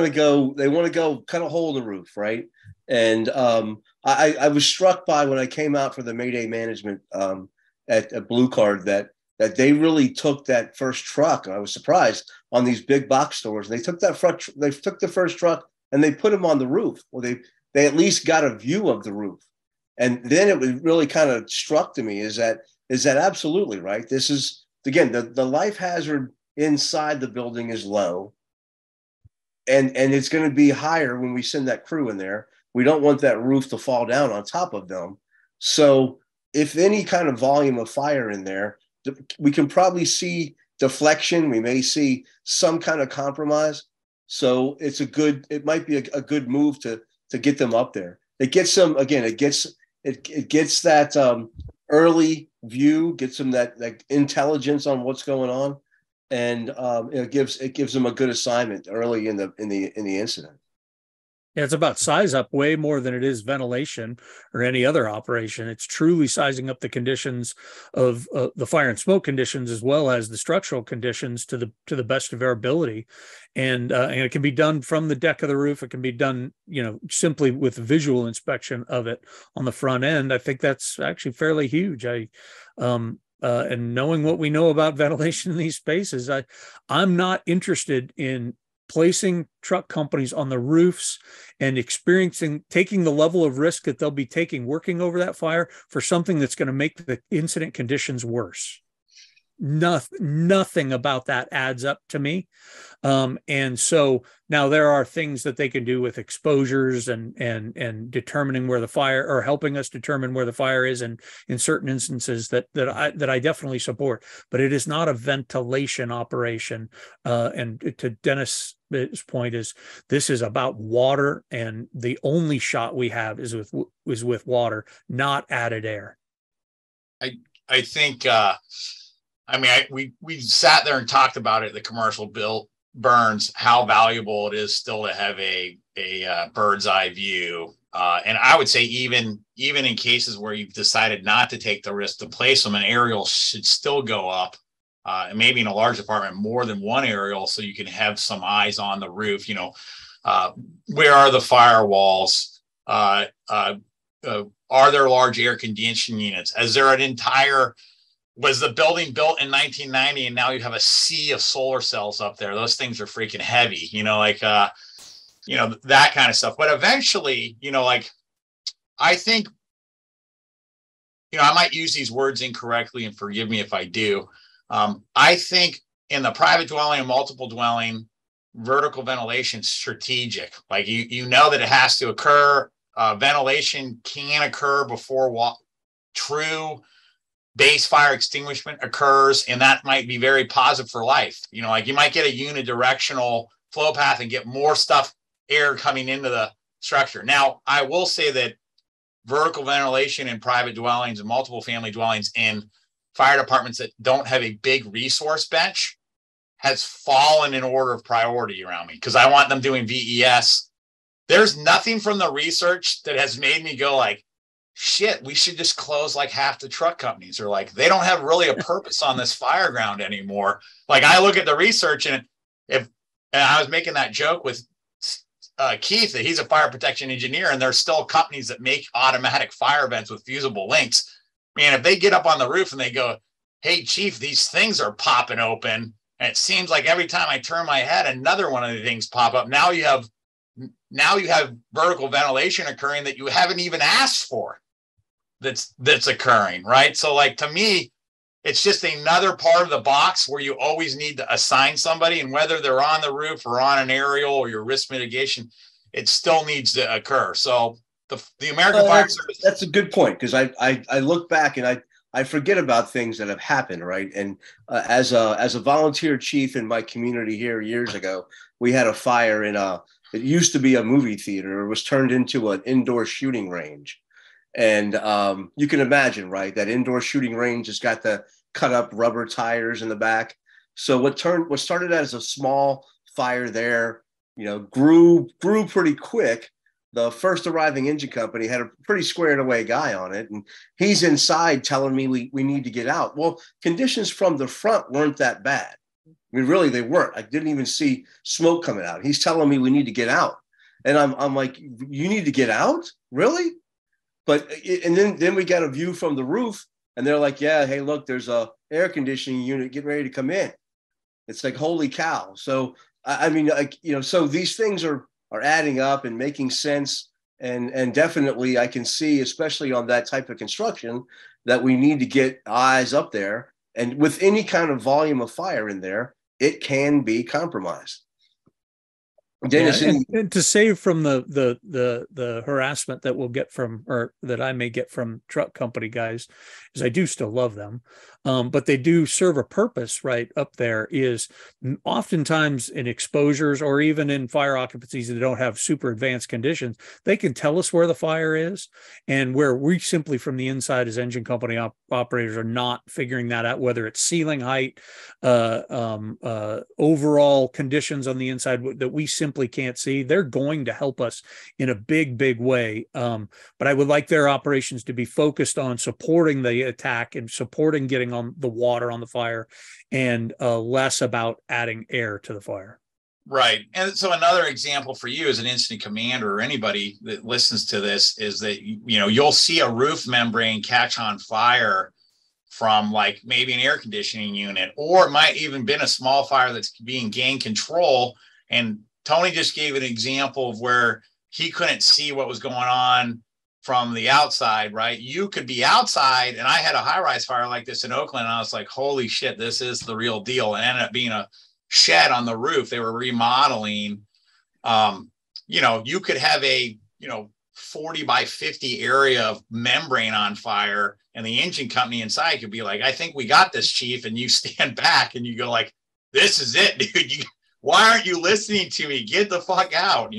to go cut a hole in the roof, right? And I was struck by, when I came out for the Mayday management at Blue Card, that they really took that first truck. I was surprised on these big box stores. They took the first truck and they put them on the roof. Well, they at least got a view of the roof. And then it really kind of struck to me is that absolutely right. This is, again, the life hazard inside the building is low, and it's going to be higher when we send that crew in there. We don't want that roof to fall down on top of them. So if any kind of volume of fire in there, we can probably see deflection. We may see some kind of compromise. So it might be a good move to get them up there. It gets them, again, it gets that early view, gets them that intelligence on what's going on, and it gives them a good assignment early in the incident. Yeah, it's about size up way more than it is ventilation or any other operation. It's truly sizing up the conditions of the fire and smoke conditions, as well as the structural conditions to the best of our ability. And it can be done from the deck of the roof. It can be done, simply with visual inspection of it on the front end. I think that's actually fairly huge. And knowing what we know about ventilation in these spaces, I'm not interested in placing truck companies on the roofs and taking the level of risk that they'll be taking working over that fire for something that's going to make the incident conditions worse. Nothing about that adds up to me. And so now there are things that they can do with exposures and determining where the fire, or helping us determine where the fire is, and in certain instances that I definitely support, but it is not a ventilation operation. And to Dennis's point, this is about water, and the only shot we have is with water, not added air. I think we sat there and talked about it, the commercial burns, how valuable it is still to have a bird's eye view. And I would say even in cases where you've decided not to take the risk to place them, an aerial should still go up. And maybe in a large apartment, more than one aerial, so you can have some eyes on the roof. Where are the firewalls? Are there large air conditioning units? Was the building built in 1990 and now you have a sea of solar cells up there? Those things are freaking heavy, that kind of stuff. But eventually, I think, I might use these words incorrectly, and forgive me if I do. I think in the private dwelling and multiple dwelling, vertical ventilation is strategic. Like you know that it has to occur. Ventilation can occur before true base fire extinguishment occurs, and that might be very positive for life. You might get a unidirectional flow path and get more air coming into the structure. Now, I will say that vertical ventilation in private dwellings and multiple family dwellings in fire departments that don't have a big resource bench has fallen in order of priority around me, because I want them doing VES. There's nothing from the research that has made me go like, shit, we should just close like half the truck companies, or like they don't have really a purpose on this fire ground anymore. Like I look at the research, and I was making that joke with Keith, that he's a fire protection engineer, and there's still companies that make automatic fire vents with fusible links. Man, if they get up on the roof and they go, hey, chief, these things are popping open, and it seems like every time I turn my head, another one of the things pop up. Now you have vertical ventilation occurring that you haven't even asked for. That's occurring, right? So like, to me, it's just another part of the box where you always need to assign somebody, and whether they're on the roof or on an aerial or your risk mitigation, it still needs to occur. So the American Fire Service. That's a good point, because I look back and I forget about things that have happened, right? And as a volunteer chief in my community here years ago, we had a fire it used to be a movie theater. It was turned into an indoor shooting range. And you can imagine, right, that indoor shooting range has got the cut up rubber tires in the back. So what started as a small fire there, grew pretty quick. The first arriving engine company had a pretty squared away guy on it, and he's inside telling me we need to get out. Well, conditions from the front weren't that bad. I mean, really, they weren't. I didn't even see smoke coming out. He's telling me we need to get out. And I'm like, you need to get out? Really? And then we got a view from the roof, and they're like, yeah, hey, look, there's a air conditioning unit getting ready to come in. It's like, holy cow. So, I mean, so these things are adding up and making sense. And definitely I can see, especially on that type of construction, that we need to get eyes up there. And with any kind of volume of fire in there, it can be compromised. Dennis, and to save from the harassment that we'll get from, or that I may get from truck company guys, is I do still love them, but they do serve a purpose right up there. Is oftentimes in exposures or even in fire occupancies that don't have super advanced conditions, they can tell us where the fire is, and where we simply from the inside as engine company operators are not figuring that out, whether it's ceiling height, overall conditions on the inside that we simply can't see. They're going to help us in a big way. But I would like their operations to be focused on supporting the attack and supporting getting on the water on the fire, and less about adding air to the fire. Right. And so another example for you as an incident commander, or anybody that listens to this, is that, you'll see a roof membrane catch on fire from like maybe an air conditioning unit, or it might even been a small fire that's being gain control. And Tony just gave an example of where he couldn't see what was going on from the outside, right? You could be outside, and I had a high-rise fire like this in Oakland, and I was like, holy shit, this is the real deal. And it ended up being a shed on the roof. They were remodeling. You could have a 40 by 50 area of membrane on fire, and the engine company inside could be like, I think we got this, chief. And you stand back and you go like, this is it, dude. Why aren't you listening to me? Get the fuck out.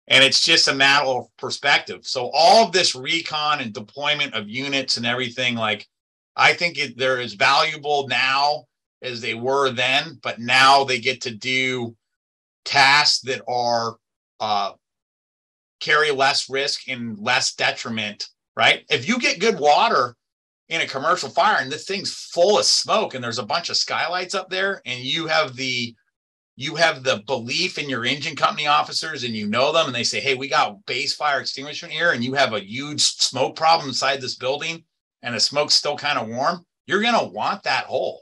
And it's just a matter of perspective. So all of this recon and deployment of units and everything, like, I think there is valuable now. as they were then, but now they get to do tasks that are carry less risk and less detriment, right? If you get good water in a commercial fire and this thing's full of smoke and there's a bunch of skylights up there, and you have the belief in your engine company officers and you know them and they say, hey, we got base fire extinguishment here and you have a huge smoke problem inside this building and the smoke's still kind of warm, you're going to want that hole.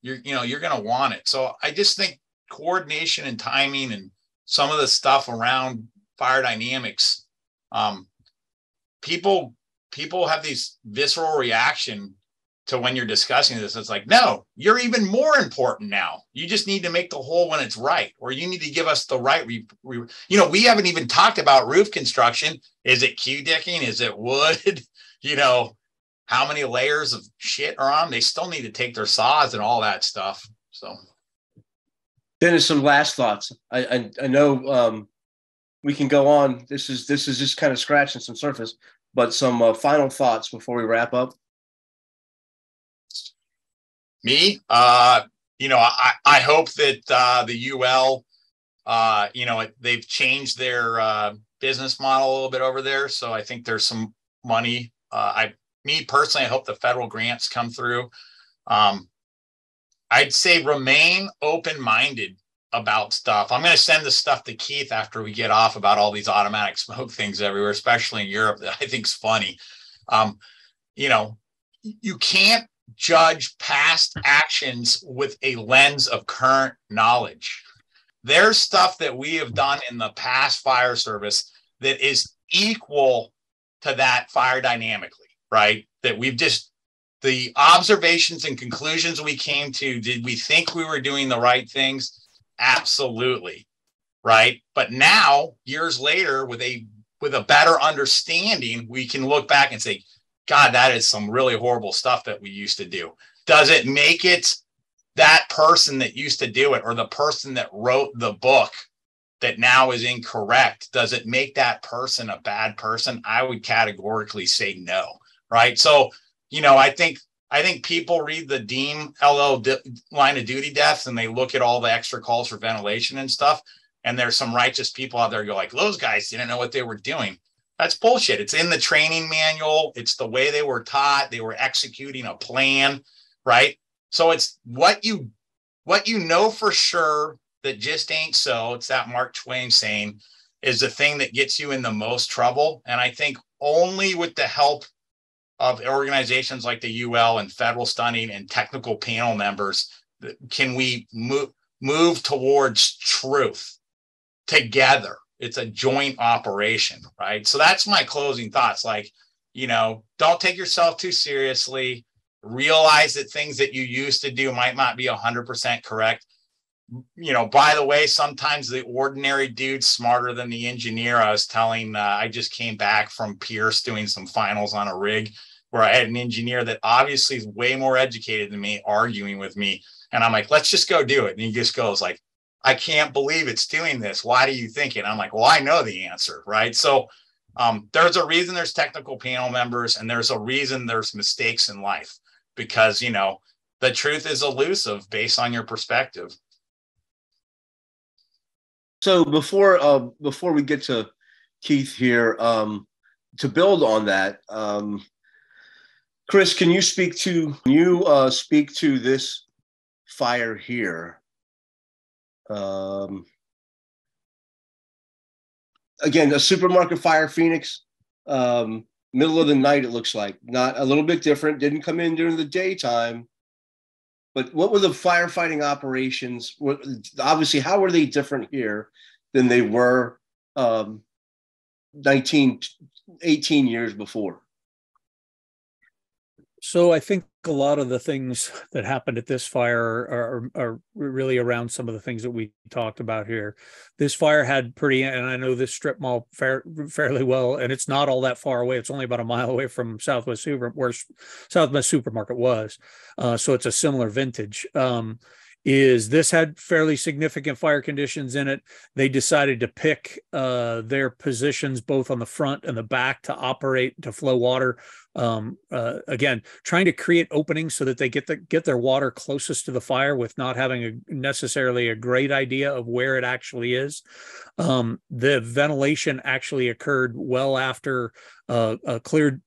You're going to want it. So I just think coordination and timing and some of the stuff around fire dynamics, people have these visceral reaction to when you're discussing this. It's like, no, you're even more important now. You just need to make the hole when it's right, or you need to give us the right. We haven't even talked about roof construction. Is it Q-decking? Is it wood? How many layers of shit are on? They still need to take their saws and all that stuff. So, Dennis, some last thoughts. I know we can go on. This is just kind of scratching some surface, but some final thoughts before we wrap up. Me, I hope that the UL, they've changed their business model a little bit over there. So I think there's some money. Me personally, I hope the federal grants come through. I'd say remain open-minded about stuff. I'm going to send this stuff to Keith after we get off about all these automatic smoke things everywhere, especially in Europe, that I think is funny. You can't judge past actions with a lens of current knowledge. There's stuff that we have done in the past fire service that is equal to that fire dynamically, right? That the observations and conclusions we came to, did we think we were doing the right things? Absolutely. Right. But now, years later, with a better understanding, we can look back and say, God, that is some really horrible stuff that we used to do. Does it make it that person that used to do it, or the person that wrote the book that now is incorrect? Does it make that person a bad person? I would categorically say no. Right. So, I think people read the DEEM LL line of duty deaths and they look at all the extra calls for ventilation and stuff. And there's some righteous people out there who go like, those guys didn't know what they were doing. That's bullshit. It's in the training manual. It's the way they were taught. They were executing a plan, right? So it's what you know for sure that just ain't so. It's that Mark Twain saying, is the thing that gets you in the most trouble. And I think only with the help of organizations like the UL and federal stunning and technical panel members can we move towards truth together. It's a joint operation, right? So that's my closing thoughts. Like, don't take yourself too seriously. Realize that things that you used to do might not be 100% correct. By the way, sometimes the ordinary dude's smarter than the engineer. I was telling, I just came back from Pierce doing some finals on a rig where I had an engineer that obviously is way more educated than me arguing with me. And I'm like, let's just go do it. And he just goes like, I can't believe it's doing this. Why do you think it? I'm like, well, I know the answer, right? So there's a reason there's technical panel members, and there's a reason there's mistakes in life, because, the truth is elusive based on your perspective. So before we get to Keith here, to build on that, Chris, can you speak to this fire here? Again, a supermarket fire, Phoenix, middle of the night, it looks like. Not a little bit different, didn't come in during the daytime. But what were the firefighting operations? Obviously, how were they different here than they were 18 years before? So I think a lot of the things that happened at this fire are really around some of the things that we talked about here. This fire had and I know this strip mall fairly well, and it's not all that far away. It's only about a mile away from where Southwest Supermarket was. So it's a similar vintage. is this had fairly significant fire conditions in it. They decided to pick their positions both on the front and the back to operate, to flow water. Again, trying to create openings so that they get their water closest to the fire with not having necessarily a great idea of where it actually is. The ventilation actually occurred well after a clear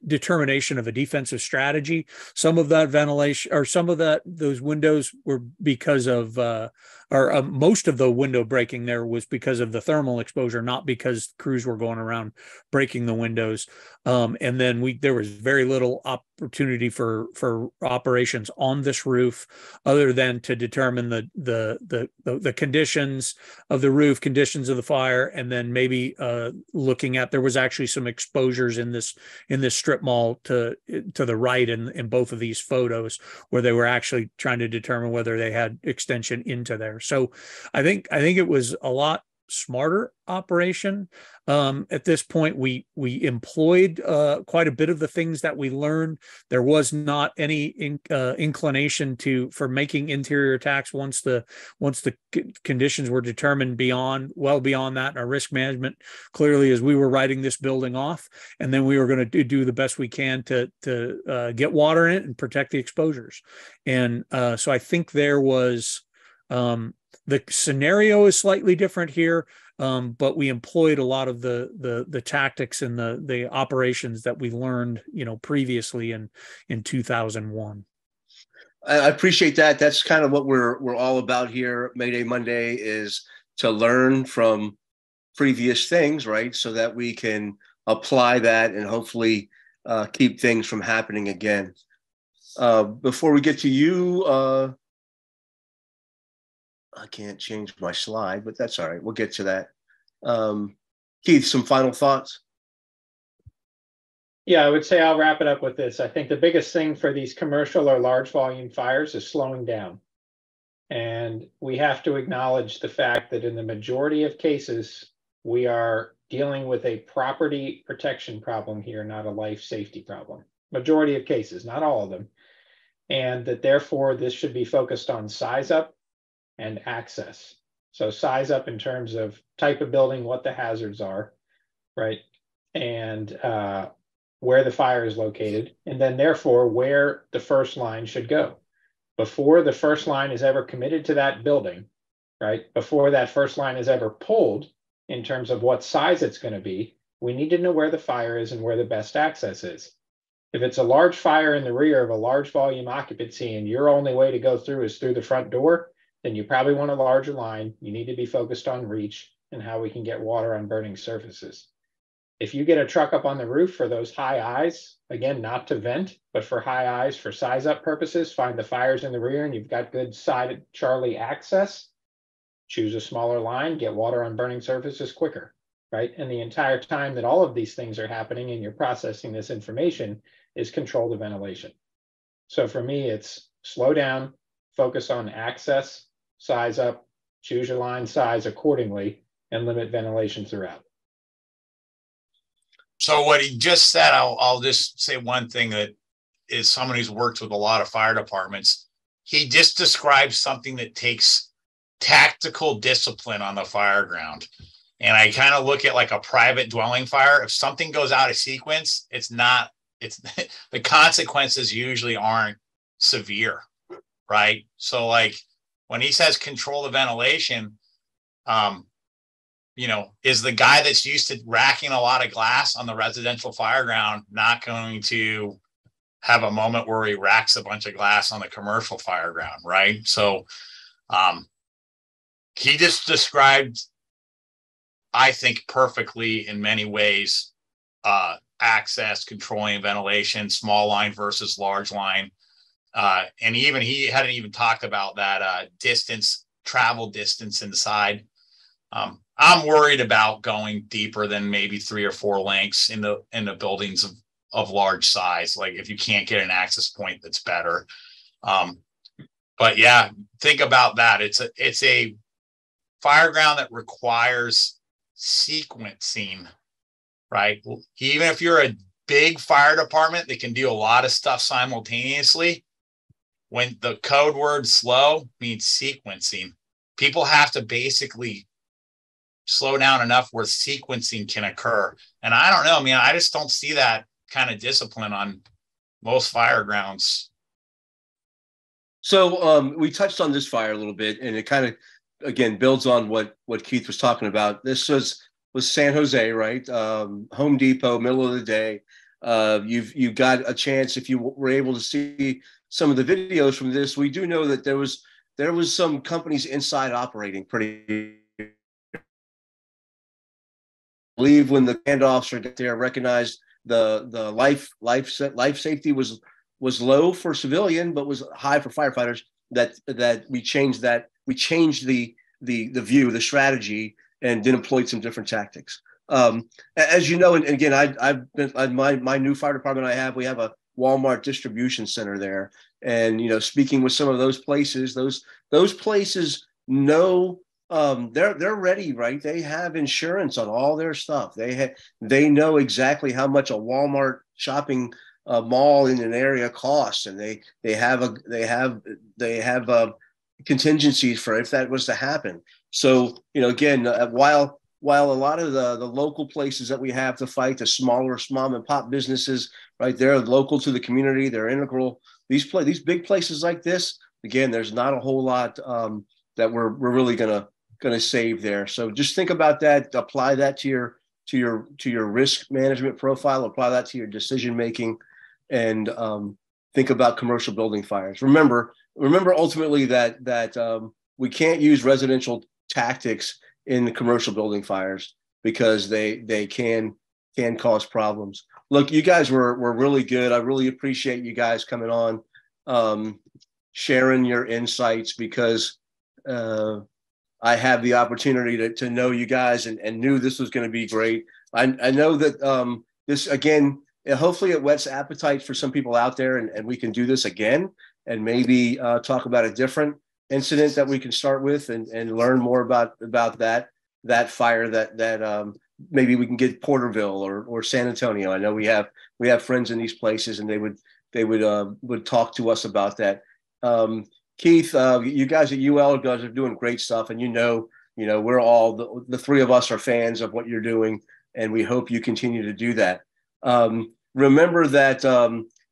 determination of a defensive strategy. Some of that ventilation, or some of those windows were because of, most of the window breaking there was because of the thermal exposure, not because crews were going around breaking the windows. And then there was very little opportunity for operations on this roof, other than to determine the conditions of the roof, conditions of the fire, and then maybe looking at, there was actually some exposures in this strip mall to the right in both of these photos, where they were actually trying to determine whether they had extension into there. So I think it was a lot smarter operation. At this point, we employed quite a bit of the things that we learned. There was not any inclination for making interior attacks once the conditions were determined well beyond that. And our risk management clearly, as we were writing this building off, and then we were going to do the best we can to get water in it and protect the exposures. And so I think there was, the scenario is slightly different here, but we employed a lot of the tactics and the operations that we learned, previously in 2001. I appreciate that. That's kind of what we're all about here. Mayday Monday is to learn from previous things, right? So that we can apply that and hopefully keep things from happening again. Before we get to you, I can't change my slide, but that's all right. We'll get to that. Keith, some final thoughts? Yeah, I would say I'll wrap it up with this. I think the biggest thing for these commercial or large volume fires is slowing down. And we have to acknowledge the fact that in the majority of cases, we are dealing with a property protection problem here, not a life safety problem. Majority of cases, not all of them. And that therefore this should be focused on size up and access. So size up in terms of type of building, what the hazards are, right? And where the fire is located, and then therefore where the first line should go. Before the first line is ever committed to that building, right? Before that first line is ever pulled in terms of what size it's going to be, we need to know where the fire is and where the best access is. If it's a large fire in the rear of a large volume occupancy and your only way to go through is through the front door, then you probably want a larger line. You need to be focused on reach and how we can get water on burning surfaces. If you get a truck up on the roof for those high eyes, again, not to vent, but for high eyes, for size up purposes, find the fires in the rear and you've got good side Charlie access, choose a smaller line, get water on burning surfaces quicker, right? And the entire time that all of these things are happening and you're processing this information is control the ventilation. So for me, it's slow down, focus on access, size up, choose your line size accordingly, and limit ventilation throughout. So what he just said, I'll just say one thing that is someone who's worked with a lot of fire departments. He just described something that takes tactical discipline on the fire ground. And I kind of look at like a private dwelling fire. If something goes out of sequence, it's the consequences usually aren't severe, right? So like when he says control the ventilation, is the guy that's used to racking a lot of glass on the residential fire ground not going to have a moment where he racks a bunch of glass on the commercial fire ground, right? So he just described, I think, perfectly in many ways, access, controlling ventilation, small line versus large line. And he hadn't even talked about that travel distance inside. I'm worried about going deeper than maybe 3 or 4 lengths in the buildings of large size. Like if you can't get an access point that's better. But yeah, think about that. It's a fire ground that requires sequencing, right? Even if you're a big fire department that can do a lot of stuff simultaneously, when the code word slow means sequencing, people have to basically slow down enough where sequencing can occur. And I don't know, man, I just don't see that kind of discipline on most fire grounds. So we touched on this fire a little bit, and it kind of, again, builds on what Keith was talking about. This was San Jose, right? Home Depot, middle of the day. You've got a chance, if you were able to see some of the videos from this. We do know that there was some companies inside operating pretty. I believe when the command officer got there, recognized the life safety was low for civilian, but was high for firefighters. That we changed the view, the strategy, and then employed some different tactics. As you know, and again, I've been my new fire department. We have a Walmart distribution center there, and speaking with some of those places, those places know they're ready, right? They have insurance on all their stuff. They know exactly how much a Walmart shopping mall in an area costs, and they have contingencies for if that was to happen. So again, while a lot of the local places that we have to fight, the smaller mom and pop businesses, right, they're local to the community, they're integral. These big places like this, again, there's not a whole lot that we're really gonna save there. So just think about that, apply that to your risk management profile, apply that to your decision making, and think about commercial building fires. Remember ultimately that we can't use residential tactics in the commercial building fires because they can cause problems. Look, you guys were really good. I really appreciate you guys coming on, sharing your insights, because I have the opportunity to know you guys and knew this was going to be great. I know that this, again, hopefully it whets appetite for some people out there, and we can do this again and maybe talk about a different incident that we can start with and learn more about that fire that maybe we can get Porterville or San Antonio. I know we have friends in these places, and they would talk to us about that. Keith, you guys at UL guys are doing great stuff, and we're all the three of us are fans of what you're doing, and we hope you continue to do that. Remember that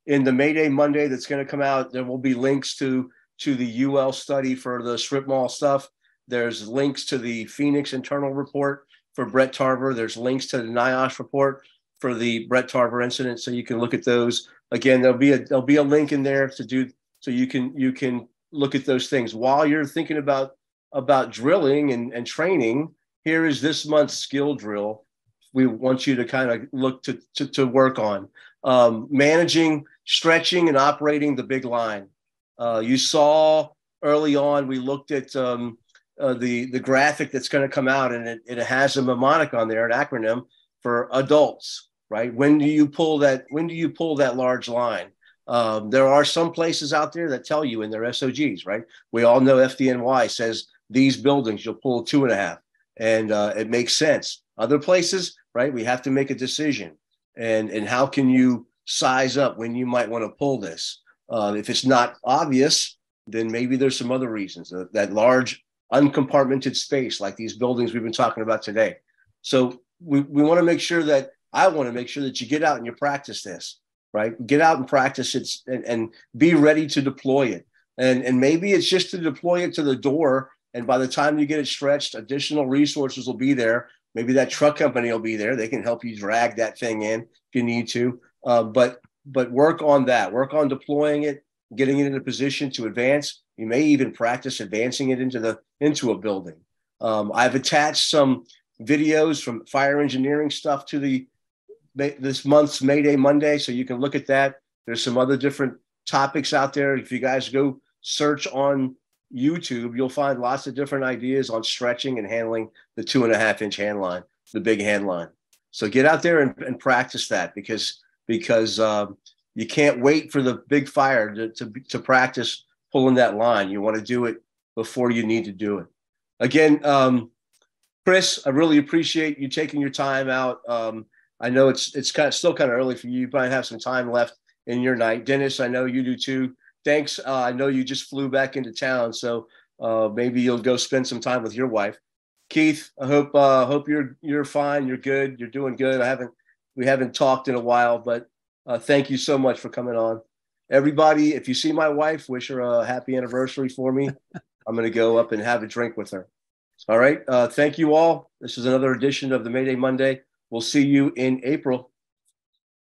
in the Mayday Monday that's going to come out, there will be links to the UL study for the strip mall stuff. There's links to the Phoenix internal report for Bret Tarver. There's links to the NIOSH report for the Bret Tarver incident, so you can look at those. Again, there'll be a link in there so you can look at those things while you're thinking about drilling and training. Here is this month's skill drill we want you to kind of look to work on. Managing, stretching, and operating the big line. You saw early on, we looked at the graphic that's going to come out, and it has a mnemonic on there, an acronym for adults, right? When do you pull that large line? There are some places out there that tell you in their SOGs, right? We all know FDNY says these buildings, you'll pull 2.5, and it makes sense. Other places, right, we have to make a decision. And how can you size up when you might want to pull this? If it's not obvious, then maybe there's some other reasons. That large uncompartmented space, like these buildings we've been talking about today. So we want to make sure that I want to make sure that you get out and you practice this, right? Get out and practice it and be ready to deploy it. And maybe it's just to deploy it to the door. And by the time you get it stretched, additional resources will be there. Maybe that truck company will be there. They can help you drag that thing in if you need to. But work on that. Work on deploying it, getting it in a position to advance. You may even practice advancing it into a building. I've attached some videos from fire engineering stuff to this month's Mayday Monday, so you can look at that. There's some other different topics out there. If you guys go search on YouTube, you'll find lots of different ideas on stretching and handling the 2.5-inch hand line, the big hand line. So get out there and practice that, because you can't wait for the big fire to practice pulling that line. You want to do it before you need to do it. Again, Chris, I really appreciate you taking your time out. I know it's still kind of early for you. You probably have some time left in your night. Dennis, I know you do too. thanks. I know you just flew back into town, so maybe you'll go spend some time with your wife. Keith, I hope you're fine. You're good. You're doing good. We haven't talked in a while, but thank you so much for coming on. Everybody, if you see my wife, wish her a happy anniversary for me. I'm going to go up and have a drink with her. All right. Thank you all. This is another edition of the Mayday Monday. We'll see you in April.